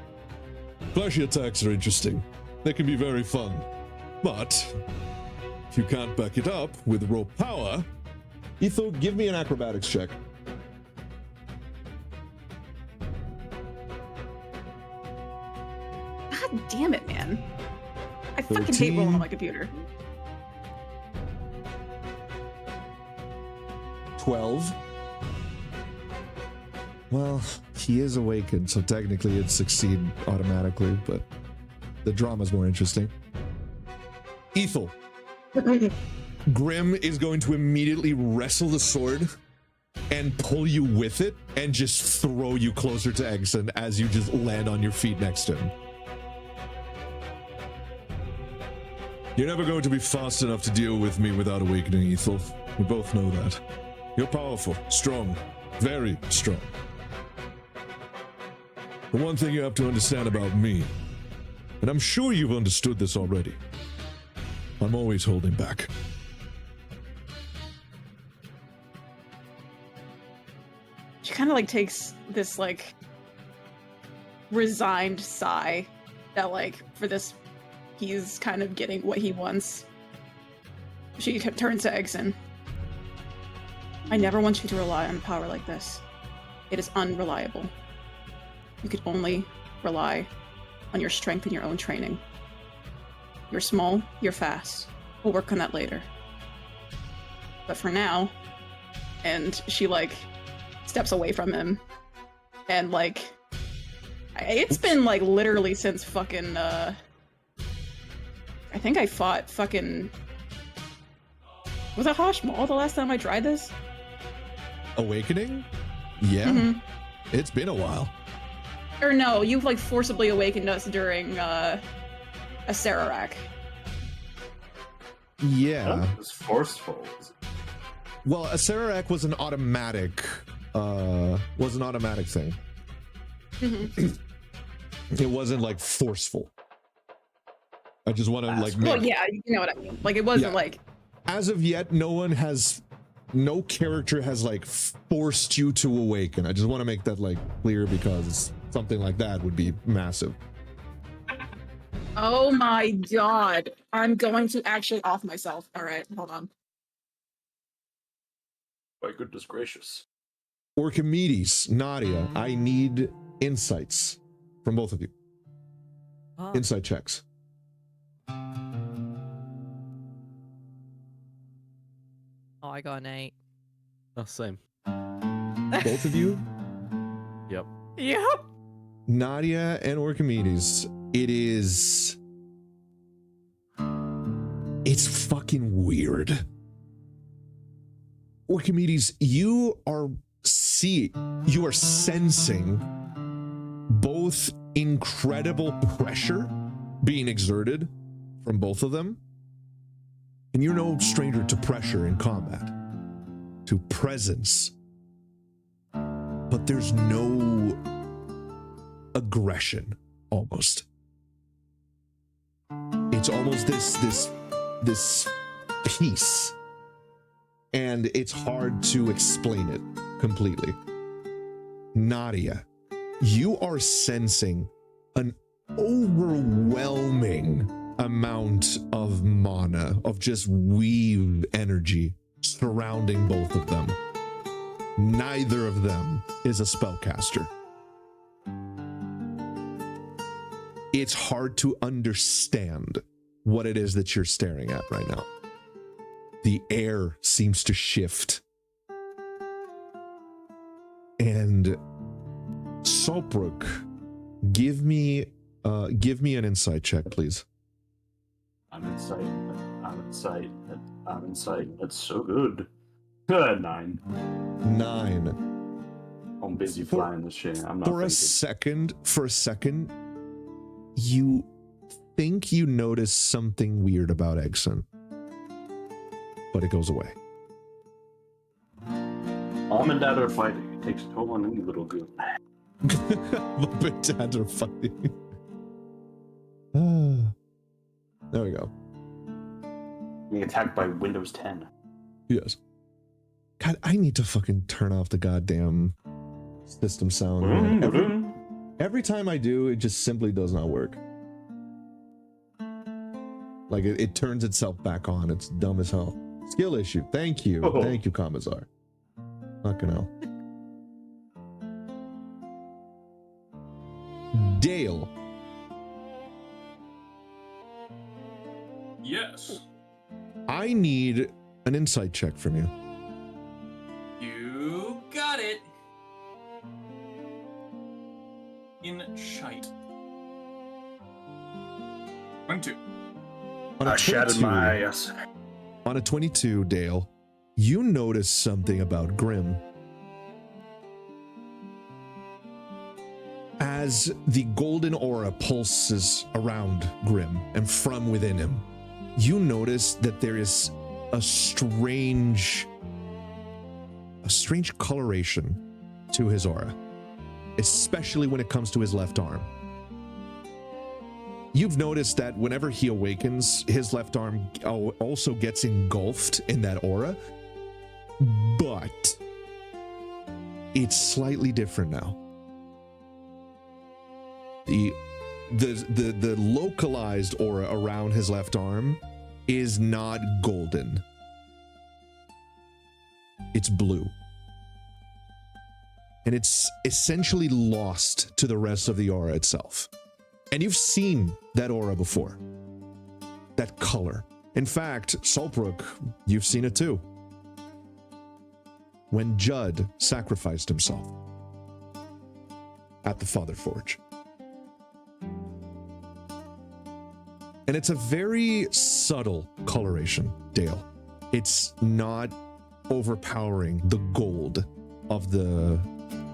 S1: "Flashy attacks are interesting. They can be very fun. But if you can't back it up with raw power..." Ethel, give me an acrobatics check.
S11: God damn it, man. I fucking hate rolling on my computer.
S1: 12. Well, he is awakened, so technically it'd succeed automatically, but the drama's more interesting. Ethel, Grim is going to immediately wrestle the sword and pull you with it and just throw you closer to Exon as you just land on your feet next to him. You're never going to be fast enough to deal with me without awakening, Ethel. We both know that. You're powerful, strong, very strong. The one thing you have to understand about me, and I'm sure you've understood this already, I'm always holding back.
S11: She kind of takes this resigned sigh that for this he's kind of getting what he wants. She turns to Exon. I never want you to rely on power like this. It is unreliable. You could only rely on your strength and your own training. You're small, you're fast. We'll work on that later. But for now, and she steps away from him, and it's been literally since fucking I think I fought fucking... Was it Hosh Mall the last time I tried this?
S1: Awakening? Yeah.
S11: Mm-hmm.
S1: It's been a while.
S11: Or no, you've forcibly awakened us during a Sararak.
S1: Yeah.
S3: It was forceful.
S1: Well, a Sararak was an automatic thing.
S11: Mm-hmm.
S1: It wasn't forceful. I just want to
S11: Well, yeah, you know what I mean. It wasn't
S1: As of yet, no character has forced you to awaken. I just want to make that clear because something like that would be massive.
S11: Oh my god. I'm going to actually off myself. Alright, hold on.
S3: My goodness gracious.
S1: Orchimedes, Nadia, I need insights from both of you. Insight checks.
S5: Oh, I got an 8.
S8: Oh, same.
S1: Both of you?
S8: Yep.
S5: Yep.
S1: Nadia and Orchimedes, it's fucking weird. Orchimedes, you are sensing both incredible pressure being exerted from both of them, and you're no stranger to pressure in combat, to presence, but there's no aggression. Almost, it's almost this peace, and it's hard to explain it completely. Nadia, you are sensing an overwhelming amount of mana, of just weave energy surrounding both of them. Neither of them is a spellcaster. It's hard to understand what it is that you're staring at right now. The air seems to shift. And Saltbrook, give me an insight check, please.
S3: I'm in sight. I'm in sight. I'm in sight. That's so good. Good 9.
S1: 9.
S3: I'm busy flying this shit. I'm not
S1: For a second, you think you notice something weird about Eggson, but it goes away.
S3: Mom and Dad are fighting. It takes a toll on any little goon.
S1: Mom and Dad are fighting. There we go.
S3: Being attacked by Windows 10.
S1: Yes. God, I need to fucking turn off the goddamn system sound. Every time I do, it just simply does not work. Like, it turns itself back on. It's dumb as hell. Skill issue. Thank you.
S3: Oh.
S1: Thank you, Commissar. Fucking hell. Dale.
S2: Yes.
S1: I need an insight check from you.
S2: You got it. In shite. 22.
S3: I shattered my ass.
S1: On a 22, Dale, you notice something about Grim. As the golden aura pulses around Grim and from within him, you notice that there is a strange coloration to his aura, especially when it comes to his left arm. You've noticed that whenever he awakens, his left arm also gets engulfed in that aura, but it's slightly different now. The localized aura around his left arm is not golden. It's blue. And it's essentially lost to the rest of the aura itself. And you've seen that aura before. That color. In fact, Saltbrook, you've seen it too. When Judd sacrificed himself at the Father Forge. And it's a very subtle coloration, Dale. It's not overpowering the gold of the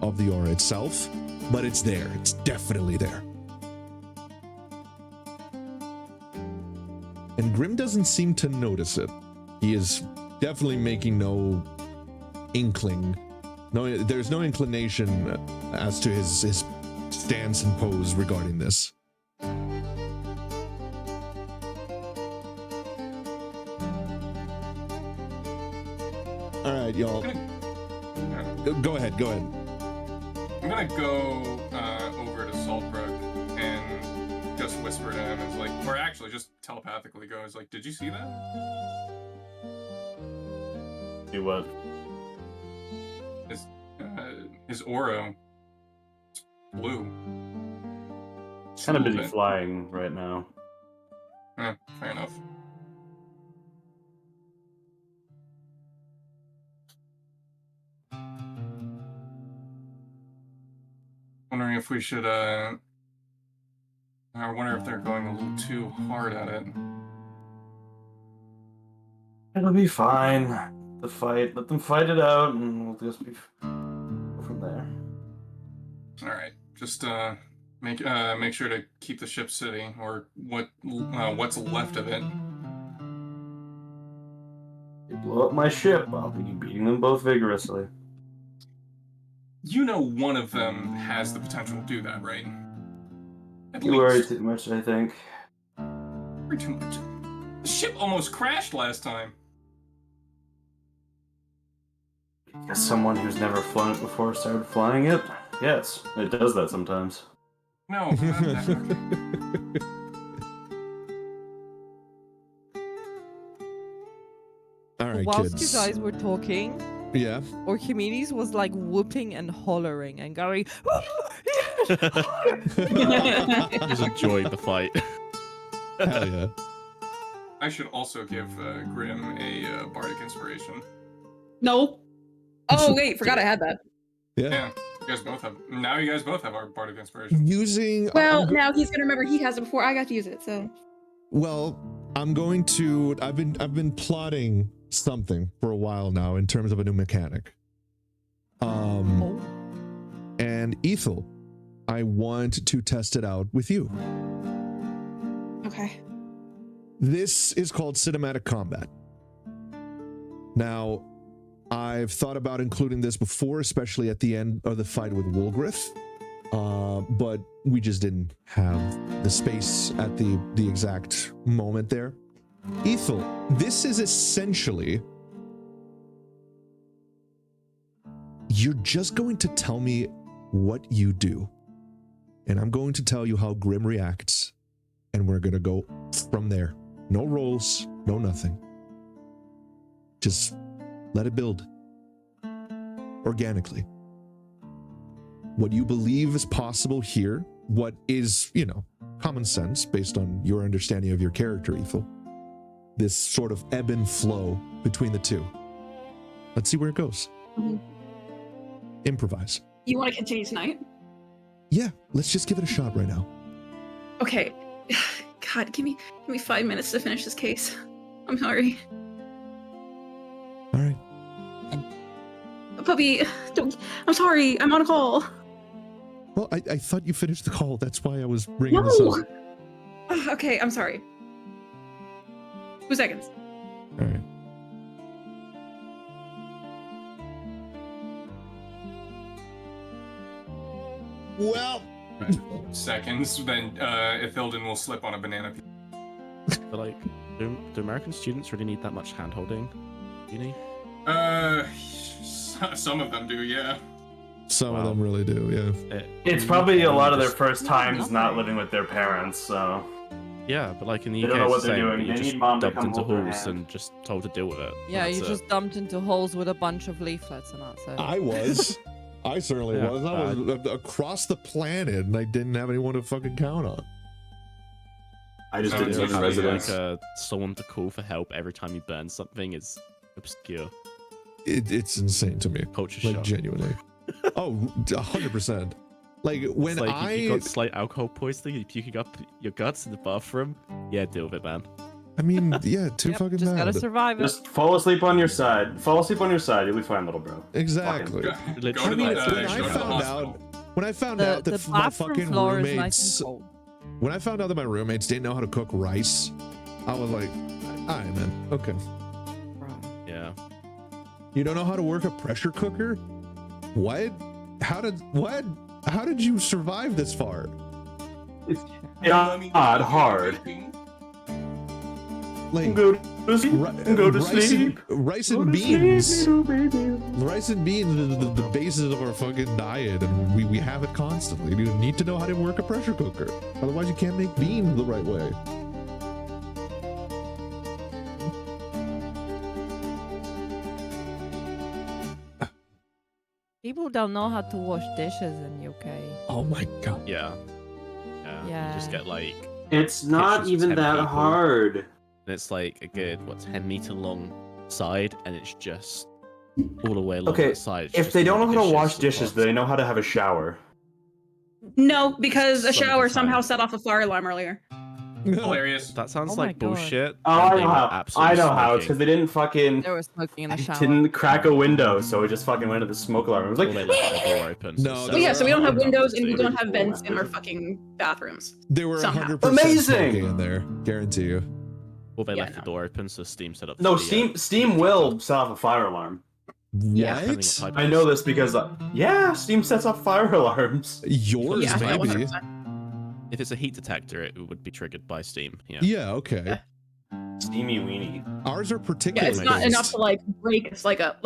S1: aura itself, but it's there. It's definitely there. And Grim doesn't seem to notice it. He is definitely making no inkling. No, there's no inclination as to his stance and pose regarding this. All right, y'all. Go ahead.
S2: I'm gonna go over to Saltbrook and just whisper to him, it's like, or actually just telepathically go, it's like, did you see that?
S3: See what?
S2: His aura is blue.
S3: Kind of busy flying right now.
S2: Fair enough. Wondering if we should, I wonder if they're going a little too hard at it.
S3: It'll be fine. Let them fight it out, and we'll just go from there.
S2: All right, just make sure to keep the ship city, or what's left of it.
S3: They blow up my ship, I'll be beating them both vigorously.
S2: You know one of them has the potential to do that, right?
S3: You worry too much, I think.
S2: Worry too much. The ship almost crashed last time.
S3: As someone who's never flown it before started flying it, yes, it does that sometimes.
S2: No, not that.
S1: All right,
S5: Whilst
S1: kids.
S5: you guys were talking,
S1: Yeah.
S5: Archimedes was like whooping and hollering and going.
S8: Just enjoyed the fight.
S1: Hell yeah.
S2: I should also give Grim a bardic inspiration.
S11: No. Oh wait, forgot I had that.
S2: Yeah, you guys both have. Now you guys both have our bardic inspiration.
S1: Using.
S11: Well, now he's gonna remember he has it before I got to use it. So.
S1: Well, I'm going to. I've been plotting something for a while now in terms of a new mechanic. And Ethel, I want to test it out with you.
S11: Okay.
S1: This is called cinematic combat. Now, I've thought about including this before, especially at the end of the fight with Woolgrith, but we just didn't have the space at the exact moment there. Ethel, this is essentially, you're just going to tell me what you do, and I'm going to tell you how Grim reacts, and we're going to go from there. No rolls, no nothing. Just let it build organically. What you believe is possible here, what is, common sense based on your understanding of your character, Ethel. This sort of ebb and flow between the two. Let's see where it goes.
S11: Mm-hmm.
S1: Improvise.
S11: You want to continue tonight?
S1: Yeah, let's just give it a shot right now.
S11: Okay. God, give me 5 minutes to finish this case. I'm sorry.
S1: All right.
S11: Puppy, I'm sorry. I'm on a call.
S1: Well, I thought you finished the call. That's why I was bringing this up.
S11: Okay, I'm sorry. 2 seconds.
S1: All right. Well,
S2: seconds, then Ithilden will slip on a banana peel.
S8: But like, do American students really need that much hand-holding? Uni?
S2: Some of them do, yeah.
S1: Some of them really do, yeah.
S3: It's probably a lot of their first times not living with their parents, so.
S8: Yeah, but like in the
S3: They
S8: UK,
S3: don't know what
S8: it's the
S3: they're
S8: same,
S3: doing.
S8: but you're
S3: They
S8: just
S3: need mom to
S8: dumped
S3: come
S8: into
S3: hold their
S8: halls
S3: hand.
S8: and just told to deal with it.
S5: Yeah,
S8: That's
S5: you
S8: it.
S5: just dumped into holes with a bunch of leaflets and that's it.
S1: I was. I certainly
S8: Yeah,
S1: was. I was across the planet and I didn't have anyone to fucking count on.
S3: I just
S2: No,
S3: didn't
S2: it's
S3: take
S2: usually,
S3: residence.
S8: Someone to call for help every time you burn something is obscure.
S1: It's insane to me.
S8: Culture
S1: Like,
S8: shock.
S1: genuinely. Oh, 100%. Like, when
S8: It's like
S1: I...
S8: if you got slight alcohol poisoning, you're puking up your guts in the bathroom. Yeah, deal with it, man.
S1: I mean, yeah, too
S5: Yep,
S1: fucking
S5: just
S1: bad.
S5: gotta survive it.
S3: Just fall asleep on your side. Fall asleep on your side. You'll be fine, little bro.
S1: Exactly.
S2: Go
S8: Literally,
S2: to
S1: I mean,
S2: the,
S1: when
S2: go
S1: I
S2: to the
S1: found
S2: hospital.
S1: out that my
S5: bathroom
S1: fucking
S5: floor is nice
S1: roommates...
S5: and cold.
S1: When I found out that my roommates didn't know how to cook rice, I was like, all right, man, okay.
S8: Yeah.
S1: You don't know how to work a pressure cooker? What? How did you survive this far?
S3: It's not hard.
S1: Like,
S3: Go to sleep. Go to sleep.
S1: Rice
S3: Go
S1: and
S3: to sleep,
S1: beans.
S3: little baby.
S1: Rice and beans is the basis of our fucking diet, and we have it constantly. You need to know how to work a pressure cooker. Otherwise, you can't make beans the right way.
S5: People don't know how to wash dishes in UK.
S1: Oh my god.
S8: Yeah. Yeah.
S5: Yeah.
S8: You just get like.
S3: It's not
S8: kitchens
S3: even
S8: with 10
S3: that
S8: people,
S3: hard.
S8: And it's like a good, 10-meter long side, and it's just all the way along
S3: Okay,
S8: the side. It's
S3: if
S8: just
S3: they don't know
S8: all
S3: how to
S8: the
S3: wash
S8: and
S3: dishes, do
S8: pots.
S3: they know how to have a shower?
S11: No, because a
S8: Some of the
S11: shower
S8: time.
S11: somehow set off a fire alarm earlier.
S2: Hilarious.
S8: That sounds
S5: Oh my
S8: like
S5: God.
S8: bullshit.
S3: Oh,
S8: and
S3: I
S8: they
S3: know
S8: were
S3: how.
S8: absolutely
S3: I know how. It's
S8: smoking.
S3: because they didn't fucking
S5: They were smoking in the shower.
S3: didn't crack a window, so it just fucking went to the smoke alarm. It was
S8: Or they
S3: like,
S8: left the door open.
S1: No,
S8: so
S1: they
S11: Well, yeah,
S1: were
S11: so we don't have windows and we
S8: Absolutely.
S11: don't have vents in our fucking bathrooms.
S1: They were
S11: Somehow.
S1: 100%
S3: Amazing!
S1: smoking in there. Guarantee you.
S8: Or they
S11: Yeah,
S8: left
S11: no.
S8: the door open, so steam set up.
S3: no,
S8: the,
S3: Steam will set off a fire alarm.
S11: Yeah.
S8: depending
S1: What?
S8: what type
S3: I
S8: it
S3: know
S8: is.
S3: this because, Steam sets off fire alarms.
S1: Yours,
S11: Yeah,
S8: Yeah,
S1: maybe.
S11: 100%.
S8: If it's a heat detector, it would be triggered by steam. Yeah.
S1: Yeah, okay.
S3: Steamy weenie.
S1: Ours are
S11: Yeah,
S1: particularly
S11: it's not
S1: based.
S11: enough to like break. It's like a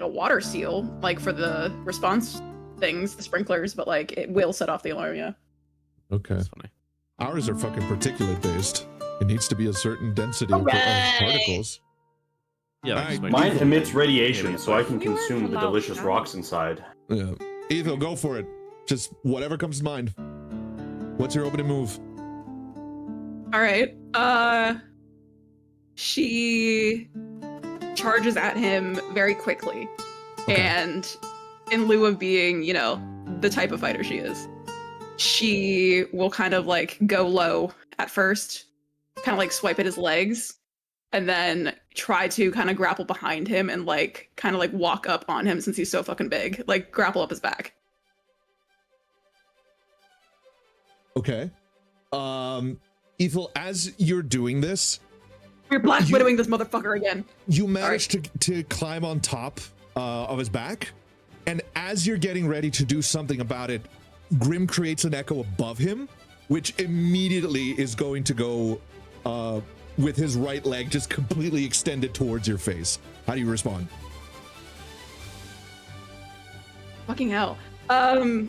S11: water seal, like for the response things, the sprinklers, but like it will set off the alarm. Yeah.
S1: Okay.
S8: That's funny.
S1: Ours are fucking particulate based. It needs to be a certain density of
S11: Hooray!
S1: particles.
S8: Yeah. like
S1: Alright,
S8: smoke.
S3: Mine emits
S8: Yeah,
S3: radiation,
S8: we
S3: so I
S8: have
S3: can
S5: We weren't
S3: consume the
S5: allowed
S3: delicious
S5: to.
S3: rocks inside.
S1: Yeah. Ethel, go for it. Just whatever comes to mind. What's your opening move?
S11: All right. she charges at him very quickly.
S1: Okay.
S11: And in lieu of being, you know, the type of fighter she is, she will kind of like go low at first, kind of like swipe at his legs, and then try to kind of grapple behind him and like kind of like walk up on him since he's so fucking big, like grapple up his back.
S1: Okay. Ethel, as you're doing this,
S11: You're black widowing this motherfucker again.
S1: you manage to climb on top of his back, and as you're getting ready to do something about it, Grim creates an echo above him, which immediately is going to go with his right leg just completely extended towards your face. How do you respond?
S11: Fucking hell.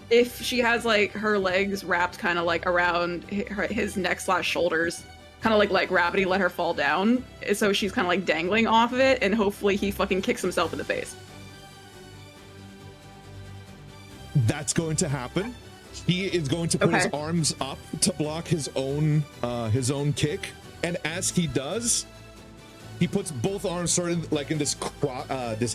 S11: If she has like her legs wrapped kind of like around his neck / shoulders, kind of like gravity let her fall down, so she's kind of like dangling off of it, and hopefully he fucking kicks himself in the face.
S1: That's going to happen. He is going to put his arms up to block his own kick, and as he does, he puts both arms sort of like in this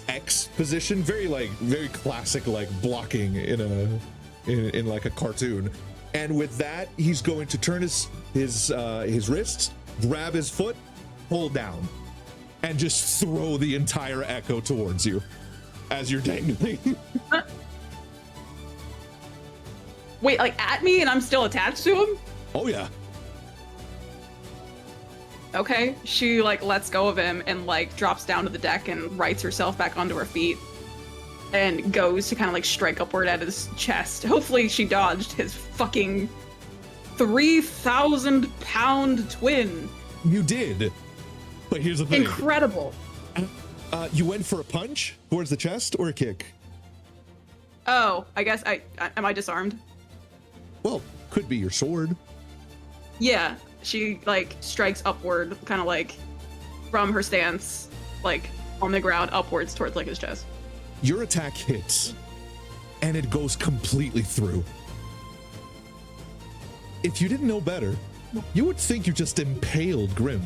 S1: X position, very classic like blocking in like a cartoon. And with that, he's going to turn his wrists, grab his foot, pull down, and just throw the entire echo towards you as you're dangling.
S11: Wait, like at me and I'm still attached to him?
S1: Oh yeah.
S11: Okay, she like lets go of him and like drops down to the deck and rights herself back onto her feet and goes to kind of like strike upward at his chest. Hopefully she dodged his fucking 3,000-pound twin.
S1: You did, but here's the thing.
S11: Incredible.
S1: You went for a punch towards the chest or a kick?
S11: Oh, I guess am I disarmed?
S1: Well, could be your sword.
S11: Yeah, she like strikes upward, kind of like from her stance, like on the ground upwards towards like his chest.
S1: Your attack hits, and it goes completely through. If you didn't know better, you would think you just impaled Grim.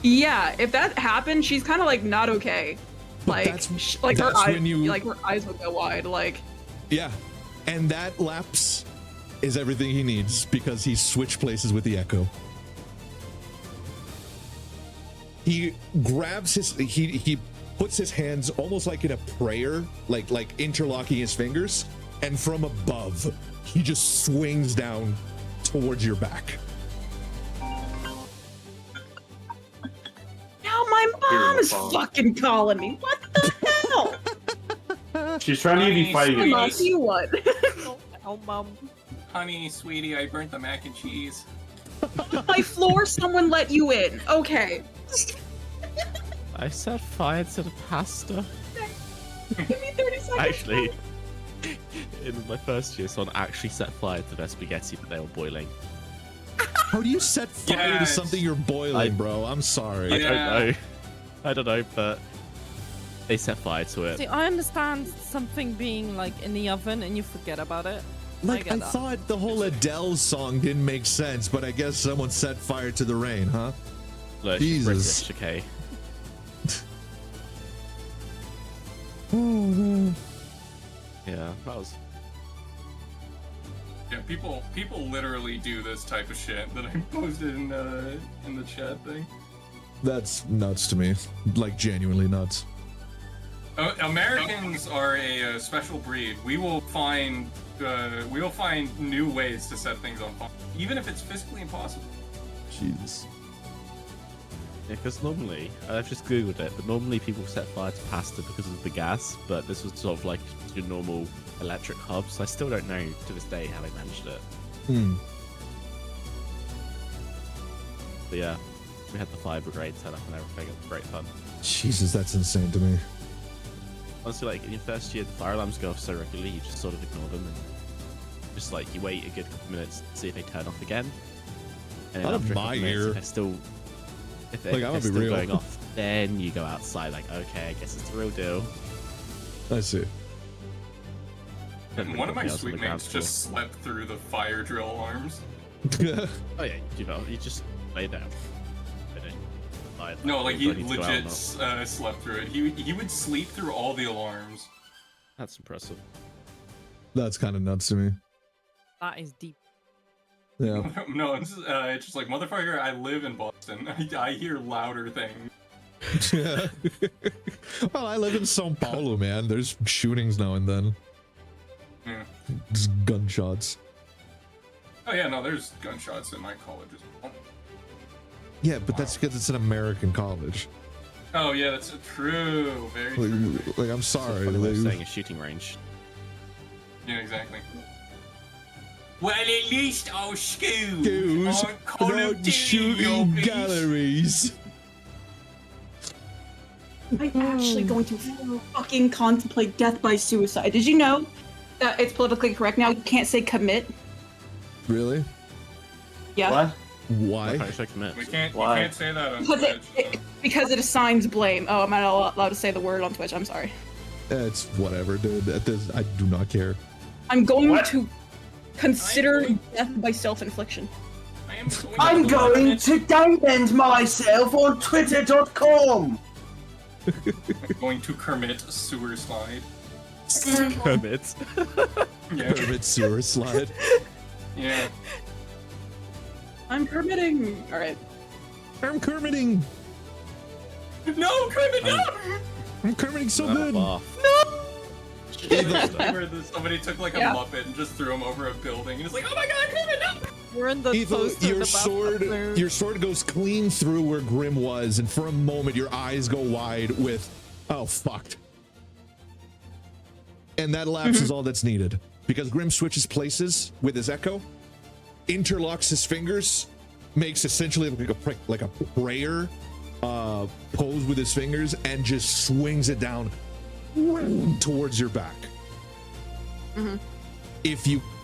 S11: Yeah, if that happened, she's kind of like not okay.
S1: But
S11: like, like her eyes,
S1: when you...
S11: like her eyes would go wide. Like,
S1: yeah, and that lapse is everything he needs because he switched places with the echo. He grabs he puts his hands almost like in a prayer, like interlocking his fingers, and from above, he just swings down towards your back.
S11: now my mom is fucking calling me. What the hell?
S3: She's trying to get you fighting.
S11: Mom, you what?
S2: Oh, Mom. Honey, sweetie, I burnt the mac and cheese.
S11: My floor, someone let you in. Okay.
S8: I set fire to the pasta.
S11: Give me 30 seconds.
S8: Actually, in my first year, someone actually set fire to their spaghetti that they were boiling.
S1: How do you set fire to something you're boiling, bro? I'm sorry.
S8: I don't know, but they set fire to it.
S5: See, I understand something being like in the oven and you forget about it.
S1: Like, I thought the whole Adele song didn't make sense, but I guess someone set fire to the rain, huh?
S8: Look,
S1: Jesus.
S8: British, okay. Yeah, that was...
S2: Yeah, people literally do this type of shit that I posted in the chat thing.
S1: That's nuts to me. Like, genuinely nuts.
S2: Americans are a special breed. We will find new ways to set things on fire, even if it's physically impossible.
S1: Jesus.
S8: Yeah, because normally, I've just googled it, but normally people set fire to pasta because of the gas, but this was sort of like your normal electric hob, so I still don't know to this day how they managed it. But yeah, we had the fire brigade set up and everything. It was great fun.
S1: Jesus, that's insane to me.
S8: Honestly, like in your first year, the fire alarms go off so regularly, you just sort of ignore them and just like you wait a good couple of minutes to see if they turn off again. And then after a couple minutes, if they're still going off, then you go outside like, okay, I guess it's the real deal.
S1: I see.
S2: And one of my sweet mates just slept through the fire drill alarms.
S8: Oh yeah, you just lay down.
S2: No, like he
S8: Do I need to go out or
S2: legit
S8: not?
S2: slept through it. He would sleep through all the alarms.
S8: That's impressive.
S1: That's kind of nuts to me.
S5: That is deep.
S1: Yeah.
S2: No, it's just like, motherfucker, I live in Boston. I hear louder things.
S1: Yeah. Well, I live in Sao Paulo, man. There's shootings now and then.
S2: Yeah.
S1: Just gunshots.
S2: Oh yeah, no, there's gunshots in my college as well.
S1: Yeah, but that's because it's an American college.
S2: Oh yeah, that's true. Very true.
S1: Like I'm sorry.
S8: Funny way of
S1: like-
S8: saying a shooting range.
S2: Yeah, exactly. Well, at least our schools
S1: Schools
S2: aren't Call of
S1: aren't
S2: Duty
S1: shooting
S2: yuppies.
S1: galleries.
S11: I'm actually going to fucking contemplate death by suicide. Did you know that it's politically correct now? You can't say commit.
S1: Really?
S11: Yeah.
S3: What?
S1: Why?
S2: We can't.
S3: Why?
S2: You can't say that on
S11: Because
S2: Twitch.
S11: because it assigns blame. Oh, am I not allowed to say the word on Twitch? I'm sorry.
S1: It's whatever, dude. I do not care.
S11: I'm going
S3: What?
S11: to consider death by self-infliction.
S3: I'm going to diamond myself on twitter.com.
S2: I'm going to Kermit sewer slide.
S8: Kermit.
S2: Yeah.
S1: Kermit sewer slide.
S2: Yeah.
S11: I'm permitting. All right.
S1: I'm Kermiting.
S2: No, Kermit, no!
S1: I'm Kermiting so
S8: I'm a
S1: good.
S8: bath.
S2: Where somebody took like a
S11: Yeah.
S2: Muppet and just threw him over a building, and it's like, oh my god, Kermit, no!
S5: We're in the
S1: Ethan,
S5: poster
S1: your
S5: about
S1: sword,
S5: the blue.
S1: your sword goes clean through where Grim was, and for a moment your eyes go wide with, "Oh fucked," and that lapse is all that's needed because Grim switches places with his echo, interlocks his fingers, makes essentially like a prayer pose with his fingers, and just swings it down towards your back.
S11: Mm-hmm.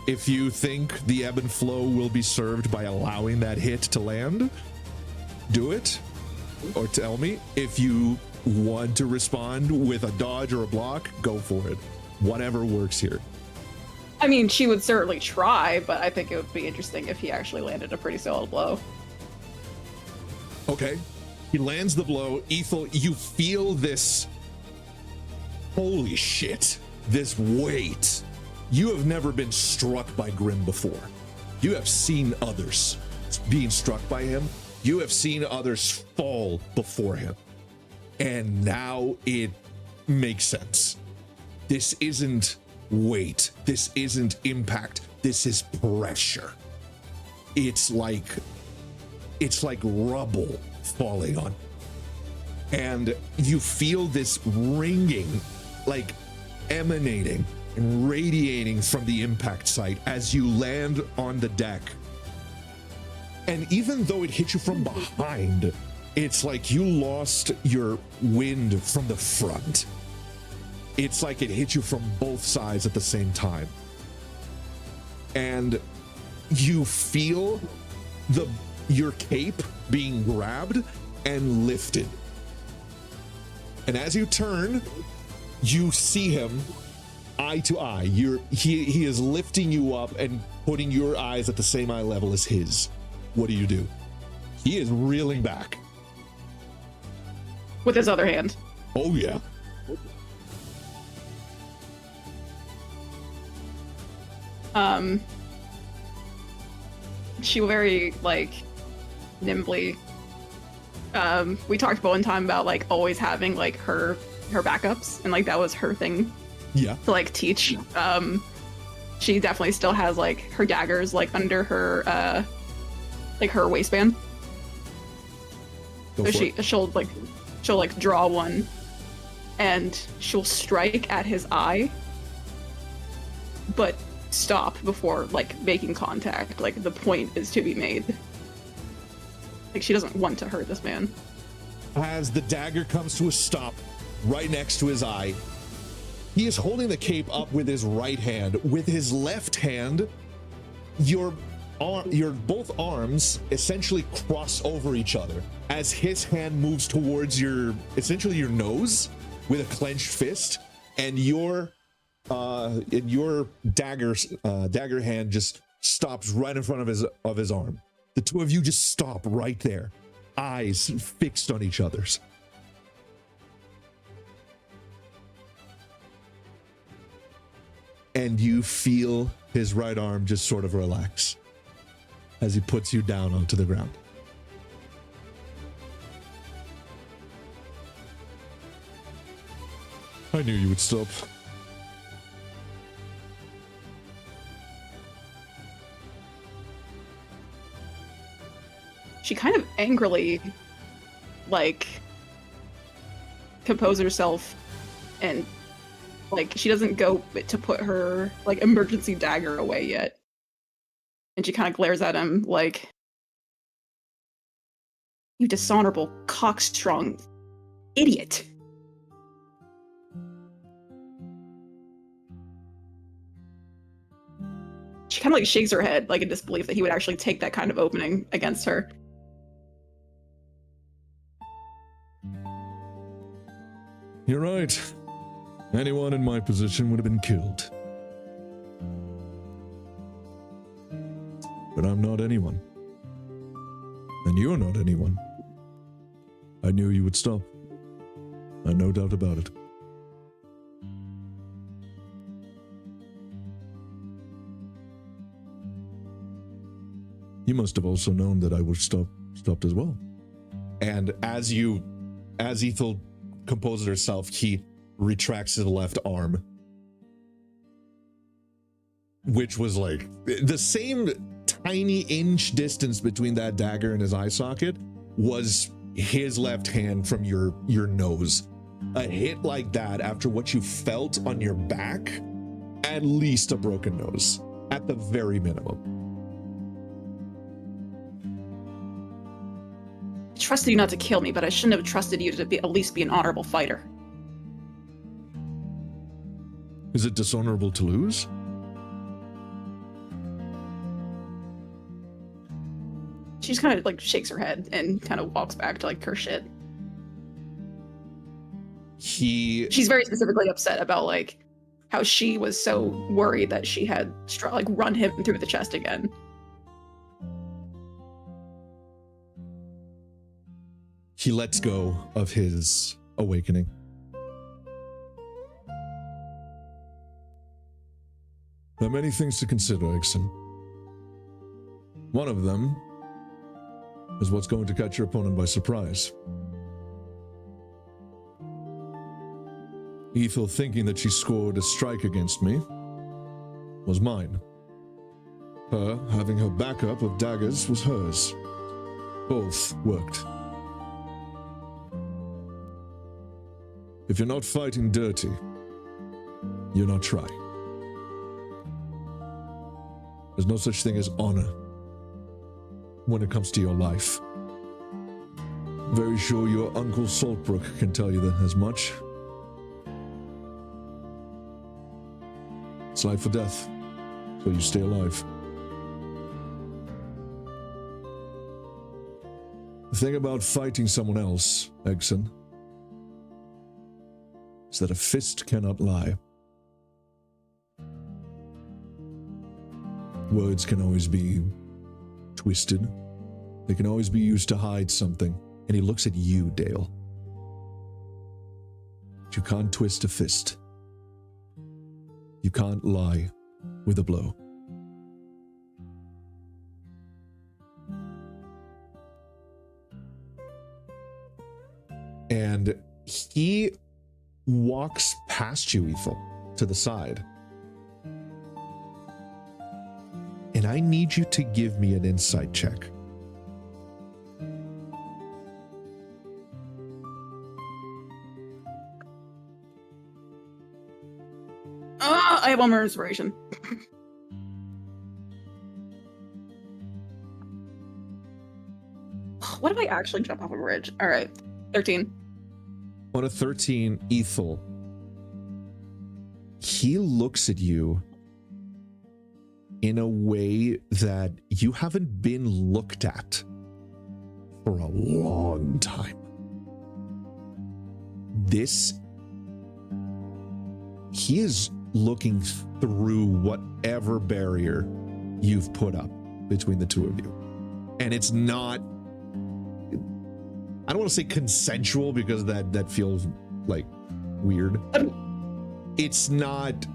S1: If you think the ebb and flow will be served by allowing that hit to land, do it. Or tell me. If you want to respond with a dodge or a block, go for it. Whatever works here.
S11: I mean, she would certainly try, but I think it would be interesting if he actually landed a pretty solid blow.
S1: Okay. He lands the blow. Ethel, you feel this. Holy shit. This weight. You have never been struck by Grim before. You have seen others being struck by him. You have seen others fall before him. And now it makes sense. This isn't weight. This isn't impact. This is pressure. It's like rubble falling on. And you feel this ringing, like emanating and radiating from the impact site as you land on the deck. And even though it hit you from behind, it's like you lost your wind from the front. It's like it hit you from both sides at the same time. And you feel your cape being grabbed and lifted. And as you turn, you see him eye to eye. He is lifting you up and putting your eyes at the same eye level as his. What do you do? He is reeling back.
S11: With his other hand.
S1: Oh yeah.
S11: She very, like, nimbly. We talked about one time about, like, always having, like, her backups, and, like, that was her thing.
S1: Yeah.
S11: To, like, teach. She definitely still has, like, her daggers, like, under her, like, her waistband.
S1: Go
S11: So
S1: for it.
S11: she'll draw one, and she'll strike at his eye, but stop before, like, making contact. Like, the point is to be made. Like, she doesn't want to hurt this man.
S1: As the dagger comes to a stop right next to his eye, he is holding the cape up with his right hand. With his left hand, your both arms essentially cross over each other as his hand moves towards your nose with a clenched fist, and your dagger hand just stops right in front of his arm. The two of you just stop right there, eyes fixed on each other's. And you feel his right arm just sort of relax as he puts you down onto the ground. I knew you would stop.
S11: She kind of angrily, like, composes herself and, like, she doesn't go to put her, like, emergency dagger away yet. And she kind of glares at him like, you dishonorable, cockstrong idiot. She kind of, like, shakes her head, like, in disbelief that he would actually take that kind of opening against her.
S1: You're right. Anyone in my position would have been killed. But I'm not anyone. And you're not anyone. I knew you would stop. I've no doubt about it. You must have also known that I was stopped as well. And as Ethel composes herself, he retracts his left arm, which was like the same tiny inch distance between that dagger and his eye socket was his left hand from your nose. A hit like that after what you felt on your back, at least a broken nose, at the very minimum.
S11: I trusted you not to kill me, but I shouldn't have trusted you to at least be an honorable fighter.
S1: Is it dishonorable to lose?
S11: She just kind of, like, shakes her head and kind of walks back to, like, her shit. She's very specifically upset about, like, how she was so worried that she had, like, run him through the chest again.
S1: He lets go of his awakening. There are many things to consider, Ixon. One of them is what's going to catch your opponent by surprise. Ethel thinking that she scored a strike against me was mine. Her having her backup of daggers was hers. Both worked. If you're not fighting dirty, you're not trying. There's no such thing as honor when it comes to your life. Very sure your Uncle Saltbrook can tell you that as much. It's life or death, so you stay alive. The thing about fighting someone else, Egson, is that a fist cannot lie. Words can always be twisted. They can always be used to hide something. And he looks at you, Dale. But you can't twist a fist. You can't lie with a blow. And he walks past you, Ethel, to the side. And I need you to give me an insight check.
S11: I have one more inspiration. What if I actually jump off a bridge? All right, 13.
S1: On a 13, Ethel, he looks at you in a way that you haven't been looked at for a long time. He is looking through whatever barrier you've put up between the two of you. And it's not I don't want to say consensual because that feels like weird. It's not,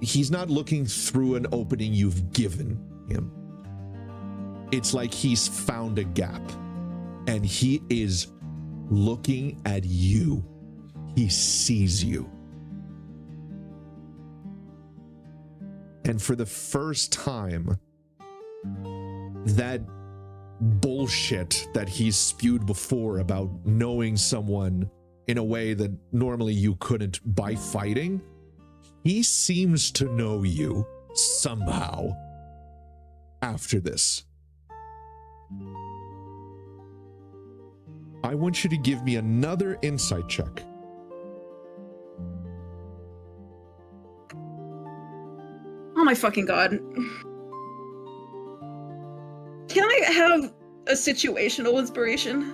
S1: he's not looking through an opening you've given him. It's like he's found a gap and he is looking at you. He sees you. And for the first time, that bullshit that he's spewed before about knowing someone in a way that normally you couldn't by fighting, he seems to know you somehow after this. I want you to give me another insight check.
S11: Oh my fucking god. Can I have a situational inspiration?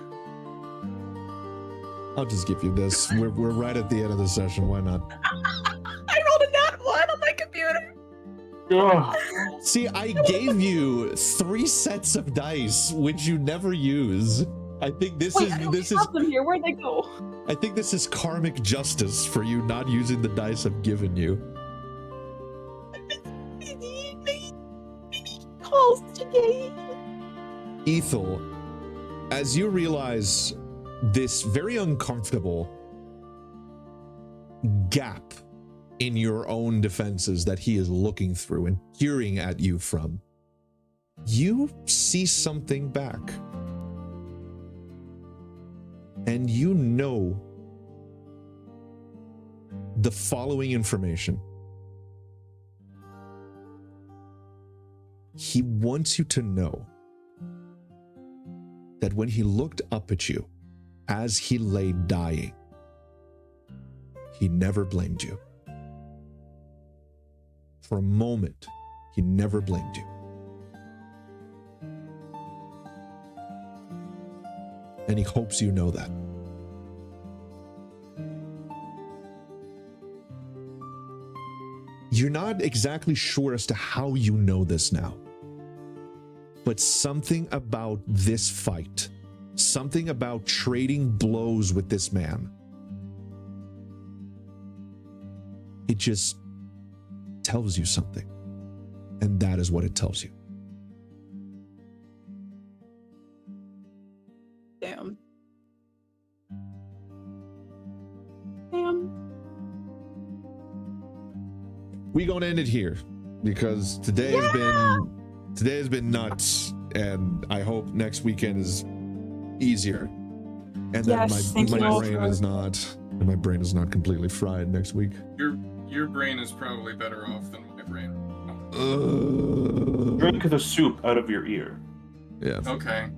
S1: I'll just give you this. We're right at the end of the session. Why not?
S11: I rolled a nat 1 on my computer.
S1: See, I gave you 3 sets of dice, which you never use. I think this is
S11: them here. Where'd they go?
S1: I think this is karmic justice for you not using the dice I've given you.
S11: Calls today.
S1: Ethel, as you realize this very uncomfortable gap in your own defenses that he is looking through and peering at you from, you see something back. And you know the following information. He wants you to know that when he looked up at you as he lay dying, he never blamed you. For a moment, he never blamed you. And he hopes you know that. You're not exactly sure as to how you know this now. But something about this fight, something about trading blows with this man, it just tells you something. And that is what it tells you.
S11: Damn.
S1: We gonna end it here because today has been nuts, and I hope next weekend is easier, and that my brain is not completely fried next week.
S2: Your brain is probably better off than my brain.
S3: Drink the soup out of your ear.
S1: Yeah.
S2: Okay.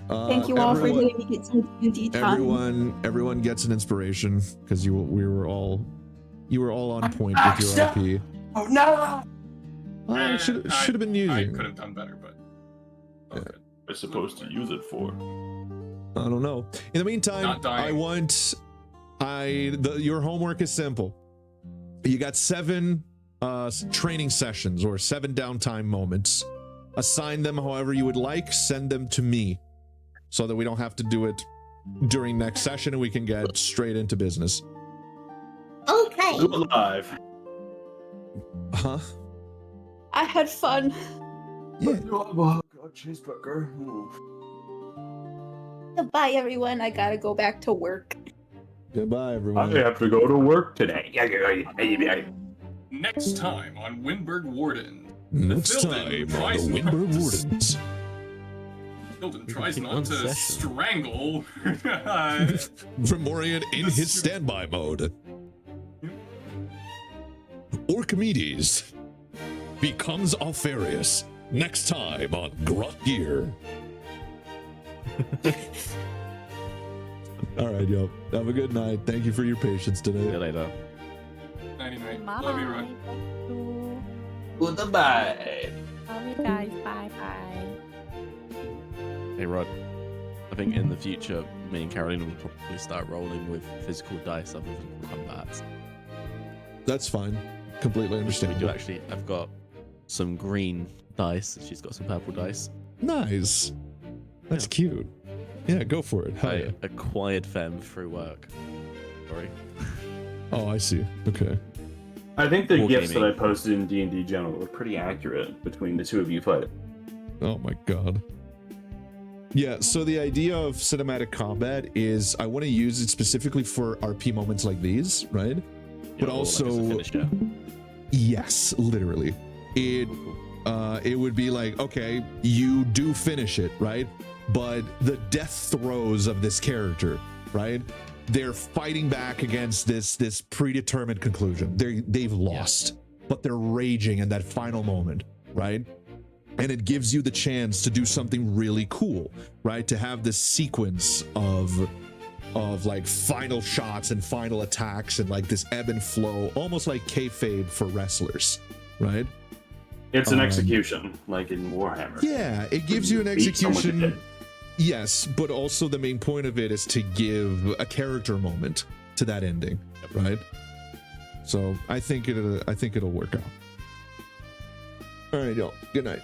S10: Thank you all for letting me get some D time.
S1: Everyone gets an inspiration because you were all on point with your RP.
S6: Oh no!
S1: Should have been using.
S2: I could have done better, but okay.
S3: What am I supposed to use it for?
S1: I don't know. In the meantime,
S2: Not dying.
S1: Your homework is simple. You got 7 training sessions or 7 downtime moments. Assign them however you would like. Send them to me so that we don't have to do it during next session and we can get straight into business.
S10: Okay.
S3: Do it live.
S1: Huh?
S10: I had fun.
S1: Yeah.
S3: Cheeseburger.
S10: Goodbye, everyone. I gotta go back to work.
S1: Goodbye, everyone.
S3: I have to go to work today.
S2: Next time on Wyndburgh Warden.
S1: Next
S2: Filden
S1: time on the
S2: tries
S1: Wyndburgh Wardens.
S2: Filden tries
S8: In
S2: not
S8: one
S2: to
S8: session.
S2: strangle
S1: Fomorian in his standby mode. Orchimedes becomes Alfarius. Next time on Grunt Gear. All right, yo. Have a good night. Thank you for your patience
S8: See you
S1: today.
S8: later.
S2: Night-night. Love you, Ron.
S6: Goodbye.
S5: Love you guys. Bye bye.
S8: Hey Rod, I think in the future, me and Carolina will probably start rolling with physical dice other than combats.
S1: That's fine. Completely
S8: We do
S1: understandable.
S8: actually. I've got some green dice. She's got some purple dice.
S1: Nice. That's cute. Yeah, go for it. Hell
S8: I
S1: yeah.
S8: acquired them through work. Sorry.
S1: Oh, I see. Okay.
S3: I think the
S8: Wargaming.
S3: gifts that I posted in D&D General were pretty accurate between the two of you fighting.
S1: Oh my god. Yeah, so the idea of cinematic combat is I want to use it specifically for RP moments like these, right? But
S8: Yeah, or
S1: also,
S8: like as a finisher.
S1: yes, literally. It would be like, okay, you do finish it, right? But the death throes of this character, right? They're fighting back against this predetermined conclusion. They've lost, but they're raging in that final moment, right? And it gives you the chance to do something really cool, right? To have this sequence of like final shots and final attacks and like this ebb and flow, almost like kayfabe for wrestlers, right?
S3: It's an execution, like in Warhammer.
S1: Yeah, it gives you an
S3: Beat someone to
S1: execution.
S3: death.
S1: Yes, but also the main point of it is to give a character moment to that ending, right? So I think it'll work out. All right, y'all. Good night.